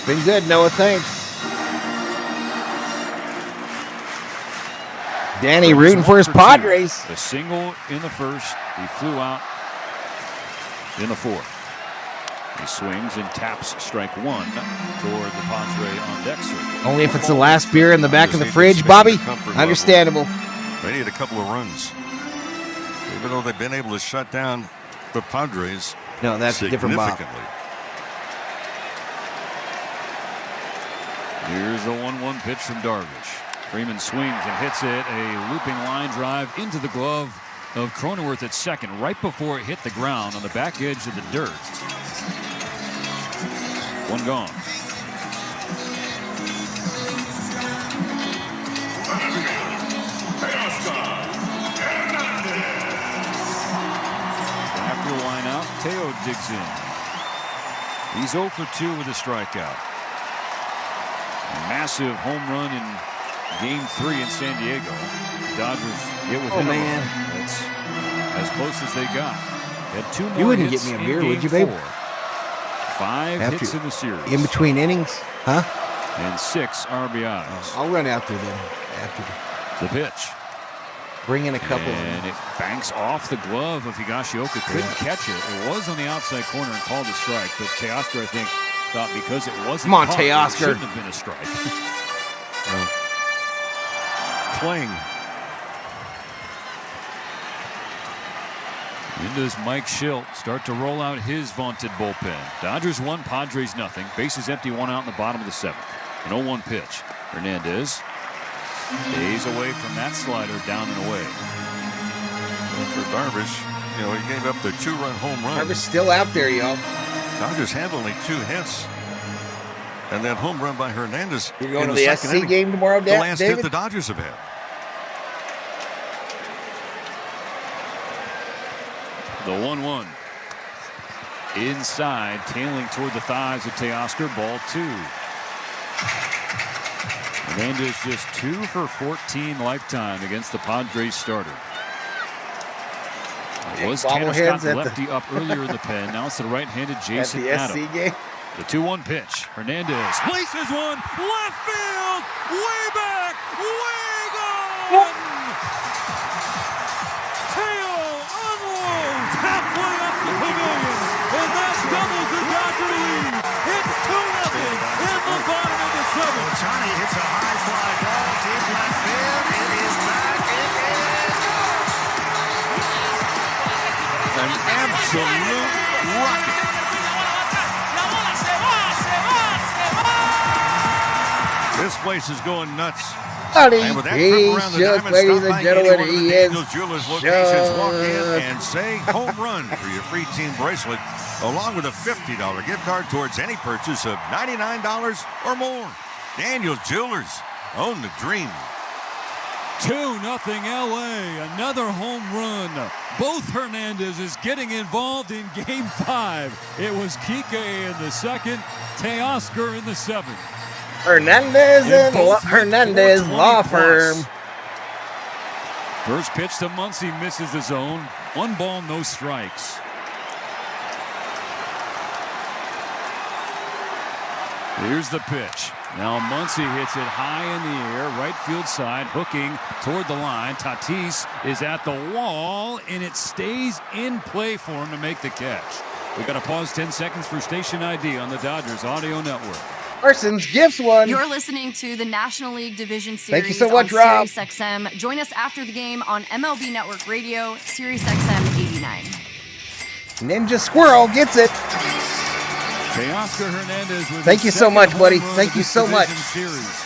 Been good, Noah. Thanks. Danny rooting for his Padres. A single in the first. He flew out in the 4th. He swings and taps strike 1 toward the Padre on deck circle. Only if it's the last beer in the back of the fridge, Bobby. Understandable. They need a couple of runs. Even though they've been able to shut down the Padres. No, that's a different Bob. Here's the 1-1 pitch from Darvish. Freeman swings and hits it. A looping line drive into the glove of Cronenworth at second, right before it hit the ground on the back edge of the dirt. 1 gone. After a line out, Teo digs in. He's 0 for 2 with a strikeout. A massive home run in Game 3 in San Diego. Dodgers get within a run. That's as close as they got. Had 2 more. You wouldn't hits get me a in beer, Game would you, babe? 4. 5 hits in the series. In between innings, huh? And 6 RBIs. I'll run out there then after the pitch. Bring in a couple. And it banks off the glove of Higashioka. Couldn't catch it. It was on the outside corner and called a strike. But Teoscar, I think, thought because it wasn't Come on, caught, Teoscar. it shouldn't have been a strike. Playing. And does Mike Schilt start to roll out his vaunted bullpen. Dodgers 1, Padres 0. Bases empty, 1 out in the bottom of the 7th. An 0-1 pitch. Hernandez stays away from that slider, down and away. And for Darvish, he gave up the 2-run home run. Darvish still out there, y'all. Dodgers have only 2 hits. And that home run by Hernandez. You're going in to the second SC inning, game tomorrow, the last David? hit the Dodgers have had. The 1-1. Inside, tailing toward the thighs of Teoscar. Ball 2. Hernandez just 2 for 14 lifetime against the Padres starter. It was Tanner Scott, the lefty, up earlier in the pen. Now it's the right-handed Jason Adam. The 2-1 pitch. Hernandez places one. Left field. Way back. Way gone. Teo unloads halfway up the pavilion. And that doubles the Dodger lead. It's 2-0 in the bottom of the 7th. Ohtani hits a high fly ball deep left field. It is back. It is gone. An absolute This place is going nuts. Howdy, And with that trip around the diamond, ladies stop by and gentlemen, any one of the he Daniels is Jewelers locations, walk in and say home run for your free team bracelet, along with a $50 gift card towards any purchase of $99 or more. Daniels Jewelers, own the dream. 2-0 LA, another home run. Both Hernandezes getting involved in Game 5. It was Kike in the second, Teoscar in the seventh. Hernandez and Hernandez Law Firm. First pitch to Muncy, misses the zone. 1 ball, no strikes. Here's the pitch. Now Muncy hits it high in the air, right field side, hooking toward the line. Tatis is at the wall, and it stays in play for him to make the catch. We got to pause 10 seconds for station ID on the Dodgers Audio Network. Parsons gifts one. You're listening to the National League Division Series. Thank you so much, Rob. Sirius XM. Join us after the game on MLB Network Radio, Sirius XM 89. Ninja Squirrel gets it. Teoscar Hernandez with Thank you so much, buddy. Thank you so much. Series.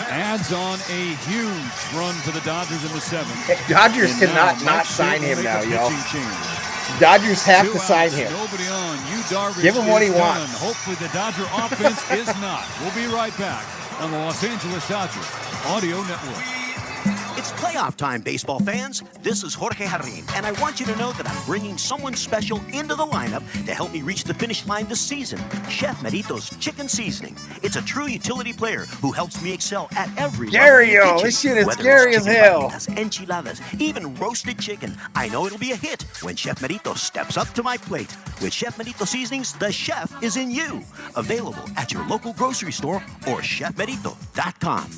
Adds on a huge run for the Dodgers in the seventh. Dodgers cannot not sign him now, y'all. Dodgers have to sign him. Nobody on. Darvish Give him what he done. wants. Hopefully the Dodger offense is not. We'll be right back on the Los Angeles Dodgers Audio Network. It's playoff time, baseball fans. This is Jorge Jarin, and I want you to know that I'm bringing someone special into the lineup to help me reach the finish line this season. Chef Merito's Chicken Seasoning. It's a true utility player who helps me excel at every Scary, level in the yo. This shit is Whether scary it's as hell. chicken enchiladas, even roasted chicken. I know it'll be a hit when Chef Merito steps up to my plate. With Chef Merito Seasonings, the chef is in you. Available at your local grocery store or chefmerito.com.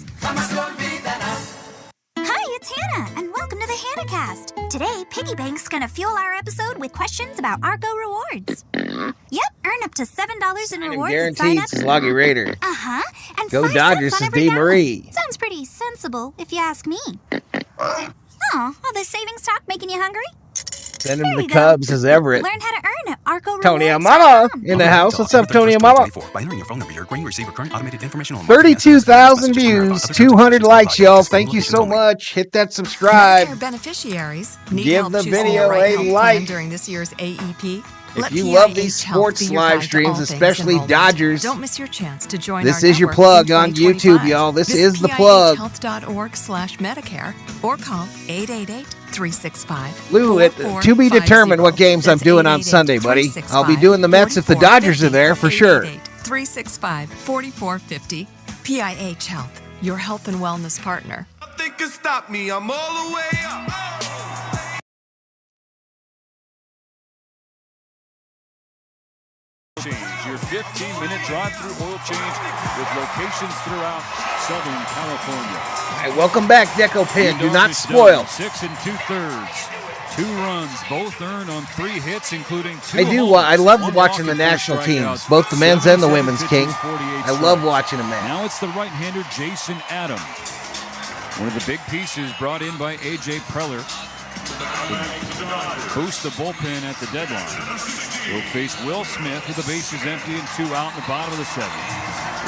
Hi, it's Hannah, and welcome to the HannahCast. Today, Piggy Bank's gonna fuel our episode with questions about Argo rewards. Yep, earn up to $7 in rewards and sign Guaranteed, up. Sloggy Raider. Uh-huh, and Go 5 Dodgers, cents on says every D. download. Marie. Sounds pretty sensible, if you ask me. Oh, all this savings talk making you hungry? Send him There the you go. Cubs, says Everett. Learn how to earn at Argo Tony rewards. Amama in the house. What's up, Tony Amama? By entering your phone number, you're agreeing to receive recurring automated information on 32,000 views, 200 likes, y'all. Thank you so much. Hit that subscribe. Medicare beneficiaries need Give help the choosing video the right a health like. plan during this year's AEP. If Let you PIH love these Health sports be your live guide to streams, all things especially enrollment. Dodgers, Don't miss your chance to join this our is your network plug in on 2025. YouTube, y'all. This Visit is the plug. PIHhealth.org/Medicare or call 888-365. Lou, to be determined what games I'm doing on Sunday, buddy. I'll be doing the Mets if the Dodgers are there for sure. 365-4450. PIH Health, your health and wellness partner. Nothing can stop me. I'm all the way up. Your 15-minute drive-through oil change with locations throughout Southern California. All right, welcome back, Deco Pin. Do not spoil. 6 2/3. 2 runs, both earned on 3 hits, incling 2 I do. homers, I love 1 watching walk the and 4 national teams, strikeouts. both the men's and the 77 women's, King. pitches, 48 I love strikes. watching them, man. Now it's the right-hander Jason Adams. One of the big pieces brought in by A.J. Preller to boost the bullpen at the deadline. He'll face Will Smith with the bases empty and 2 out in the bottom of the 7th.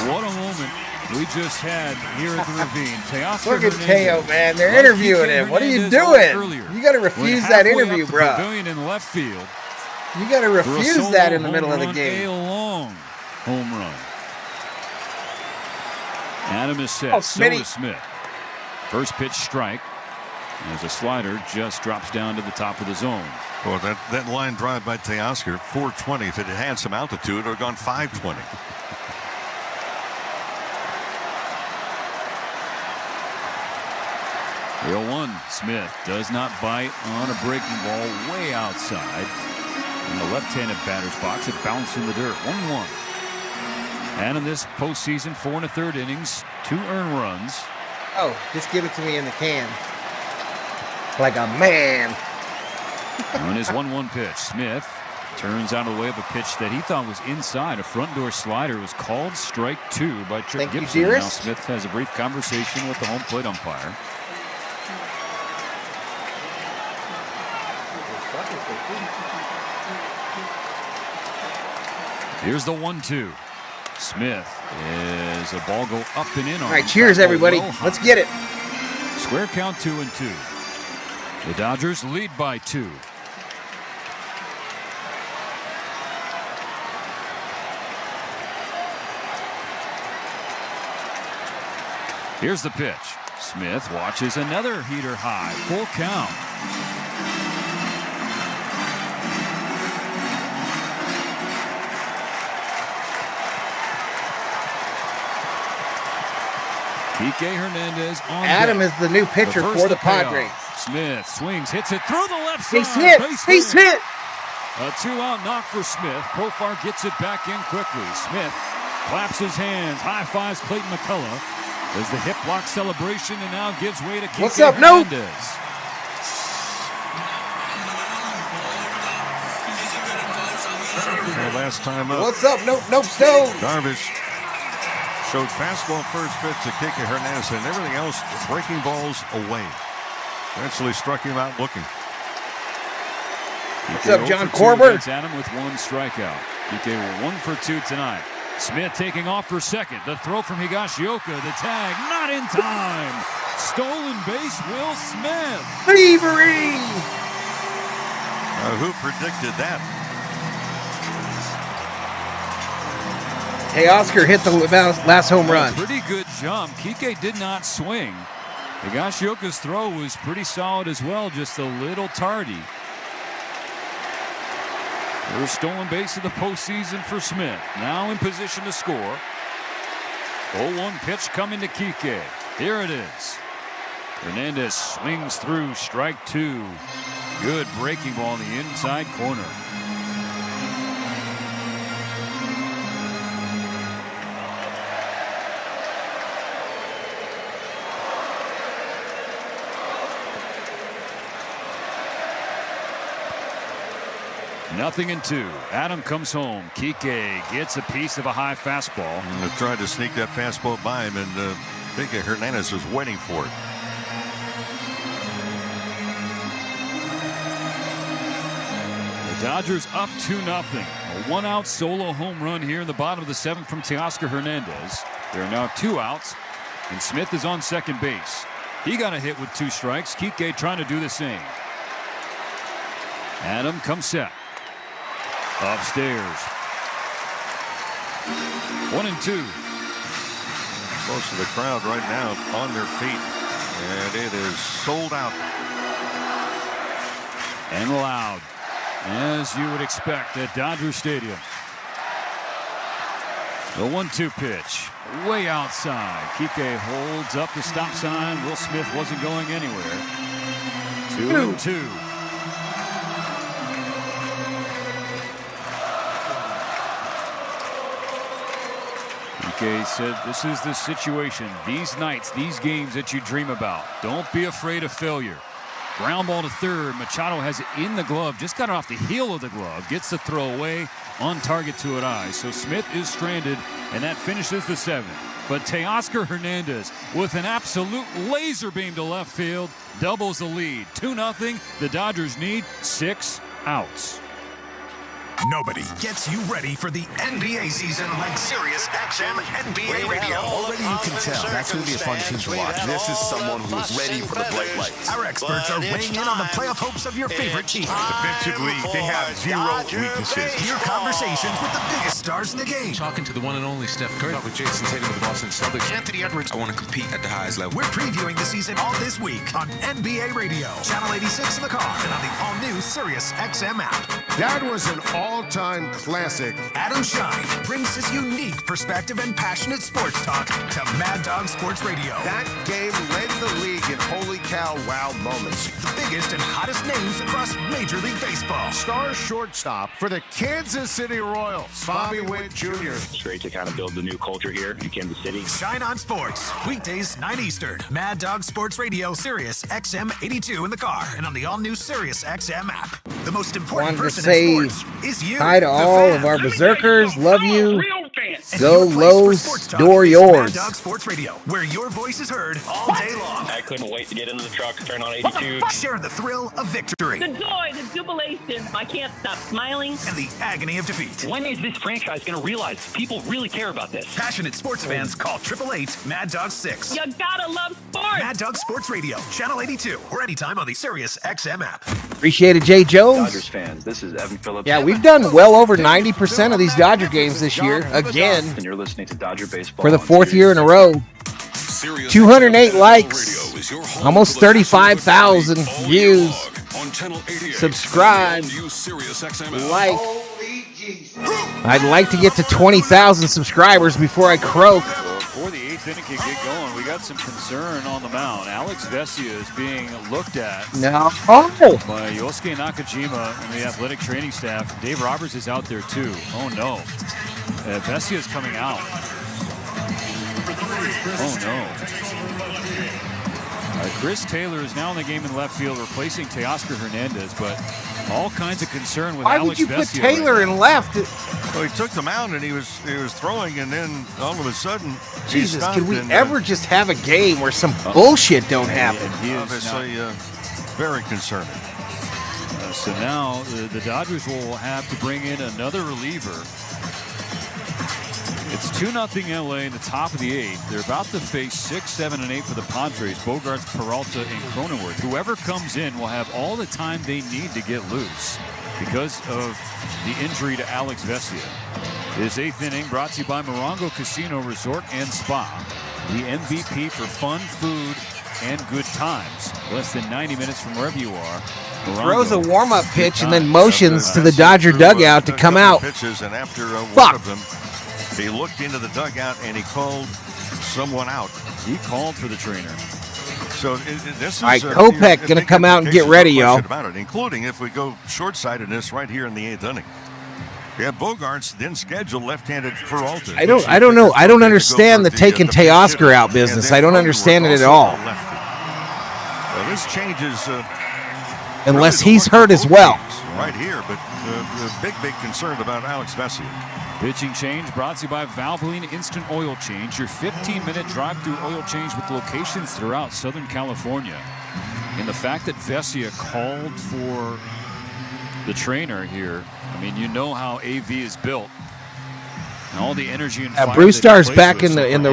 What a moment we just had here at the Ravine. Look at Teo, man. They're interviewing him. What are you doing? You got to refuse that interview, bro. Pavilion in left field. You got to refuse that in the middle of the game. A long home run. Adam is set. Oh, So Smitty. is Smith. First pitch strike. As a slider just drops down to the top of the zone. Well, that line drive by Teoscar, 420. If it had some altitude, it would have gone 520. Real 1. Smith does not bite on a breaking ball way outside. In the left-handed batter's box, it bounced in the dirt. 1-1. And in this postseason, 4 1/3 innings, 2 earned runs. Oh, just give it to me in the can. Like a man. On his 1-1 pitch, Smith turns out a way of a pitch that he thought was inside. A front door slider was called strike 2 by Trick Thank you, Gibson. Now dearest. Smith has a brief conversation with the home plate umpire. Here's the 1-2. Smith is a ball go up and in on. All right, cheers, everybody. Let's get it. Square count 2-2. The Dodgers lead by 2. Here's the pitch. Smith watches another heater high. Full count. Kike Hernandez on Adam deck. is the new pitcher for the Padres. Smith swings, hits it through the left side. He's hit. He's hit. A 2-out knock for Smith. Profar gets it back in quickly. Smith claps his hands, high fives Clayton McCullough. There's the hip block celebration and now gives way to Kike What's up, Hernandez. Nope? Last time up. What's up? Nope, Stone. Darvish showed fastball first pitch to Kike Hernandez and everything else breaking balls away. Eventually struck him out looking. What's up, John Corbett? Adam with 1 strikeout. Kike 1 for 2 tonight. Smith taking off for second. The throw from Higashioka. The tag not in time. Stolen base, Will Smith. Thievery. Who predicted that? Hey, Oscar hit the last home run. Pretty good jump. Kike did not swing. Higashioka's throw was pretty solid as well, just a little tardy. First stolen base of the postseason for Smith. Now in position to score. 0-1 pitch coming to Kike. Here it is. Hernandez swings through strike 2. Good breaking ball in the inside corner. Nothing in 2. Adam comes home. Kike gets a piece of a high fastball. And tried to sneak that fastball by him, and Kike Hernandez was waiting for it. The Dodgers up 2-0. A 1-out solo home run here in the bottom of the 7th from Teoscar Hernandez. There are now 2 outs, and Smith is on second base. He got a hit with 2 strikes. Kike trying to do the same. Adam comes set. Upstairs. 1-2. Most of the crowd right now on their feet, and it is sold out. And loud, as you would expect at Dodger Stadium. The 1-2 pitch, way outside. Kike holds up the stop sign. Will Smith wasn't going anywhere. 2-2. Kike said this is the situation, these nights, these games that you dream about. Don't be afraid of failure. Ground ball to third. Machado has it in the glove. Just got it off the heel of the glove. Gets the throw away on target to an eye. So Smith is stranded, and that finishes the 7th. But Teoscar Hernandez with an absolute laser beam to left field doubles the lead. 2-0. The Dodgers need 6 outs. Nobody gets you ready for the NBA season like Sirius XM NBA Radio. Already you can tell that's going to be a fun team to watch. This is someone who is ready for the bright lights. Our experts are weighing in on the playoff hopes of your favorite team. Defensively, they have 0 weaknesses. Hear conversations with the biggest stars in the game. Talking to the one and only Steph Curry. With Jason Tatum with the Boston Celtics. Anthony Edwards. I want to compete at the highest level. We're previewing the season all this week on NBA Radio, Channel 86 in the car, and on the all-new Sirius XM app. That was an all-time classic. Adam Shine brings his unique perspective and passionate sports talk to Mad Dog Sports Radio. That game led the league in holy cow wow moments. The biggest and hottest names across Major League Baseball. Star shortstop for the Kansas City Royals, Bobby Witt Jr. It's great to kind of build the new culture here in Kansas City. Shine on Sports, weekdays 9 Eastern. Mad Dog Sports Radio, Sirius XM 82 in the car and on the all-new Sirius XM app. The most important person in sports is you. Hi to all of our berserkers. Love you. Go Lowe's, door yours. Mad Dog Sports Radio, where your voice is heard all day long. I couldn't wait to get into the truck, turn on 82. Share the thrill of victory. The joy, the jubilation. I can't stop smiling. And the agony of defeat. When is this franchise going to realize people really care about this? Passionate sports fans call 888 Mad Dog 6. You gotta love sports. Mad Dog Sports Radio, Channel 82, or anytime on the Sirius XM app. Appreciate it, Jay Jones. Dodgers fans, this is Evan Phillips. Yeah, we've done well over 90% of these Dodger games this year. Again, And you're listening to Dodger Baseball for the fourth year in a row. 208 likes, almost 35,000 views. Subscribe, like. I'd like to get to 20,000 subscribers before I croak. Before the eighth inning can get going, we got some concern on the mound. Alex Vesia is being looked at No. by Yosuke Nakajima and the athletic training staff. Dave Roberts is out there too. Oh no. Vesia is coming out. Oh no. Chris Taylor is now in the game in left field, replacing Teoscar Hernandez, but all kinds of concern with Why Alex would you put Vesia Taylor in left? Well, he took the mound and he was throwing, and then all of a sudden, Jesus, can we ever just have a game where some bullshit don't happen? He is obviously very concerning. So now the Dodgers will have to bring in another reliever. It's 2-0 LA in the top of the eighth. They're about to face 6, 7, and 8 for the Padres. Bogarts, Peralta, and Cronenworth. Whoever comes in will have all the time they need to get loose because of the injury to Alex Vesia. This eighth inning brought to you by Morongo Casino Resort and Spa. The MVP for fun, food, and good times. Less than 90 minutes from wherever you are. Morongo, Throws a warm-up pitch and then motions to the Dodger dugout to come out. Pitches, and after one of them, he looked into the dugout and he called someone out. He called for the trainer. So this is all right, Kopech going to come out and get ready, y'all. About it, including if we go short-sightedness right here in the eighth inning. Yeah, Bogarts then scheduled left-handed Peralta. I don't know. I don't understand the taking Teoscar out business. I don't understand it at all. Well, this changes. Unless he's hurt as well. Right here, but big concern about Alex Vesia. Pitching change brought to you by Valvoline Instant Oil Change, your 15-minute drive-through oil change with locations throughout Southern California. And the fact that Vesia called for the trainer here, I mean, you know how AV is built. And all the energy and fire Bruce Starr's back in the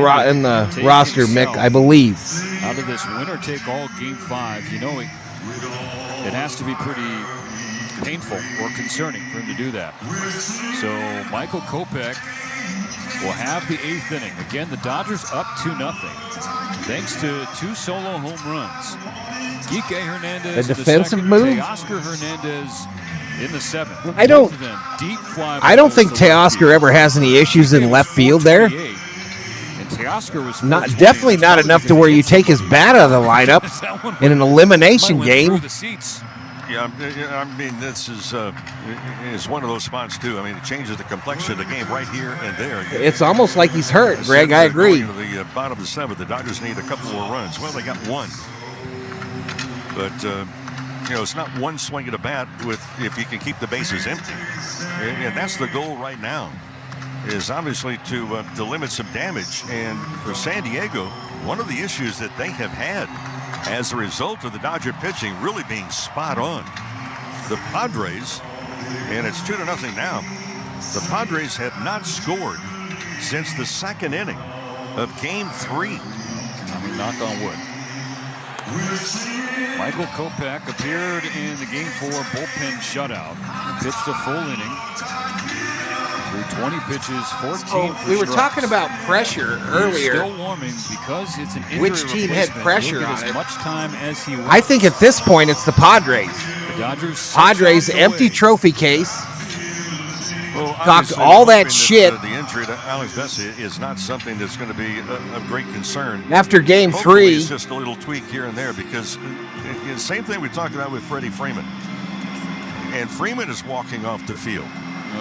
roster, Mick, I believe. Out of this winner-take-all Game 5, you know it has to be pretty painful or concerning for him to do that. So Michael Kopech will have the eighth inning. Again, the Dodgers up 2-0 thanks to 2 solo home runs. Kike Hernandez a defensive move. Teoscar Hernandez in the seventh. I don't think Teoscar ever has any issues in left field there. And Teoscar was definitely not enough to where you take his bat out of the lineup in an elimination game. Yeah, I mean, this is one of those spots, too. I mean, it changes the complexion of the game right here and there. It's almost like he's hurt, Greg. I agree. To the bottom of the seventh, the Dodgers need a couple more runs. Well, they got one. But, it's not one swing at a bat if you can keep the bases empty. And that's the goal right now, is obviously to limit some damage. And for San Diego, one of the issues that they have had as a result of the Dodger pitching really being spot on. The Padres, and it's 2-0 now, the Padres have not scored since the second inning of Game 3. I mean, knock on wood. Michael Kopech appeared in the Game 4 bullpen shutout. He pitched a full inning. Through 20 pitches, 14 we were talking about pressure earlier. Still warming because it's an injury. Which team had pressure on as it? Much time as he I think at this point it's the Padres. The Dodgers. Padres empty trophy case. Well, talked all that shit. The injury to Alex Vesia is not something that's going to be of great concern. After Game Hopefully 3. It's just a little tweak here and there because the same thing we talked about with Freddie Freeman. And Freeman is walking off the field.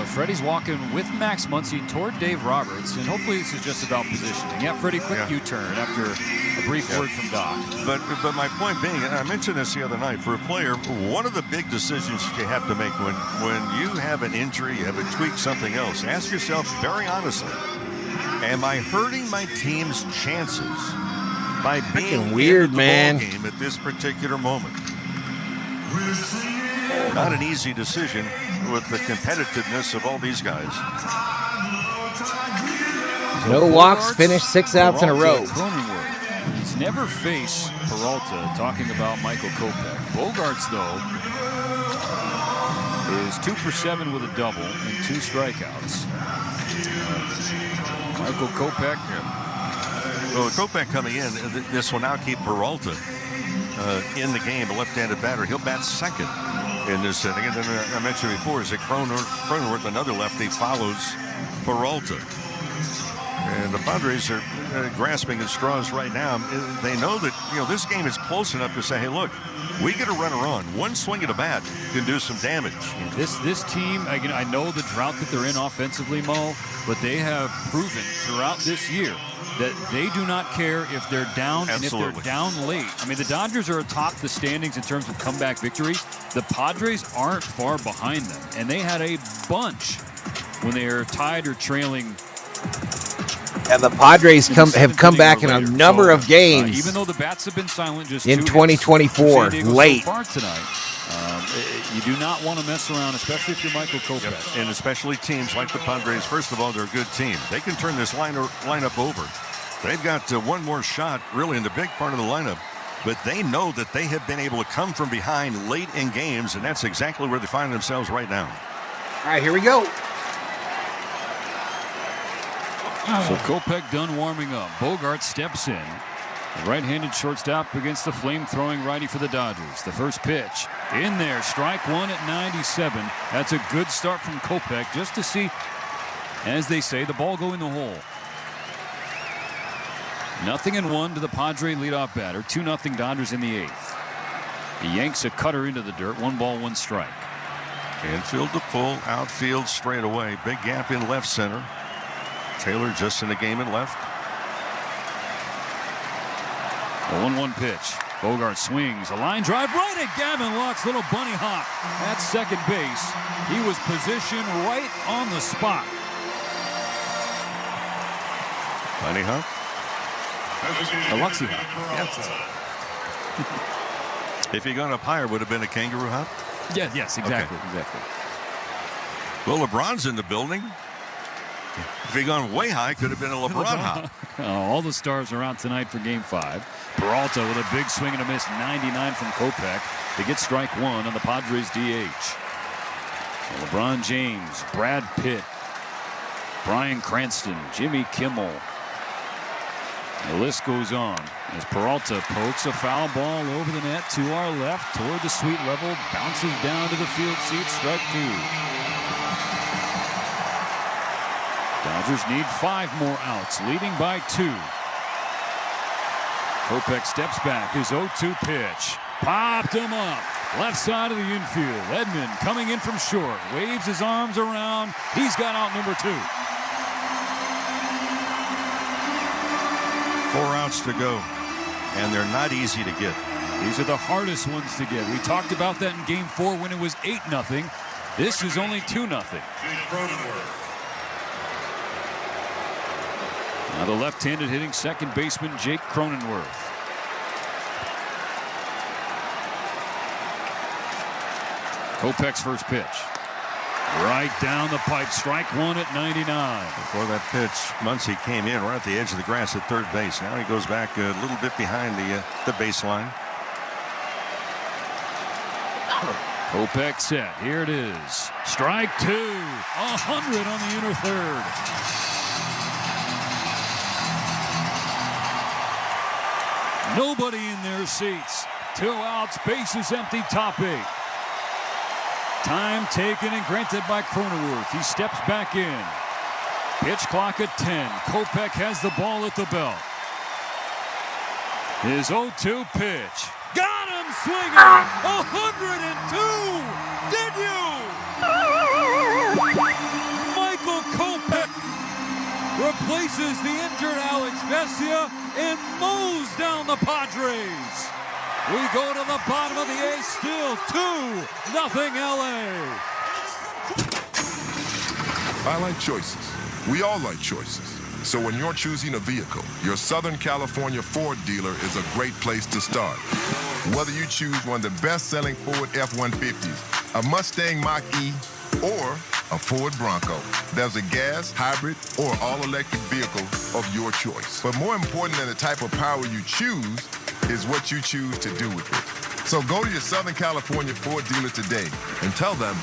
Freddie's walking with Max Muncy toward Dave Roberts, and hopefully this is just about positioning. Yeah, Freddie, quick U-turn after a brief word from Doc. But my point being, and I mentioned this the other night, for a player, one of the big decisions you have to make when you have an injury, you have a tweak, something else, ask yourself very honestly, Am I hurting my team's chances by being weird, in the man. ball game at this particular moment? Not an easy decision with the competitiveness of all these guys. No walks, finished 6 outs in a row. He's never faced Peralta, talking about Michael Kopech. Bogarts, though, is 2 for 7 with a double and 2 strikeouts. Michael Kopech. Well, Kopech coming in, this will now keep Peralta in the game, a left-handed batter. He'll bat second in this inning. And then I mentioned before, is that Cronenworth, another lefty, follows Peralta. And the Padres are grasping at straws right now. They know that this game is close enough to say, hey, look, we get a runner on. One swing at a bat can do some damage. This team, I know the drought that they're in offensively, Mo, but they have proven throughout this year that they do not care if they're down. Absolutely. And if they're down late. I mean, the Dodgers are atop the standings in terms of comeback victories. The Padres aren't far behind them, and they had a bunch when they are tied or trailing. And the Padres have come back in a number of games. Even though the bats have been silent just in 2024, late. So far tonight, you do not want to mess around, especially if you're Michael Kopech. Yep. And especially teams like the Padres. First of all, they're a good team. They can turn this lineup over. They've got one more shot, really, in the big part of the lineup. But they know that they have been able to come from behind late in games, and that's exactly where they find themselves right now. All right, here we go. So Kopech done warming up. Bogart steps in. The right-handed shortstop against the flame-throwing righty for the Dodgers. The first pitch in there. Strike one at 97. That's a good start from Kopech just to see, as they say, the ball go in the hole. 0-1 to the Padre leadoff batter. 2-0 Dodgers in the 8th. He yanks a cutter into the dirt. 1 ball, 1 strike. Infield to pull, outfield straight away. Big gap in left center. Taylor just in the game and left. A 1-1 pitch. Bogart swings. A line drive right at Gavin Lux. Little bunny hop at second base. He was positioned right on the spot. Bunny hop? A Luxy hop. Yeah. If he gone up higher, would have been a kangaroo hop? Yeah, yes, exactly. Okay. Exactly. Well, LeBron's in the building. If he'd gone way high, could have been a LeBron hop. All the stars are out tonight for Game 5. Peralta with a big swing and a miss, 99 from Kopech to get strike 1 on the Padres DH. So LeBron James, Brad Pitt, Bryan Cranston, Jimmy Kimmel. The list goes on as Peralta pokes a foul ball over the net to our left toward the sweet level, bounces down to the field seat, strike 2. Dodgers need 5 more outs, leading by 2. Kopech steps back. His 0-2 pitch. Popped him up. Left side of the infield. Edman coming in from short. Waves his arms around. He's got out number 2. 4 outs to go. And they're not easy to get. These are the hardest ones to get. We talked about that in Game 4 when it was 8-0. This is only 2-0. Now the left-handed hitting second baseman Jake Cronenworth. Kopech's first pitch. Right down the pipe. Strike 1 at 99. Before that pitch, Muncy came in right at the edge of the grass at third base. Now he goes back a little bit behind the baseline. Kopech set. Here it is. Strike 2. 100 on the inner third. Nobody in their seats. 2 outs, bases empty, top 8. Time taken and granted by Cronenworth. He steps back in. Pitch clock at 10. Kopech has the ball at the belt. His 0-2 pitch. Got him swinging. 102. Did you? Michael Kopech replaces the injured Alex Vesia and mows down the Padres. We go to the bottom of the 8th, still 2-0 LA. I like choices. We all like choices. So when you're choosing a vehicle, your Southern California Ford dealer is a great place to start. Whether you choose one of the best-selling Ford F-150s, a Mustang Mach-E, or a Ford Bronco, there's a gas, hybrid, or all-electric vehicle of your choice. But more important than the type of power you choose is what you choose to do with it. So go to your Southern California Ford dealer today and tell them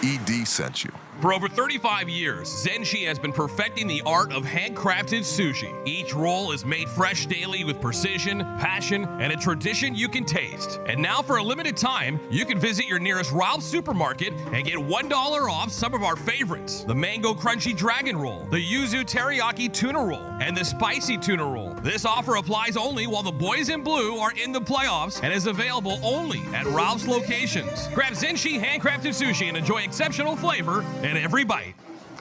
ED sent you. For over 35 years, Zenshi has been perfecting the art of handcrafted sushi. Each roll is made fresh daily with precision, passion, and a tradition you can taste. And now for a limited time, you can visit your nearest Ralph's supermarket and get $1 off some of our favorites. The Mango Crunchy Dragon Roll, the Yuzu Teriyaki Tuna Roll, and the Spicy Tuna Roll. This offer applies only while the boys in blue are in the playoffs and is available only at Ralph's locations. Grab Zenshi handcrafted sushi and enjoy exceptional flavor in every bite.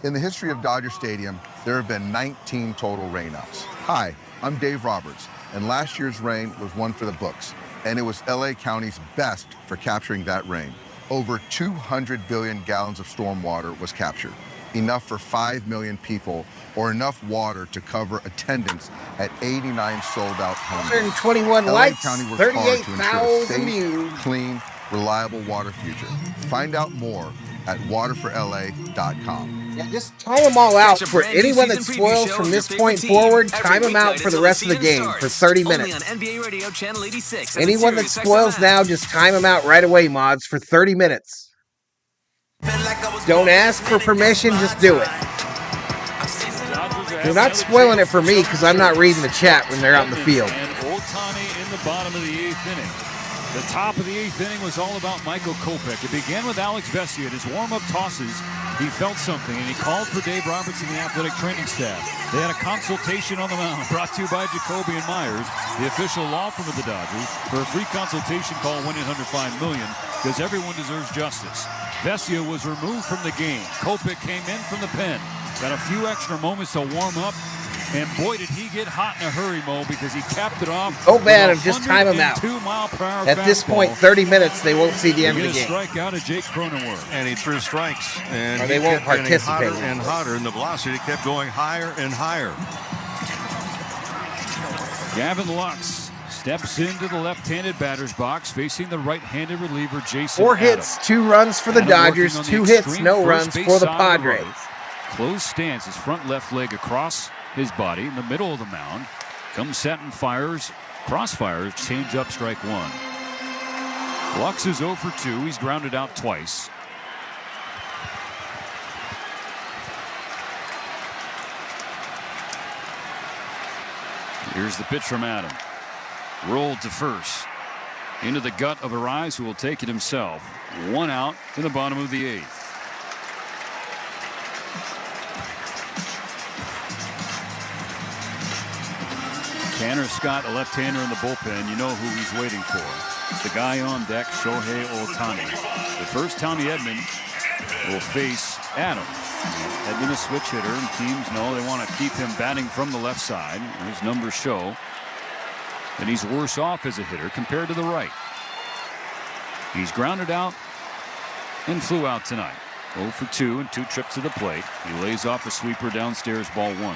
In the history of Dodger Stadium, there have been 19 total rainouts. Hi, I'm Dave Roberts, and last year's rain was one for the books, and it was LA County's best for capturing that rain. Over 200 billion gallons of storm water was captured, enough for 5 million people, or enough water to cover attendance at 89 sold-out homes. 121 LA likes, County worked hard to ensure a 38,000 safe, views. clean, reliable water future. Find out more at waterforla.com. Yeah, just time them all out for anyone that spoils from this point forward. Time them out for the rest of the game for 30 minutes. On NBA Radio Channel 86. Anyone that spoils now, just time them out right away, mods, for 30 minutes. Don't ask for permission, just do it. You're not spoiling it for me because I'm not reading the chat when they're out in the field. And Ohtani in the bottom of the 8th inning. The top of the 8th inning was all about Michael Kopech. It began with Alex Vesia at his warm-up tosses. He felt something, and he called for Dave Roberts and the athletic training staff. They had a consultation on the mound, brought to you by Jacoby and Myers, the official law firm of the Dodgers. For a free consultation, call 1-800-5-MILLION, because everyone deserves justice. Vesia was removed from the game. Kopech came in from the pen. Got a few extra moments to warm up. And boy, did he get hot in a hurry, Mo, because he capped it off. Go bad and just time them out. At this point, 30 minutes, they won't see the end of the game. Strikeout of Jake Cronenworth. And he threw strikes. And or they won't participate. Hotter and hotter, and the velocity kept going higher and higher. Gavin Lux steps into the left-handed batter's box, facing the right-handed reliever, Jason 4 hits, 2 runs for the Dodgers, 2 hits, no runs for the Padres. Closed stance, his front left leg across his body in the middle of the mound. Comes set and fires, crossfires, change up, strike 1. Lux is 0 for 2. He's grounded out twice. Here's the pitch from Adam. Rolled to first. Into the gut of Arise, who will take it himself. 1 out in the bottom of the 8th. Tanner Scott, a left-hander in the bullpen. You know who he's waiting for. It's the guy on deck, Shohei Ohtani. The first Tommy Edman will face Adam. Edman, a switch hitter, and teams know they want to keep him batting from the left side. His numbers show that he's worse off as a hitter compared to the right. He's grounded out and flew out tonight. 0 for 2 and 2 trips to the plate. He lays off a sweeper downstairs, ball 1.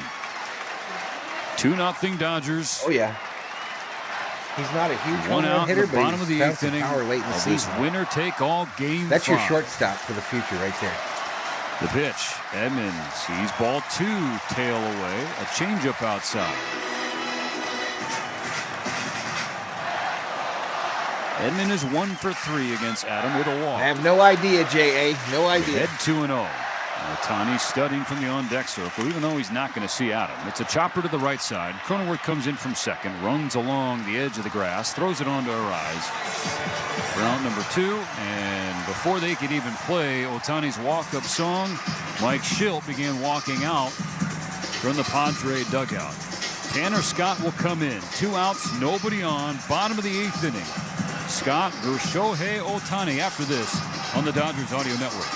2-0 Dodgers. Oh yeah. He's not a huge 1 out hitter, in the bottom of the 8th inning power late in the of this season. winner-take-all game. That's 5. your shortstop for the future right there. The pitch. Edmonds sees ball 2 tail away. A changeup outside. Edmond is 1 for 3 against Adam with a walk. I have no idea, J.A. No idea. Head 2-0. Ohtani studying from the on-deck circle, even though he's not going to see Adam. It's a chopper to the right side. Cronenworth comes in from second, runs along the edge of the grass, throws it onto Arise. Round number 2, and before they could even play Ohtani's walk-up song, Mike Schilt began walking out from the Padre dugout. Tanner Scott will come in. 2 outs, nobody on, bottom of the 8th inning. Scott versus Shohei Ohtani after this on the Dodgers Audio Network.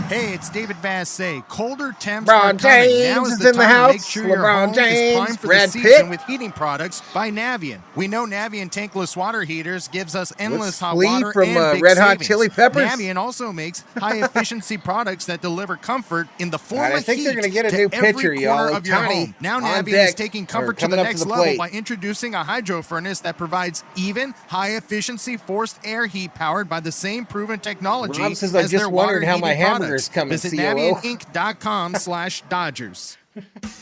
Hey, it's David Vassay. Colder temps LeBron are coming. James Now is is the in the time to house. make sure your LeBron home James, is primed for Brad the season Pitt. with heating products by Navien. We know Navien tankless water heaters gives us endless hot Flea water from and big Red Hot savings. Chili Peppers. Navien also makes high-efficiency products that deliver comfort in the form All right, I of think heat they're gonna get a to new every pitcher, corner y'all. of your Ohtani home. Now on Navien deck, is taking or comfort to the coming up to next the level plate. by introducing a hydro furnace that provides even, high-efficiency forced air heat powered by the same proven technology Rob says, I as just their wondered water how my heating hamburger products. is coming, Visit COO. NavienInc.com/Dodgers.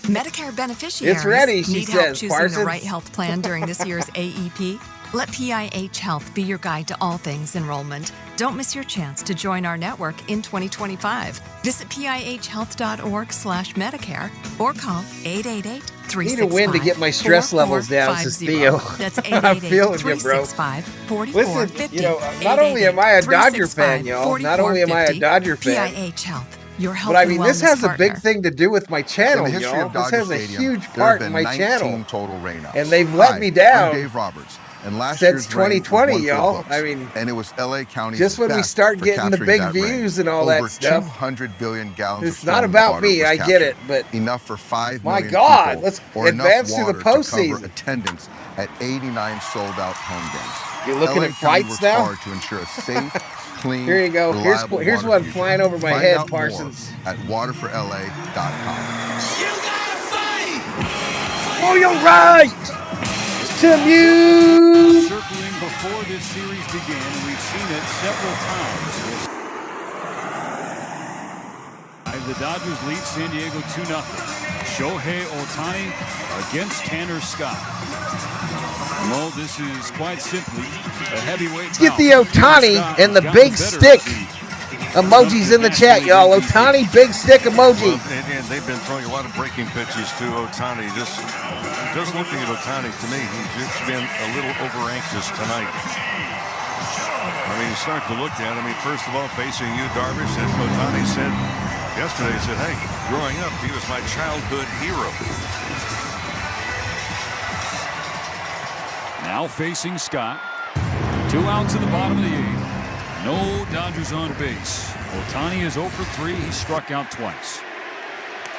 Medicare beneficiaries It's ready, she need help says, choosing Parsons. the right health plan during this year's AEP? Let PIH Health be your guide to all things enrollment. Don't miss your chance to join our network in 2025. Visit pihhealth.org/Medicare or call 888-365-4450. Need a win to get my stress levels down, says Theo. That's I'm feeling you, bro. 888-365-4450. Listen, you know, not only am I a Dodger fan, y'all, not only am I a Dodger fan, PIH Health. Your health but I and mean, this wellness has a partner. big thing to do with my channel, In the history y'all. of This Dodger has a Stadium, huge there part have in been my 19 channel. total rainouts. And they've let me down. I'm Dave Roberts, and last Since year's rain was 2020, one for the y'all. books. I mean, and it was LA County's just when we best start for getting the capturing big that rain. views and all Over that stuff, 200 billion gallons it's of not storm about water me, was I get it, captured. but enough for 5 my million God, people, let's or enough advance to the water to postseason. cover attendance at 89 sold-out home games. You're looking LA at County fights works now? hard to ensure a safe, clean, Here you go. reliable Here's water one future. flying over my Find head, out more Parsons. at waterforla.com. Oh, you're right! To you! Circling before this series began, and we've seen it several times. The Dodgers lead San Diego 2-0. Shohei Ohtani against Tanner Scott. Well, this is quite simply a heavyweight Let's get the Ohtani and the big stick emojis in the chat, y'all. Ohtani big stick emoji. Well, and they've been throwing a lot of breaking pitches to Ohtani. Just looking at Ohtani, to me, he's just been a little over-anxious tonight. I mean, you start to look at him. I mean, first of all, facing you, Darvish, and Ohtani said yesterday, he said, hey, growing up, he was my childhood hero. Now facing Scott. 2 outs in the bottom of the 8th. No Dodgers on base. Ohtani is 0 for 3. He struck out twice.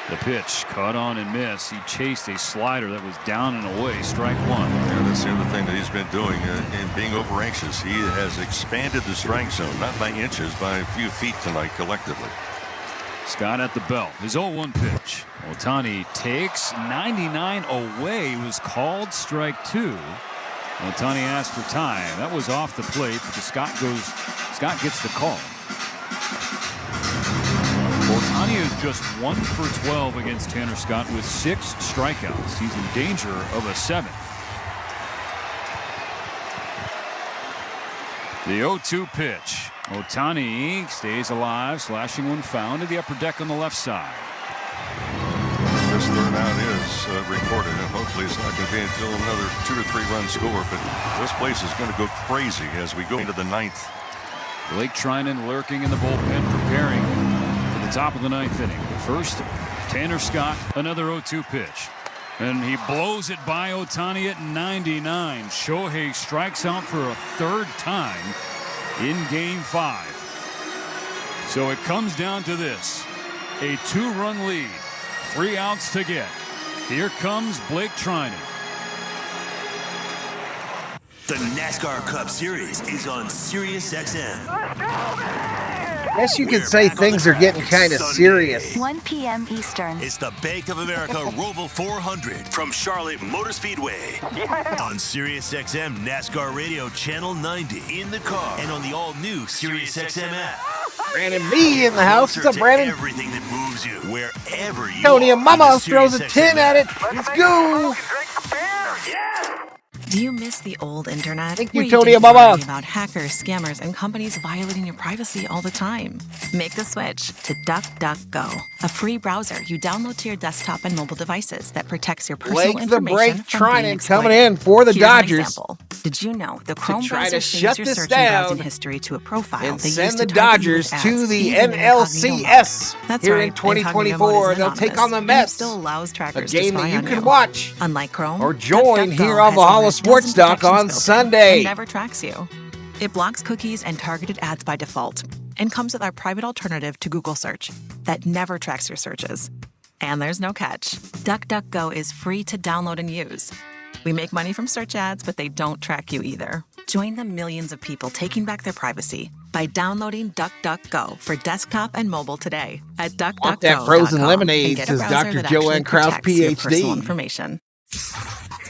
The pitch, cut on and miss. He chased a slider that was down and away. Strike 1. Yeah, that's the other thing that he's been doing in being over-anxious. He has expanded the strike zone, not by inches, by a few feet tonight collectively. Scott at the belt. His 0-1 pitch. Ohtani takes 99 away. He was called strike 2. Ohtani asked for time. That was off the plate, but Scott gets the call. Ohtani is just 1 for 12 against Tanner Scott with 6 strikeouts. He's in danger of a 7th. The 0-2 pitch. Ohtani stays alive, slashing one foul to the upper deck on the left side. This third out is recorded, and hopefully it's not going to be until another 2 or 3 run score, but this place is going to go crazy as we go into the 9th. Blake Trinan lurking in the bullpen, preparing for the top of the 9th inning. First, Tanner Scott, another 0-2 pitch. And he blows it by Ohtani at 99. Shohei strikes out for a 3rd time in Game 5. So it comes down to this. A 2-run lead. 3 outs to get. Here comes Blake Trinan. The NASCAR Cup Series is on Sirius XM. Guess you could say things are getting kind of serious. 1 p.m. Eastern. It's the Bank of America Roval 400 from Charlotte Motor Speedway. On Sirius XM NASCAR Radio Channel 90 in the car and on the all-new Sirius XM app. Brandon B in the house. What's up, Brandon? Everything that moves you, wherever you Tony are. Mama throws a 10 at it. Let's go. Do you miss the old internet? Thank where you, Tony didn't Mama. worry about hackers, scammers, and companies violating your privacy all the time? Make the switch to DuckDuckGo, a free browser you download to your desktop and mobile devices that protects your personal Blake the information Break from being Trinan exploited. coming in for the Here's an Dodgers. example. Did you know the Chrome try browser to saves shut your this search and browsing down history to a profile and they send used the to target you Dodgers with to ads, the even in incognito mode. NLCS That's here right, in 2024. incognito mode is They'll take on the anonymous, and it Mets. still allows A trackers to game spy that you on can watch Unlike Chrome, or join DuckDuckGo here on has Valhalla over a dozen Sports Talk protections on built in Sunday. and never tracks you. It blocks cookies and targeted ads by default. and comes with our private alternative to Google search that never tracks your searches. And there's no catch. DuckDuckGo is free to download and use. We make money from search ads, but they don't track you either. Join the millions of people taking back their privacy by downloading DuckDuckGo for desktop and mobile today at DuckDuckGo.com. Want that frozen lemonade, says Dr. Joanne Krause, PhD. Information.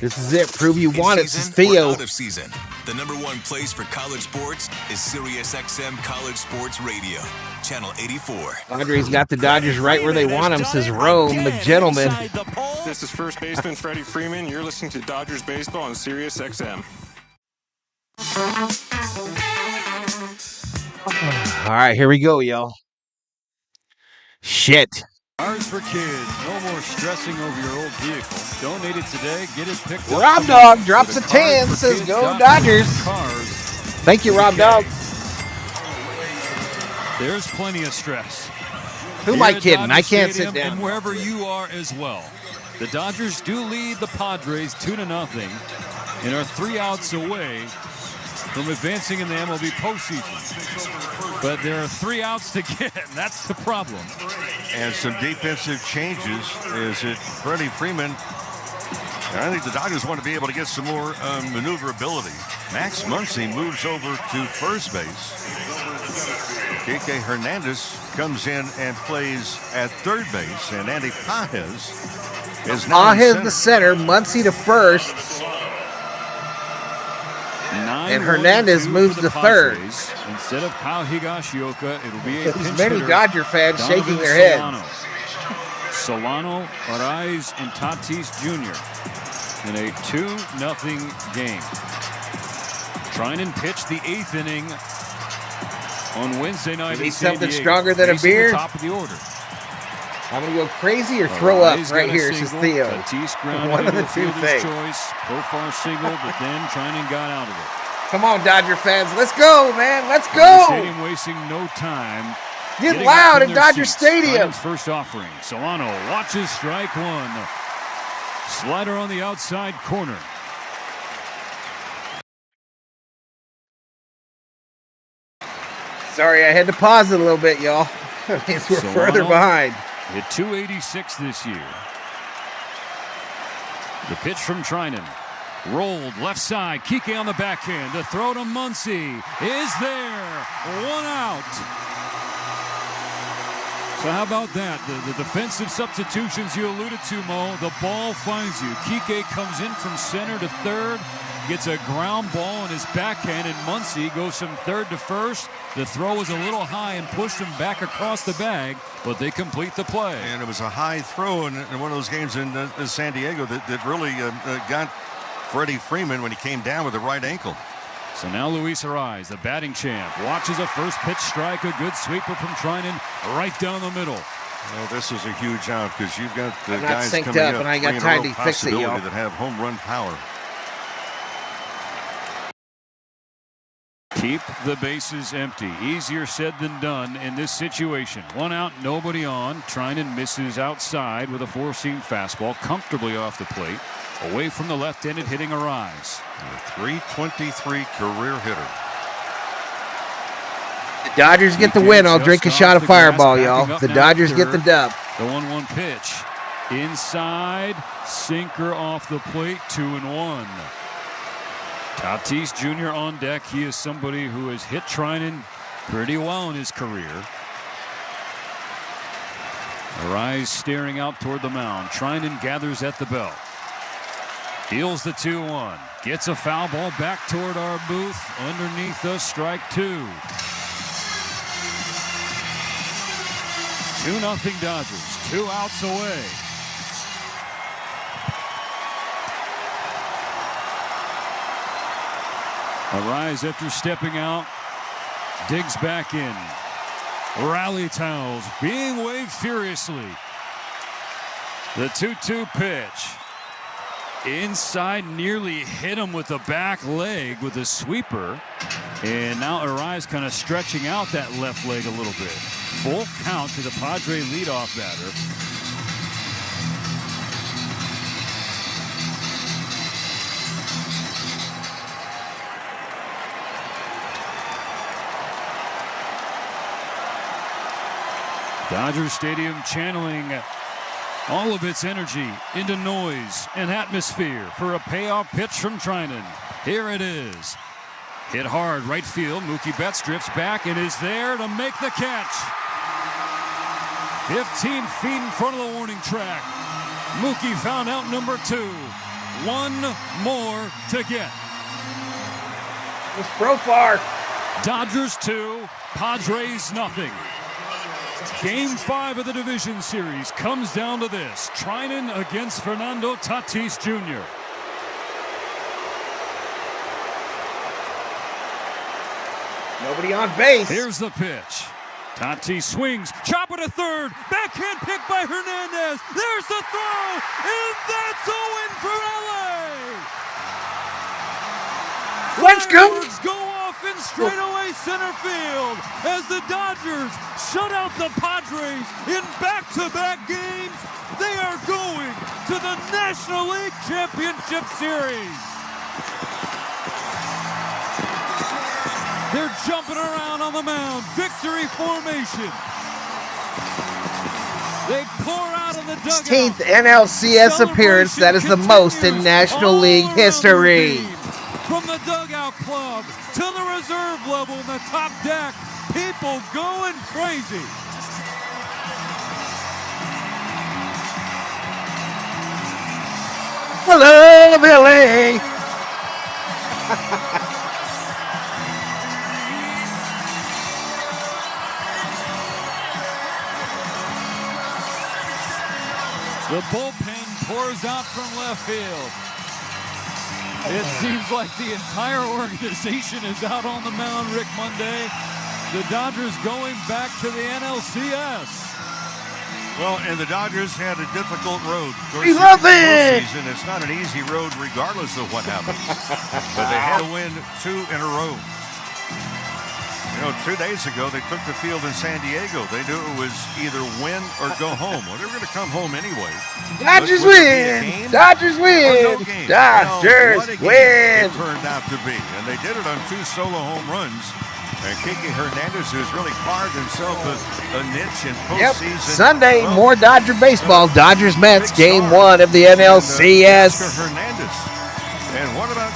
This is it. Prove you want it, says Theo. Out of season. The #1 place for college sports is SiriusXM College Sports Radio, Channel 84. Padres got the Dodgers right where they want them, says Rome, the gentleman. This is first baseman Freddie Freeman. You're listening to Dodgers Baseball on SiriusXM. All right, here we go, y'all. Shit. Cars for kids. No more stressing over your old vehicle. Donate it today. Get it picked up. Rob Dog drops a 10, says go Dodgers. Thank you, Rob Dog. There's plenty of stress. Who am I kidding? I can't sit down. And wherever you are as well. The Dodgers do lead the Padres 2-0 and are 3 outs away from advancing in the MLB postseason. But there are 3 outs to get, and that's the problem. And some defensive changes. Is it Freddie Freeman? And I think the Dodgers want to be able to get some more maneuverability. Max Muncy moves over to first base. Kike Hernandez comes in and plays at third base, and Andy Pages is now Pages the center, Muncy to first. And Hernandez moves to third. Instead of Kyle Higashioka, it'll be a There's many Dodger fans shaking their heads. Solano, Arraez, and Tatis Jr. in a 2-0 game. Treinen pitched the 8th inning on Wednesday night. You need something stronger than a beer? Top of the order. I'm going to go crazy or throw up right here, says Theo. One of the two things. Profar single, but then Treinen got out of it. Come on, Dodger fans. Let's go, man. Let's go. Stadium wasting no time. Get loud in Dodger Stadium. First offering. Solano watches strike one. Slider on the outside corner. Sorry, I had to pause it a little bit, y'all. That means we're further behind. Hit 286 this year. The pitch from Treinen. Rolled left side. Kike on the backhand. The throw to Muncy is there. 1 out. So how about that? The defensive substitutions you alluded to, Mo. The ball finds you. Kike comes in from center to third. Gets a ground ball in his backhand, and Muncy goes from third to first. The throw was a little high and pushed him back across the bag, but they complete the play. And it was a high throw in one of those games in San Diego that really got Freddie Freeman when he came down with the right ankle. So now Luis Arraez, the batting champ, watches a first pitch strike, a good sweeper from Treinen right down the middle. Well, this is a huge out because you've got the I'm not guys synced coming up, up and I ain't got time to fix it, y'all. that have home run power. Keep the bases empty. Easier said than done in this situation. 1 out, nobody on. Treinen misses outside with a 4-seam fastball, comfortably off the plate, away from the left-handed hitting Arraez. A .323 career hitter. The Dodgers get the win. I'll drink a shot of Fireball, y'all. The Dodgers get the dub. The 1-1 pitch. Inside, sinker off the plate, 2-1. Tatis Jr. on deck. He is somebody who has hit Treinen pretty well in his career. Arraez staring out toward the mound. Treinen gathers at the belt. Deals the 2-1. Gets a foul ball back toward our booth. Underneath us, strike 2. 2-0 Dodgers. 2 outs away. Arraez, after stepping out, digs back in. Rally towels being waved furiously. The 2-2 pitch. Inside, nearly hit him with the back leg with a sweeper. And now Arraez kind of stretching out that left leg a little bit. Full count to the Padre leadoff batter. Dodger Stadium channeling all of its energy into noise and atmosphere for a payoff pitch from Treinen. Here it is. Hit hard, right field. Mookie Betts drifts back and is there to make the catch. 15 feet in front of the warning track. Mookie found out number 2. One more to get. It's Profar. Dodgers 2, Padres nothing. Game 5 of the division series comes down to this. Treinen against Fernando Tatis Jr. Nobody on base. Here's the pitch. Tatis swings, chop it to third, backhand pick by Hernandez. There's the throw, and that's a win for LA. Let's go. Fireworks go off in straightaway center field as the Dodgers shut out the Padres in back-to-back games. They are going to the National League Championship Series. They're jumping around on the mound. Victory formation. They pour out of the dugout. 16th NLCS appearance. That is the most in National League history. From the dugout club to the reserve level in the top deck, people going crazy. Hello, Billy. The bullpen pours out from left field. It seems like the entire organization is out on the mound, Rick Monday. The Dodgers going back to the NLCS. Well, and the Dodgers had a difficult road. We love it! It's not an easy road regardless of what happens. But they had to win 2 in a row. You know, 2 days ago, they took the field in San Diego. They knew it was either win or go home. Well, they were going to come home anyway. Dodgers win! Dodgers win! No Dodgers win! It turned out to be. And they did it on 2 solo home runs. And Kike Hernandez, who's really carved himself a niche in postseason. Yep. Sunday, more Dodger baseball. Dodgers Mets, game 1 of the NLCS. Hernandez. And what about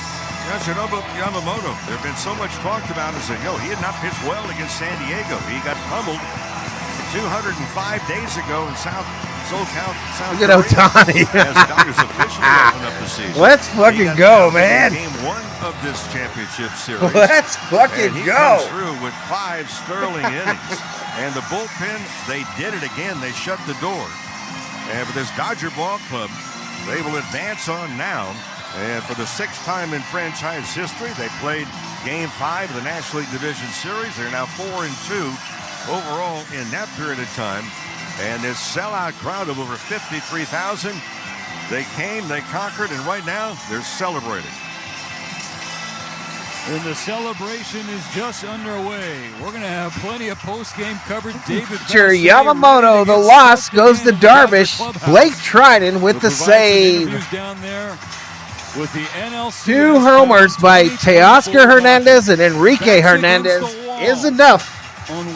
Yoshinobu Yamamoto? There's been so much talked about as he had not pitched well against San Diego. He got pummeled 205 days ago in South Look at Ohtani. As the Dodgers officially open up the season. Let's fucking go, man. Game 1 of this championship series. Let's fucking and he go. comes through with 5 sterling innings. And the bullpen, they did it again. They shut the door. And for this Dodger ball club, they will advance on now. And for the 6th time in franchise history, they played Game 5 of the National League Division Series. They're now 4-2 overall in that period of time. And this sellout crowd of over 53,000, they came, they conquered, and right now they're celebrating. And the celebration is just underway. We're going to have plenty of post-game coverage. David Yamamoto, the loss goes to Darvish. Blake Treinen with the save. Down there with the NLCS 2 homers by Teoscar Hernandez and Enrique Hernandez is enough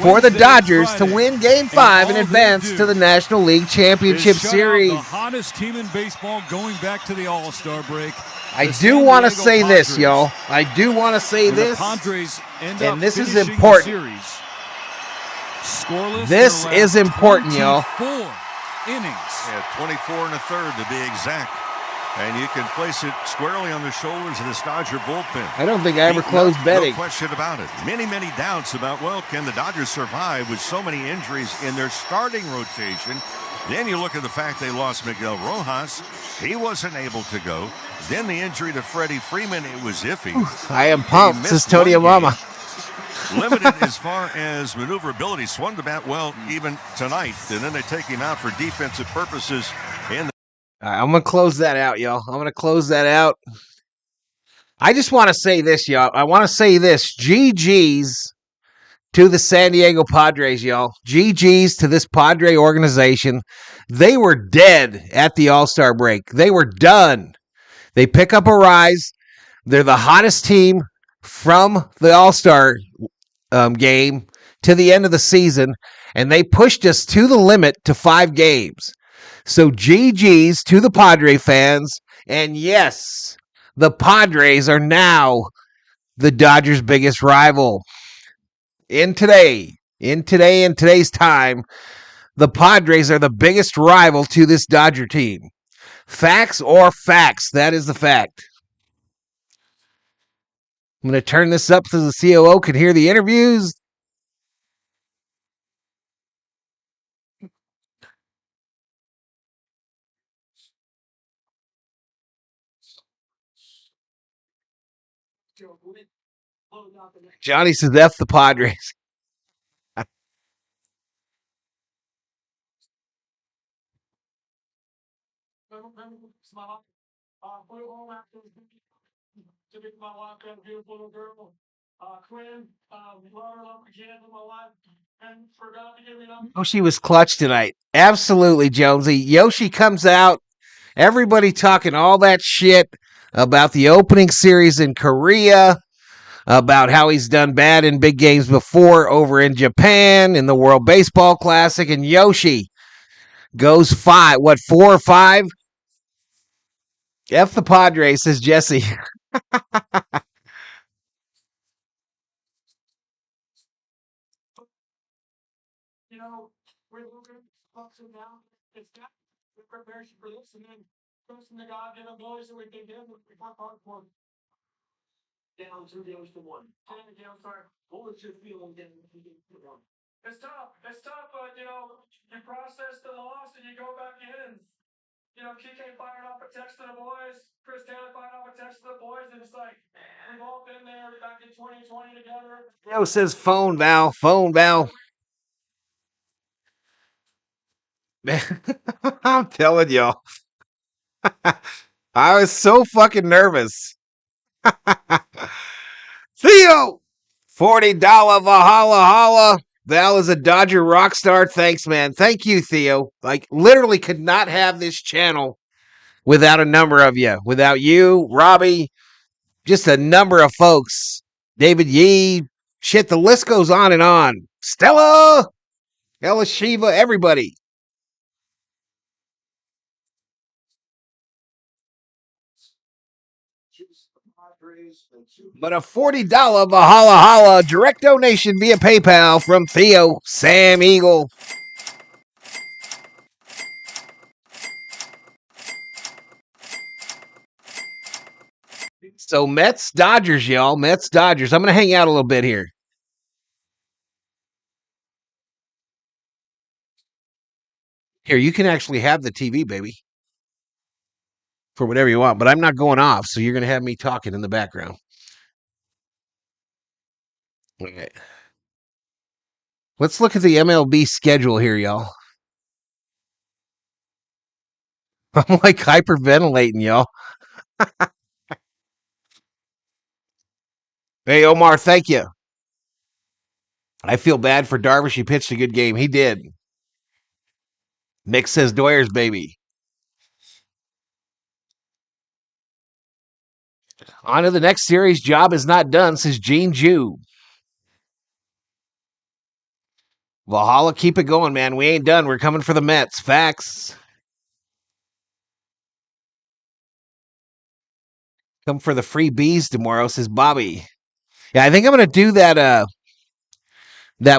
for the Dodgers to win Game 5 and advance to the National League Championship Series. The hottest team in baseball going back to the All-Star break. I do want to say this, y'all. I do want to say this, and this is important. This is important, y'all. 4 innings. Yeah, 24 1/3 to be exact. And you can place it squarely on the shoulders of this Dodger bullpen. I don't think I ever closed betting. No question about it. Many doubts about, can the Dodgers survive with so many injuries in their starting rotation? Then you look at the fact they lost Miguel Rojas. He wasn't able to go. Then the injury to Freddie Freeman, it was iffy. I am pumped, says Tony Obama. Limited as far as maneuverability. Swung the bat well even tonight. And then they take him out for defensive purposes in the All right, I'm going to close that out, y'all. I'm going to close that out. I just want to say this, y'all. I want to say this. GG's to the San Diego Padres, y'all. GG's to this Padre organization. They were dead at the All-Star break. They were done. They pick up a rise. They're the hottest team from the All-Star game. to the end of the season, and they pushed us to the limit to 5 games. So GG's to the Padre fans, and yes, the Padres are now the Dodgers' biggest rival. In today's time, the Padres are the biggest rival to this Dodger team. Facts or facts, that is the fact. I'm going to turn this up so the COO can hear the interviews. Johnny says F the Padres. Yoshi was clutch tonight. Absolutely, Jonesy. Yoshi comes out. Everybody talking all that shit about the opening series in Korea, about how he's done bad in big games before over in Japan in the World Baseball Classic, and Yoshi goes 4 or 5? F the Padres, says Jesse. It's tough, but you process the loss and you go back in. KK fired off a text to the boys, Chris Taylor fired off a text to the boys, and it's like, we've all been there back in 2020 together. Theo says phone, Val. I'm telling y'all. I was so fucking nervous. Theo! $40 Valhalla holla. Val is a Dodger rock star. Thanks, man. Thank you, Theo. Literally could not have this channel without a number of you. Without you, Robbie, just a number of folks. David Yee. Shit, the list goes on and on. Stella! Ella Shiva, everybody. But a $40 Valhalla holla direct donation via PayPal from Theo Sam Eagle. So Mets, Dodgers, y'all. Mets, Dodgers. I'm going to hang out a little bit here. Here, you can actually have the TV, baby. For whatever you want, but I'm not going off, so you're going to have me talking in the background. Okay. Let's look at the MLB schedule here, y'all. I'm like hyperventilating, y'all. Hey, Omar, thank you. I feel bad for Darvish. He pitched a good game. He did. Nick says Doyers, baby. On to the next series. Job is not done, says Gene Jew. Valhalla, keep it going, man. We ain't done. We're coming for the Mets. Facts. Come for the free bees tomorrow, says Bobby. Yeah, I think I'm going to do that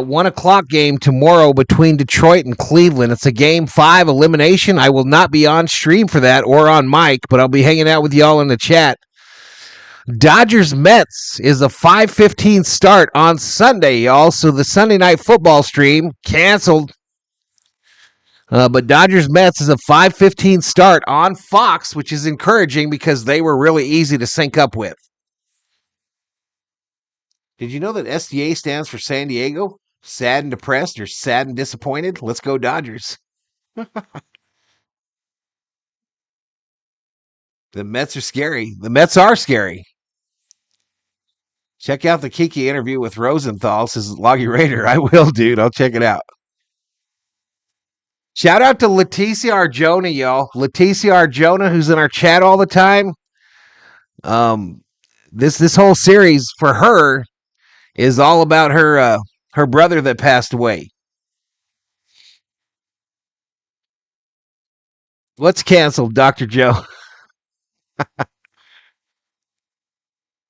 1 o'clock game tomorrow between Detroit and Cleveland. It's a Game 5 elimination. I will not be on stream for that or on mic, but I'll be hanging out with y'all in the chat. Dodgers Mets is a 5:15 start on Sunday, y'all. So the Sunday night football stream canceled. But Dodgers Mets is a 5:15 start on Fox, which is encouraging because they were really easy to sync up with. Did you know that SDA stands for San Diego? Sad and depressed or sad and disappointed? Let's go Dodgers. The Mets are scary. The Mets are scary. Check out the Kiki interview with Rosenthal, says Loggy Raider. I will, dude. I'll check it out. Shout out to Leticia Arjona, y'all. Leticia Arjona, who's in our chat all the time. This whole series for her is all about her her brother that passed away. What's canceled, Dr. Joe?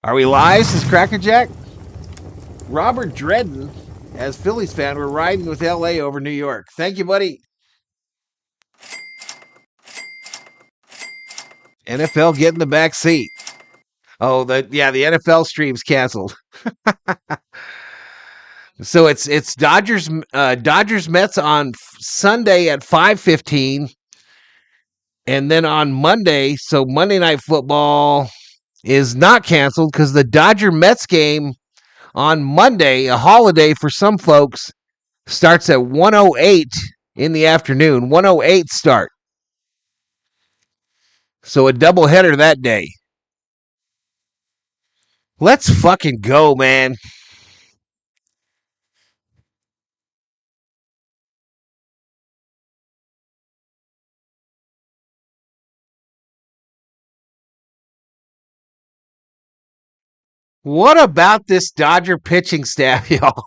Are we live, says Cracker Jack? Robert Dredden, as Phillies fan, we're riding with LA over New York. Thank you, buddy. NFL getting the back seat. Oh, the NFL stream's canceled. So it's Dodgers Mets on Sunday at 5:15, and then on Monday. So Monday Night Football is not canceled because the Dodger Mets game on Monday, a holiday for some folks, starts at 1:08 in the afternoon. 1:08 start. So a doubleheader that day. Let's fucking go, man. What about this Dodger pitching staff, y'all?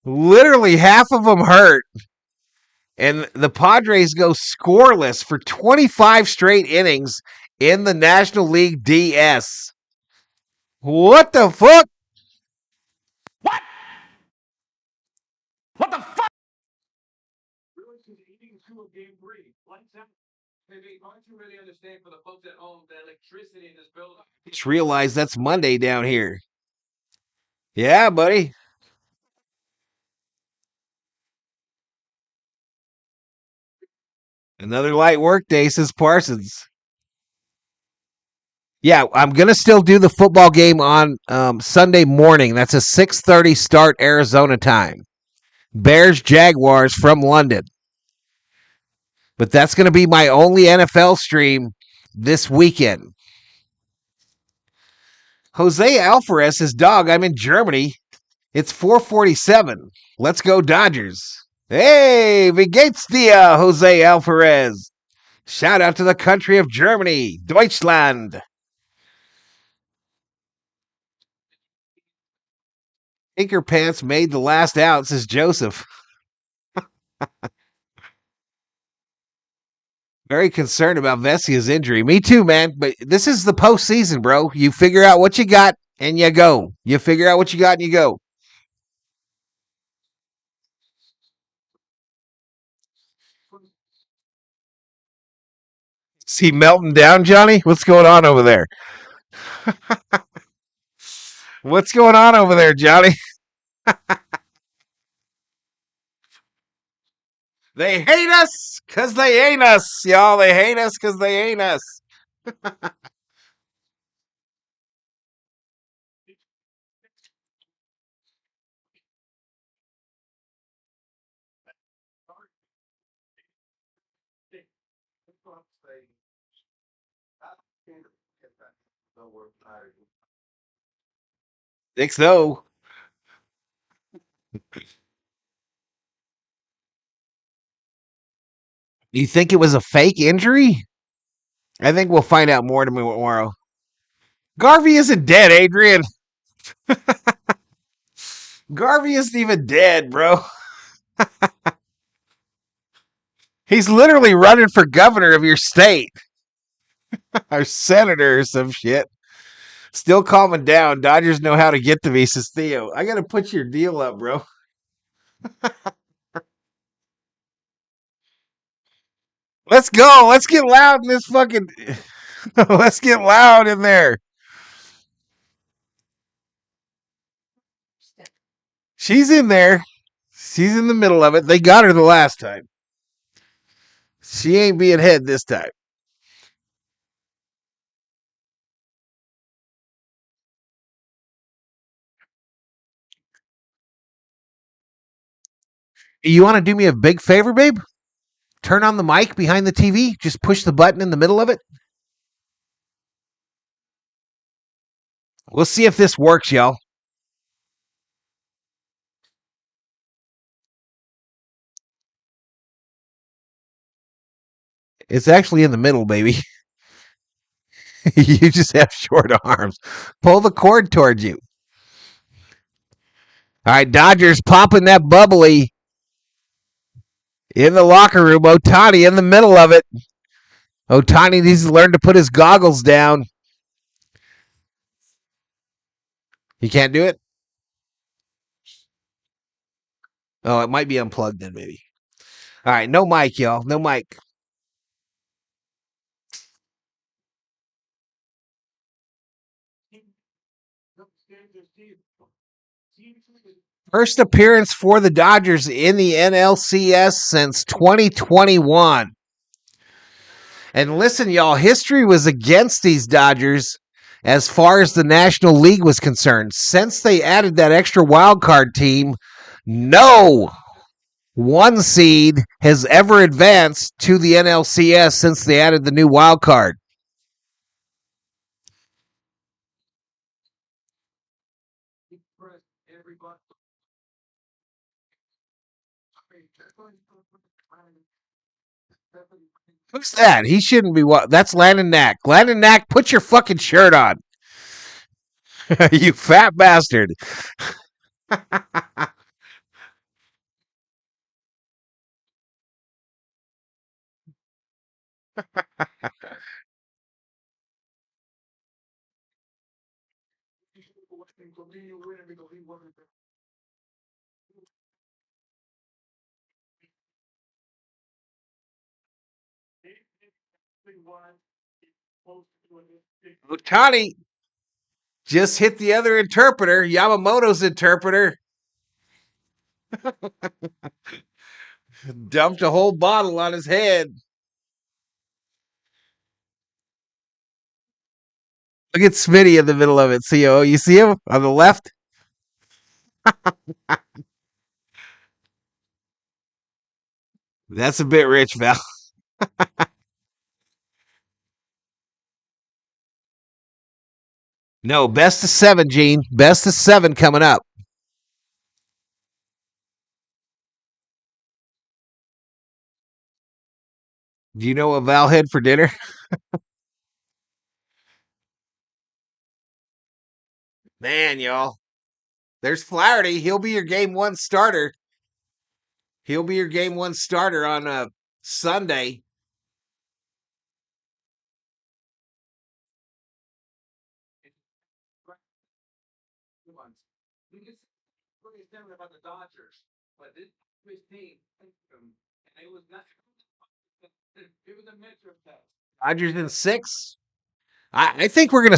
Literally half of them hurt. And the Padres go scoreless for 25 straight innings in the National League DS. What the fuck? What the fuck? Just realized that's Monday down here. Yeah, buddy. Another light work day, says Parsons. Yeah, I'm going to still do the football game on Sunday morning. That's a 6:30 start Arizona time. Bears-Jaguars from London. But that's going to be my only NFL stream this weekend. Jose Alvarez says, dog, I'm in Germany. It's 4:47. Let's go Dodgers. Hey, wie geht's dir, Jose Alvarez? Shout out to the country of Germany, Deutschland. Tinker Pants made the last out, says Joseph. Very concerned about Vesia's injury. Me too, man. But this is the postseason, bro. You figure out what you got and you go. You figure out what you got and you go. Is he melting down, Johnny? What's going on over there? What's going on over there, Johnny? They hate us because they ain't us, y'all. They hate us because they ain't us. Think so. You think it was a fake injury? I think we'll find out more tomorrow. Garvey isn't dead, Adrian. Garvey isn't even dead, bro. He's literally running for governor of your state. Or senator or some shit. Still calming down. Dodgers know how to get to me, says Theo. I got to put your deal up, bro. Let's go. Let's get loud in this fucking... Let's get loud in there. She's in there. She's in the middle of it. They got her the last time. She ain't being head this time. You want to do me a big favor, babe? Turn on the mic behind the TV. Just push the button in the middle of it. We'll see if this works, y'all. It's actually in the middle, baby. You just have short arms. Pull the cord towards you. All right, Dodgers popping that bubbly in the locker room. Ohtani in the middle of it. Ohtani needs to learn to put his goggles down. You can't do it? Oh, it might be unplugged then, maybe. All right, no mic, y'all. No mic. First appearance for the Dodgers in the NLCS since 2021. And listen, y'all, history was against these Dodgers as far as the National League was concerned. Since they added that extra wild card team, no one seed has ever advanced to the NLCS since they added the new wild card. Who's that? He shouldn't be. That's Landon Knack. Landon Knack, put your fucking shirt on. You fat bastard. Ohtani just hit the other interpreter, Yamamoto's interpreter. Dumped a whole bottle on his head. Look at Smitty in the middle of it. See, you see him on the left? That's a bit rich, Val. No, best of 7, Gene. Best of 7 coming up. Do you know what Val had for dinner? Man, y'all. There's Flaherty. He'll be your game 1 starter. He'll be your game 1 starter on Sunday. About the Dodgers, but this team, and it was not. It was a metro test. Dodgers in 6. I think we're gonna.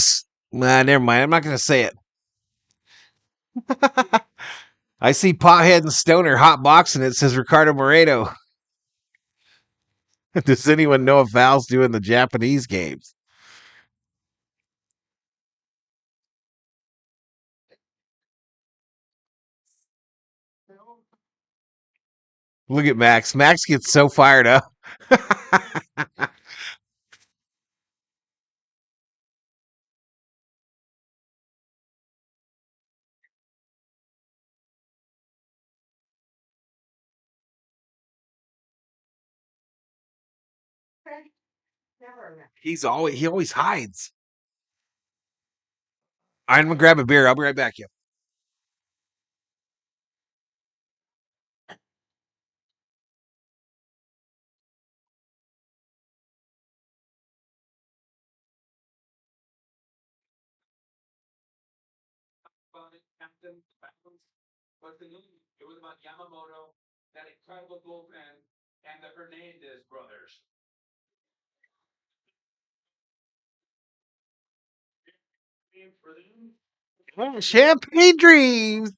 Never mind. I'm not gonna say it. I see Pothead and Stoner hot boxing. It says Ricardo Moreno. Does anyone know if Val's doing the Japanese games? Look at Max. Max gets so fired up. He always hides. I'm gonna grab a beer. I'll be right back, you. Captain, but it was about Yamamoto, that incredible bullpen, and the Hernandez brothers. Oh, champagne dreams.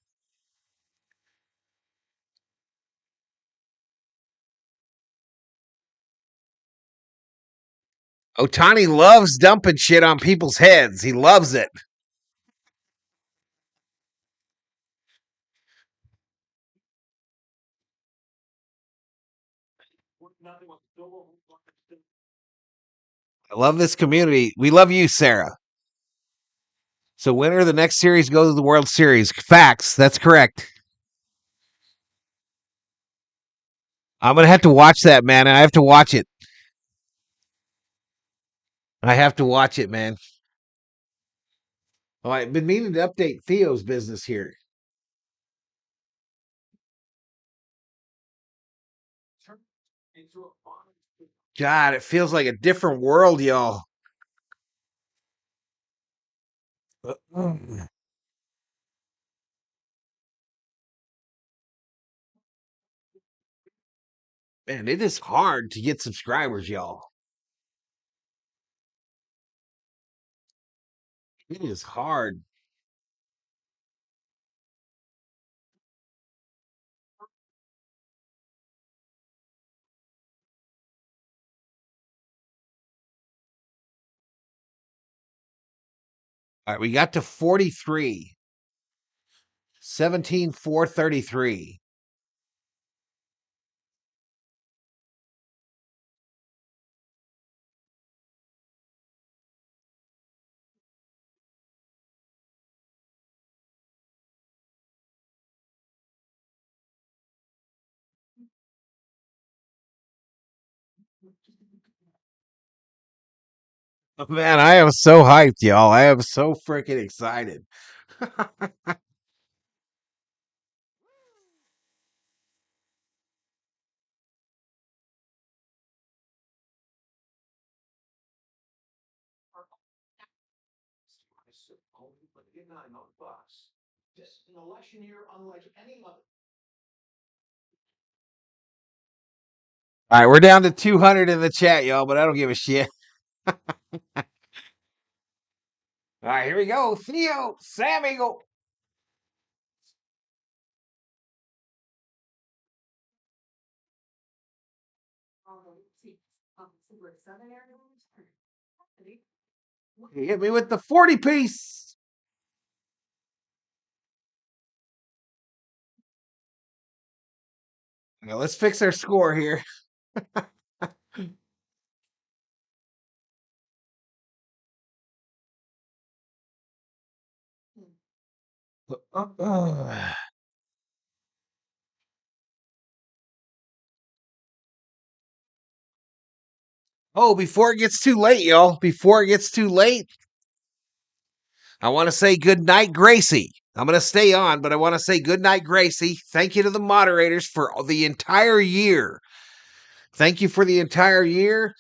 Ohtani loves dumping shit on people's heads. He loves it. I love this community. We love you, Sarah. So winner of the next series goes to the World Series. Facts. That's correct. I'm going to have to watch that, man. I have to watch it. I have to watch it, man. Oh, I've been meaning to update Theo's business here. God, it feels like a different world, y'all. Man, it is hard to get subscribers, y'all. It is hard. All right, we got to 43. 17,433. Oh, man, I am so hyped, y'all. I am so freaking excited. Just an election year unlike any other. All right, we're down to 200 in the chat, y'all, but I don't give a shit. All right, here we go. Theo, Sam Eagle. He hit me with the 40 piece. Now let's fix our score here. Oh, before it gets too late, y'all. Before it gets too late, I want to say good night, Gracie. I'm going to stay on, but I want to say good night, Gracie. Thank you to the moderators for the entire year. Thank you for the entire year.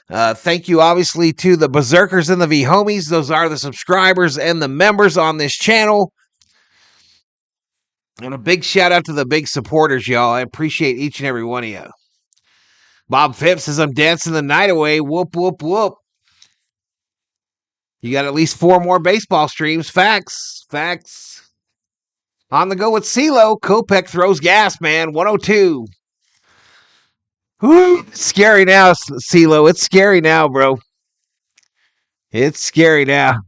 Thank you, obviously, to the Berserkers and the V-Homies. Those are the subscribers and the members on this channel. And a big shout out to the big supporters, y'all. I appreciate each and every one of you. Bob Phipps says, I'm dancing the night away. Whoop, whoop, whoop. You got at least 4 more baseball streams. Facts. Facts. On the go with CeeLo. Kopech throws gas, man. 102. Whew. It's scary now, CeeLo. It's scary now, bro. It's scary now.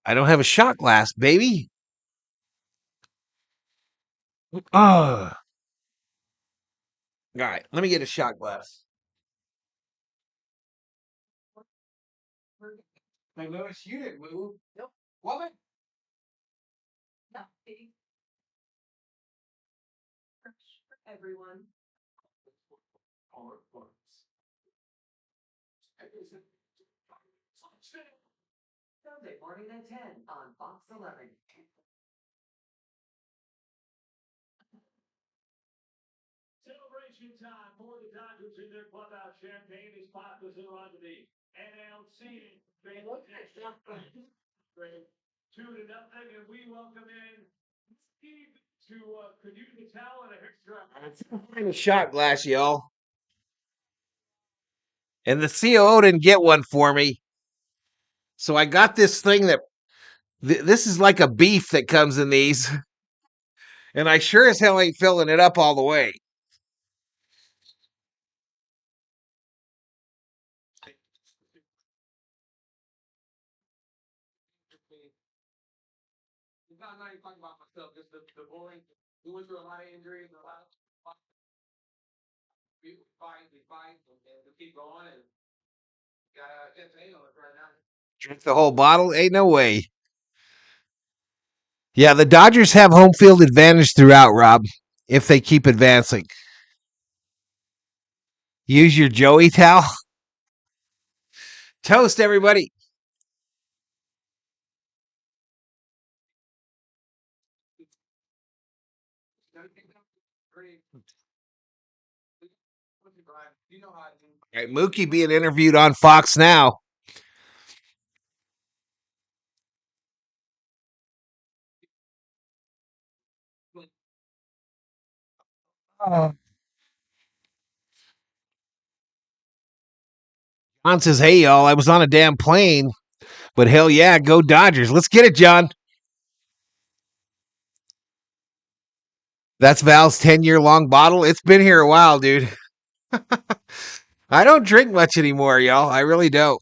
I don't have a shot glass, baby. All right, let me get a shot glass. I noticed you didn't move. Nope. What? No, everyone. Sunday morning at 10 on Fox 11. Celebration time for the Dodgers in their clubhouse. Champagne is popped as they're onto the NLC. 2-0, and we welcome in Steve to could you tell and a Find a shot glass, y'all. And the COO didn't get one for me. So I got this thing that this is like a beef that comes in these. And I sure as hell ain't filling it up all the way. I'm not even talking about myself, just the bullying. We went through a lot of injuries, a lot of we fight, and we keep going, and gotta get paid on it right now. Drink the whole bottle? Ain't no way. Yeah, the Dodgers have home field advantage throughout, Rob, if they keep advancing. Use your Joey towel. Toast, everybody. All right, Mookie being interviewed on Fox now. John says, hey, y'all, I was on a damn plane, but hell yeah, go Dodgers. Let's get it, John. That's Val's 10-year-long bottle. It's been here a while, dude. I don't drink much anymore, y'all. I really don't.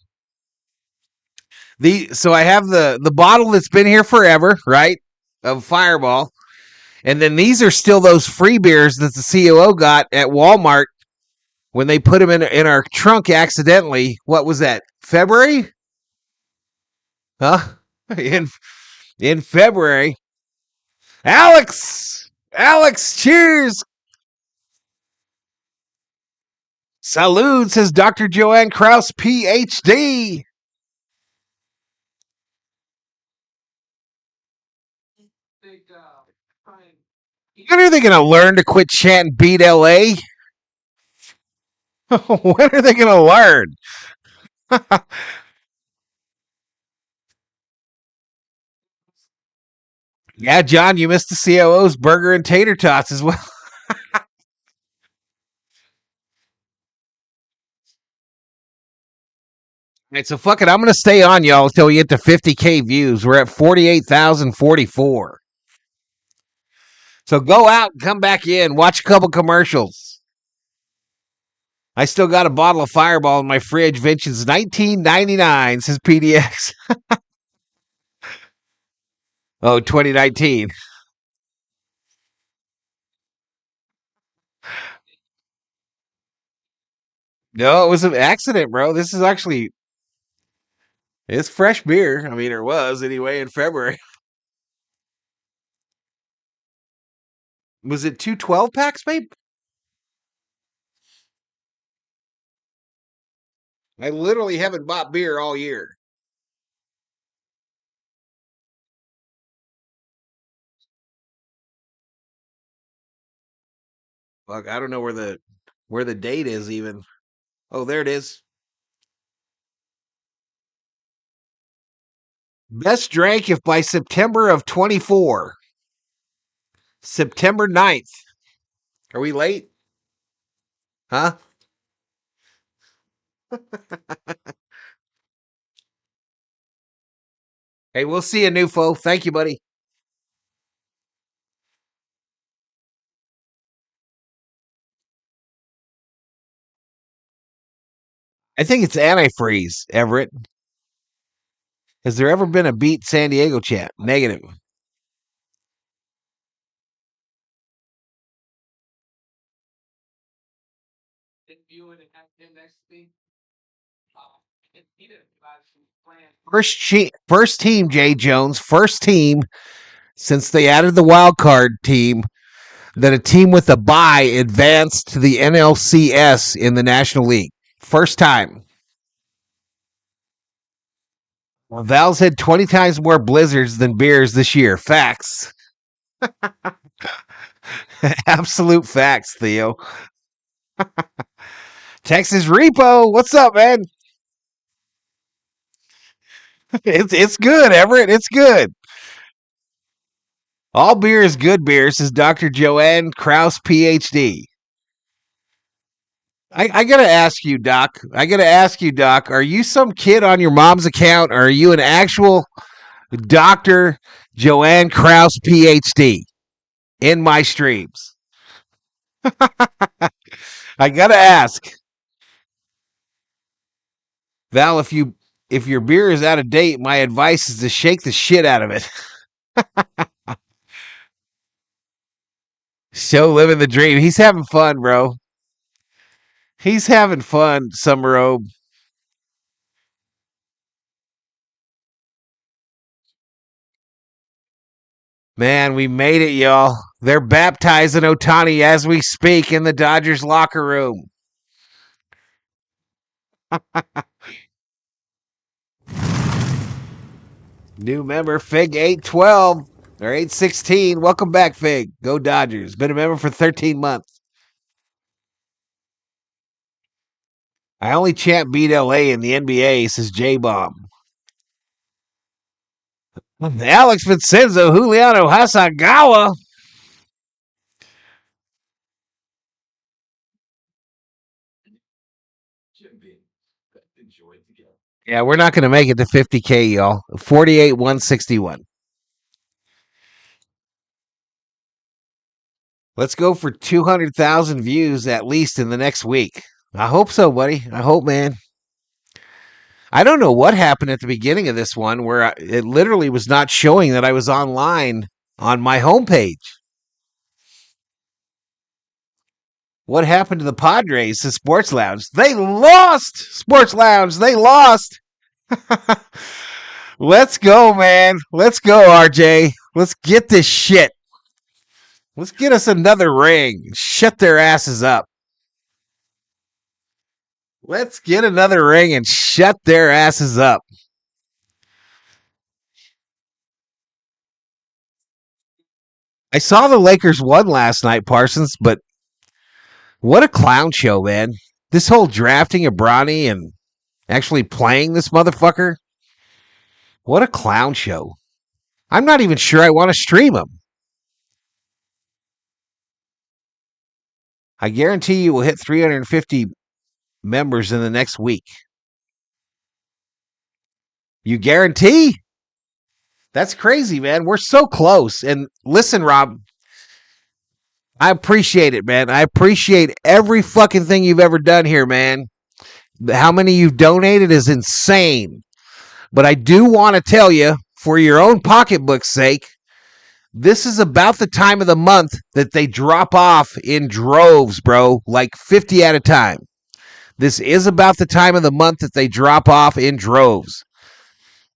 So I have the bottle that's been here forever, right? Of Fireball. And then these are still those free beers that the COO got at Walmart when they put them in our trunk accidentally. What was that? February? Huh? In February. Alex, cheers. Salud, says Dr. Joanne Krause, PhD. When are they going to learn to quit chanting beat LA? When are they going to learn? Yeah, John, you missed the COO's burger and tater tots as well. All right, so fuck it. I'm going to stay on, y'all, until we get to 50K views. We're at 48,044. So go out and come back in. Watch a couple commercials. I still got a bottle of Fireball in my fridge. Vince's $19.99, says PDX. Oh, 2019. No, it was an accident, bro. This is actually, it's fresh beer. I mean, it was anyway in February. Was it 2 12-packs, babe? I literally haven't bought beer all year. Fuck, I don't know where the date is even. Oh, there it is. Best drank if by September of 24. September 9th. Are we late? Huh? Hey, we'll see you, Nufo. Thank you, buddy. I think it's antifreeze, Everett. Has there ever been a beat San Diego chat? Negative. First team, Jay Jones. First team since they added the wild card team that a team with a bye advanced to the NLCS in the National League. First time. Well, Val's had 20 times more blizzards than beers this year. Facts. Absolute facts, Theo. Texas Repo, what's up, man? It's good, Everett. It's good. All beer is good beer, says Dr. Joanne Krause, PhD. I gotta ask you, Doc. Are you some kid on your mom's account, or are you an actual Dr. Joanne Krause, PhD, in my streams? I gotta ask. Val, if your beer is out of date, my advice is to shake the shit out of it. Show living the dream. He's having fun, bro. He's having fun, Summer Robe. Man, we made it, y'all. They're baptizing Ohtani as we speak in the Dodgers locker room. New member, Fig 812 or 816. Welcome back, Fig. Go Dodgers. Been a member for 13 months. I only chant beat LA in the NBA, says J-Bomb. Alex Vincenzo, Juliano Hasagawa. Yeah, we're not going to make it to 50K, y'all. 48,161. Let's go for 200,000 views at least in the next week. I hope so, buddy. I hope, man. I don't know what happened at the beginning of this one where it literally was not showing that I was online on my homepage. What happened to the Padres to Sports Lounge? They lost! Sports Lounge, they lost! Let's go, man. Let's go, RJ. Let's get this shit. Let's get us another ring. Shut their asses up. Let's get another ring and shut their asses up. I saw the Lakers won last night, Parsons, but what a clown show, man. This whole drafting of Bronny and actually playing this motherfucker. What a clown show. I'm not even sure I want to stream him. I guarantee you we'll hit 350 members in the next week. You guarantee? That's crazy, man. We're so close. And listen, Rob, I appreciate it, man. I appreciate every fucking thing you've ever done here, man. How many you've donated is insane. But I do want to tell you, for your own pocketbook's sake, this is about the time of the month that they drop off in droves, bro. Like 50 at a time. This is about the time of the month that they drop off in droves.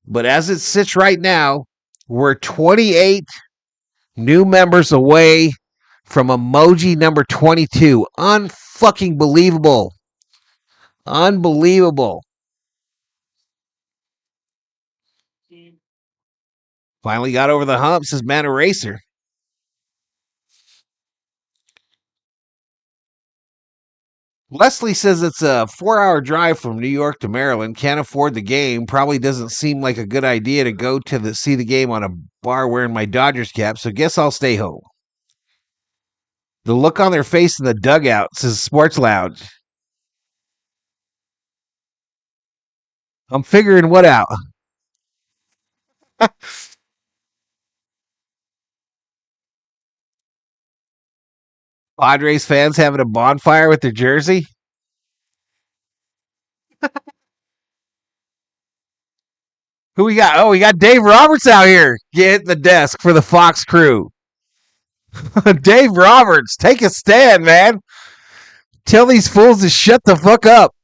But as it sits right now, we're 28 new members away from emoji number 22. Unfucking believable. Unbelievable. Finally got over the hump, says Man Eraser. Leslie says it's a 4-hour drive from New York to Maryland. Can't afford the game. Probably doesn't seem like a good idea to go to see the game on a bar wearing my Dodgers cap, so guess I'll stay home. The look on their face in the dugout, says Sports Lounge. I'm figuring what out. Padres fans having a bonfire with their jersey. Who we got? Oh, we got Dave Roberts out here. Get the desk for the Fox crew. Dave Roberts, take a stand, man. Tell these fools to shut the fuck up.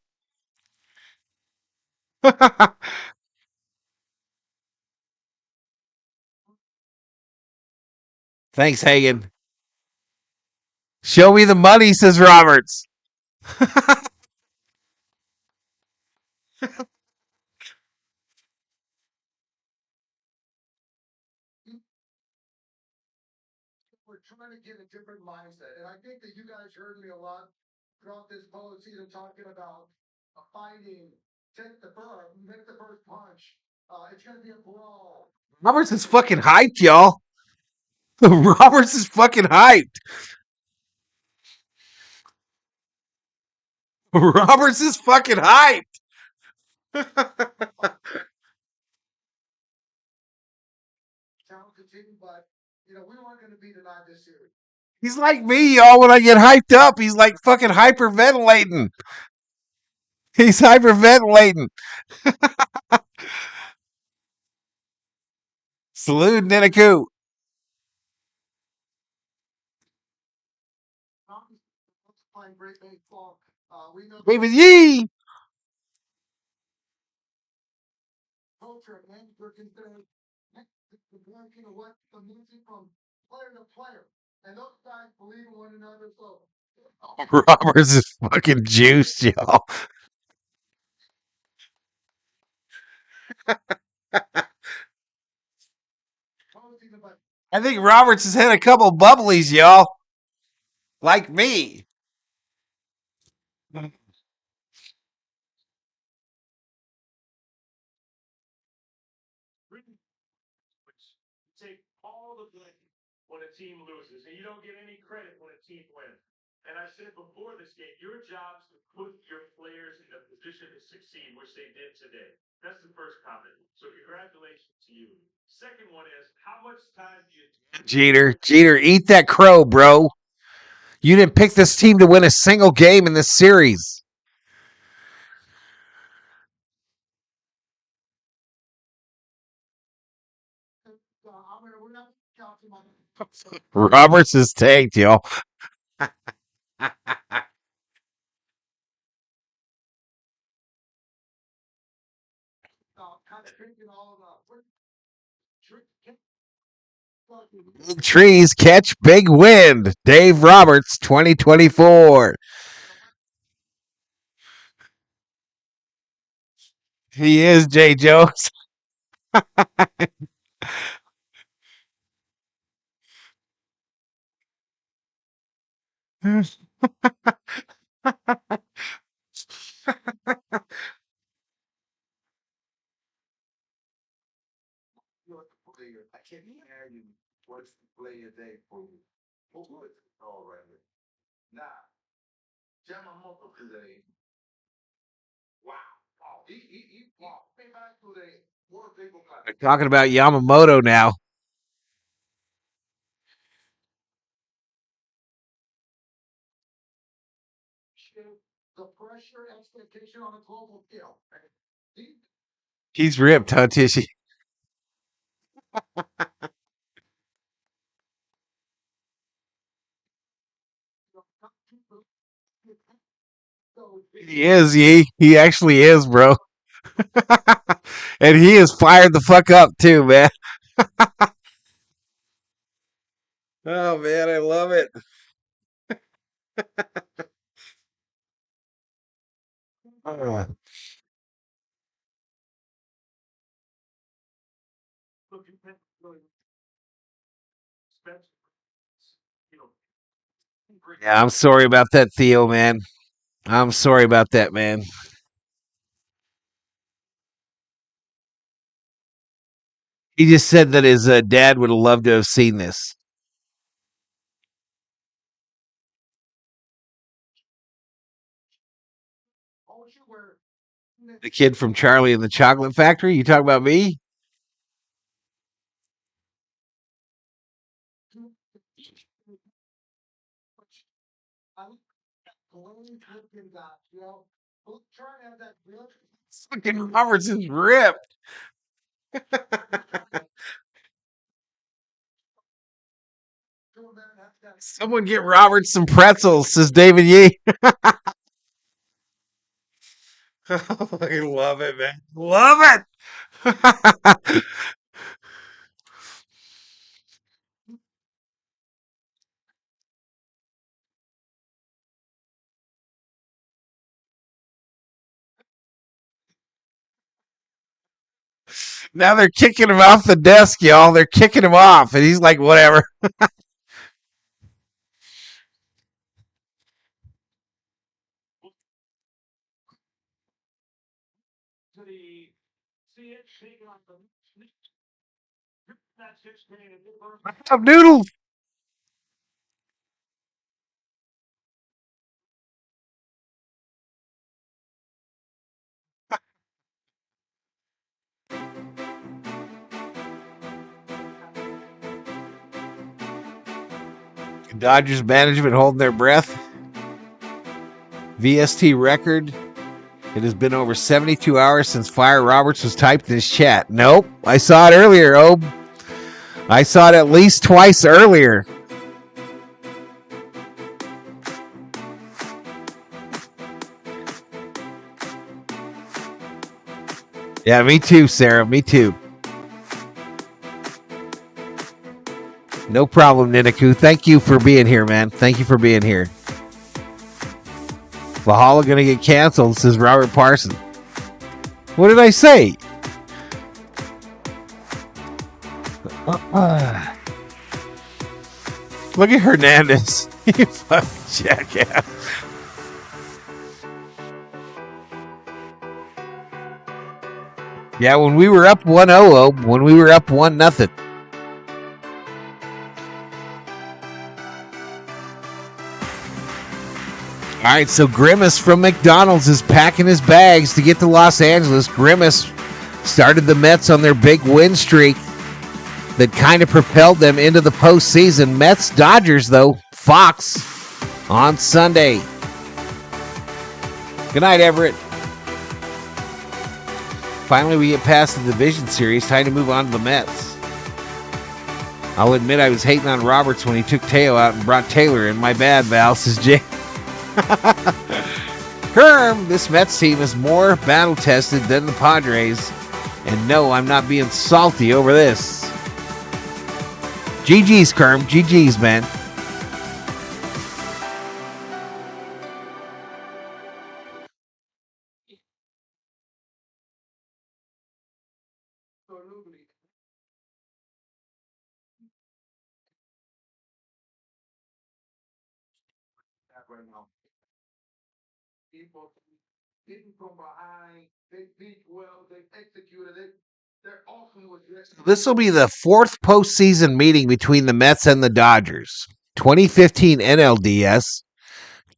Thanks, Hagen. Show me the money, says Roberts. We're trying to get a different mindset. And I think that you guys heard me a lot throughout this postseason talking about fighting, take the first, make the first punch. It's going to be a brawl. Roberts is fucking hyped, y'all. Roberts is fucking hyped. Roberts is fucking hyped. Talented team, but we weren't going to be denied this series. He's like me, y'all. When I get hyped up, he's like fucking hyperventilating. He's hyperventilating. Salute, Ninaku. David Yee. Culture, man, we're considered what the music from player to player. And those guys believe in one another. So Roberts is fucking juiced, y'all. I think Roberts has had a couple bubblies, y'all. Like me. take all the blame when a team loses, and you don't get any credit when a team wins. And I said before this game, your job is to put your players in a position to succeed, which they did today. That's the first comment. So congratulations to you. Second one is, how much time do you... Jeter, eat that crow, bro. You didn't pick this team to win a single game in this series. Roberts is tanked, y'all. Big trees catch big wind. Dave Roberts, 2024. He is Jay Jones. I can't hear you. What's the play of day for you? Who is it? All right. Now, Yamamoto today. Wow. He came back to the World Baseball Classic. We're talking about Yamamoto now. The pressure expectation on a global scale. He's ripped, huh, Tishy? He is. He actually is, bro. And he is fired the fuck up too, man. Oh man, I love it. Yeah, I'm sorry about that, Theo, man. I'm sorry about that, man. He just said that his dad would have loved to have seen this. The kid from Charlie and the Chocolate Factory? You talking about me? Fucking Roberts is ripped. Someone get Roberts some pretzels, says David Yee. I love it, man. Love it. Now they're kicking him off the desk, y'all. They're kicking him off, and he's like, whatever. Up noodles. Dodgers management holding their breath. VST record. It has been over 72 hours since Fire Roberts was typed in his chat. Nope. I saw it earlier, Obe. I saw it at least twice earlier. Yeah, me too, Sarah. Me too. No problem, Ninaku. Thank you for being here, man. Thank you for being here. Valhalla gonna get canceled, says Robert Parson. What did I say? Look at Hernandez. You fucking jackass. Yeah, when we were up 1-0, when we were up 1-0. All right, so Grimace from McDonald's is packing his bags to get to Los Angeles. Grimace started the Mets on their big win streak that kind of propelled them into the postseason. Mets-Dodgers, though, Fox on Sunday. Good night, Everett. Finally, we get past the division series. Time to move on to the Mets. I'll admit I was hating on Roberts when he took Teo out and brought Taylor in. My bad, Val, says Jay. Herm, this Mets team is more battle-tested than the Padres. And no, I'm not being salty over this. GG's, Kerm. GG's, man. Right now. People didn't come behind. They beat well. They executed it. They're awesome with this. This will be the fourth postseason meeting between the Mets and the Dodgers. 2015 NLDS,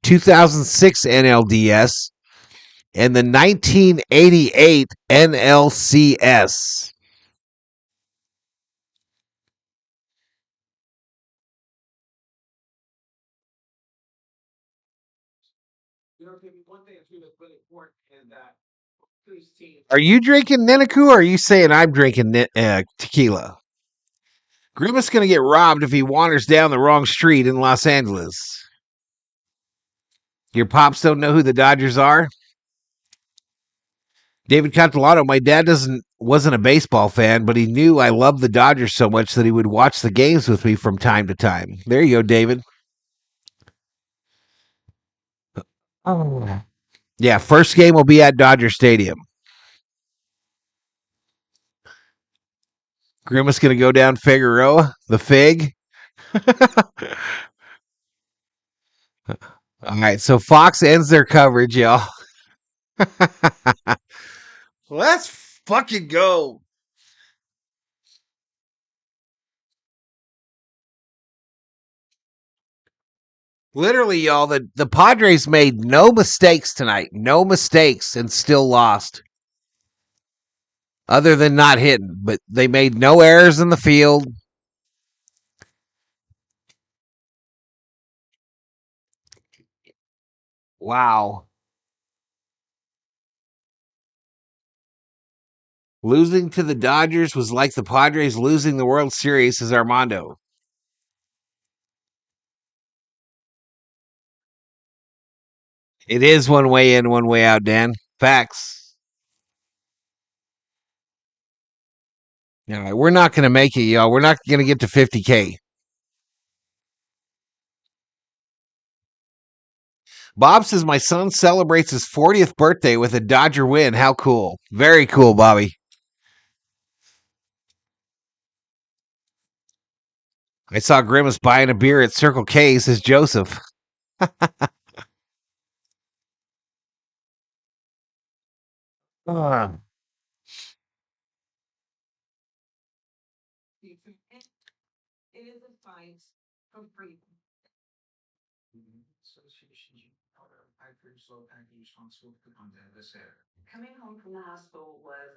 2006 NLDS, and the 1988 NLCS. You know, one thing that's really important is that these teams. Are you drinking Ninaku or are you saying I'm drinking tequila? Grimace going to get robbed if he wanders down the wrong street in Los Angeles. Your pops don't know who the Dodgers are? David Catalano, my dad wasn't a baseball fan, but he knew I loved the Dodgers so much that he would watch the games with me from time to time. There you go, David. Oh. Yeah, first game will be at Dodger Stadium. Grimace going to go down Figueroa, the Fig. All right, so Fox ends their coverage, y'all. Let's fucking go. Literally, y'all, the Padres made no mistakes tonight. No mistakes and still lost. Other than not hitting. But they made no errors in the field. Wow. Losing to the Dodgers was like the Padres losing the World Series, says Armando. It is one way in, one way out, Dan. Facts. All right, we're not going to make it, y'all. We're not going to get to 50K. Bob says my son celebrates his 40th birthday with a Dodger win. How cool. Very cool, Bobby. I saw Grimace buying a beer at Circle K, says Joseph. It is a fight for freedom. I feel so responsible to come down this air. Coming home from the hospital was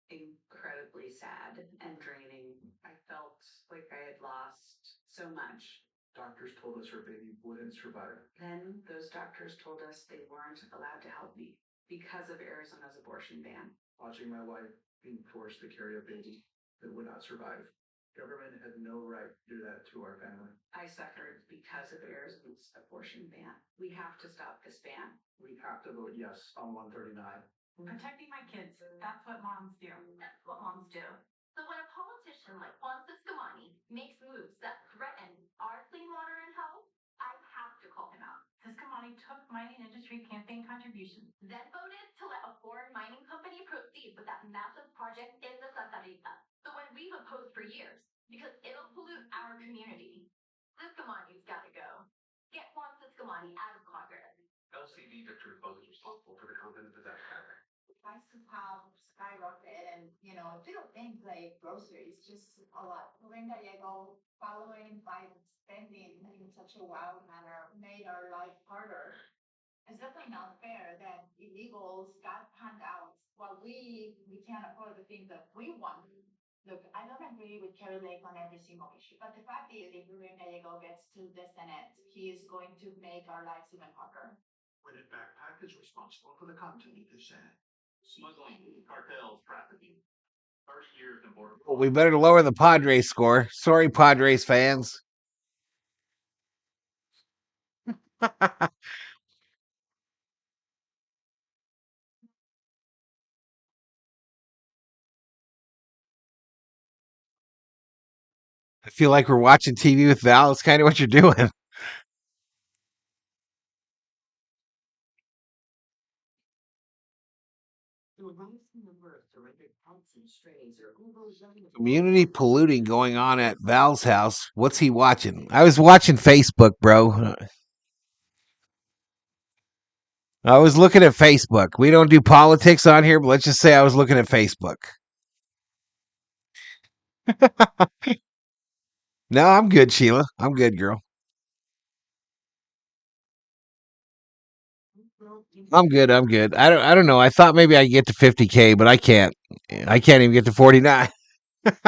incredibly sad and draining. I felt like I had lost so much. Doctors told us her baby wouldn't survive. Then those doctors told us they weren't allowed to help me because of Arizona's abortion ban. Watching my wife being forced to carry a baby that would not survive. Government had no right to do that to our family. I suffered because of Arizona's abortion ban. We have to stop this ban. We have to vote yes on 139. Protecting my kids, that's what moms do. That's what moms do. So when a politician like Juan Ciscomani makes moves that threaten our clean water and health, I have to call him out. Ciscomani took mining industry campaign contributions, then voted to let a foreign mining company proceed with that massive project in the Santa Rita. The one we've opposed for years, because it'll pollute our community. Ciscomani's gotta go. Get Juan Ciscomani out of Congress. LCD Victor Republic is responsible for the content of that matter. prices have skyrocketed and, little things like groceries, just a lot. When Gallego, following by spending in such a wild manner, made our life harder. It's definitely not fair that illegals got handouts while we can't afford the things that we want. Look, I don't agree with Kerry Lake on every single issue, but the fact is, if Ruben Gallego gets to the Senate, he is going to make our lives even harder. When a backpack is responsible for the content of the Senate. Smuggling, cartels, trafficking. 30 years in border. Well, we better lower the Padres score. Sorry, Padres fans. I feel like we're watching TV with Val. It's kind of what you're doing. Community polluting going on at Val's house. What's he watching? I was watching Facebook, bro. I was looking at Facebook. We don't do politics on here, but let's just say I was looking at Facebook. No, I'm good, Sheila. I'm good, girl. I'm good. I'm good. I don't know. I thought maybe I'd get to 50K, but I can't. I can't even get to 49. Program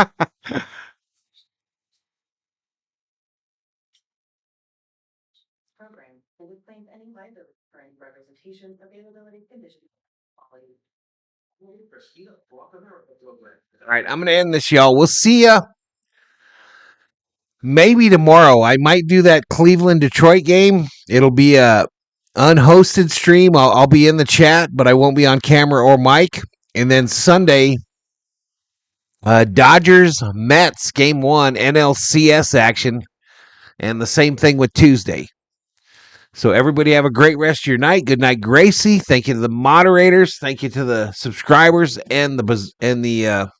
will claim any liability for any representation, availability, condition, quality. All right, I'm going to end this, y'all. We'll see ya maybe tomorrow. I might do that Cleveland-Detroit game. It'll be a unhosted stream. I'll be in the chat, but I won't be on camera or mic. And then Sunday, Dodgers-Mets game 1 NLCS action. And the same thing with Tuesday. So everybody have a great rest of your night. Good night, Gracie. Thank you to the moderators. Thank you to the subscribers and the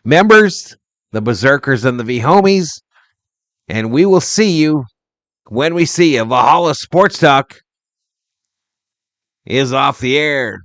members, the berserkers and the V-homies. And we will see you when we see you. Valhalla Sports Talk is off the air.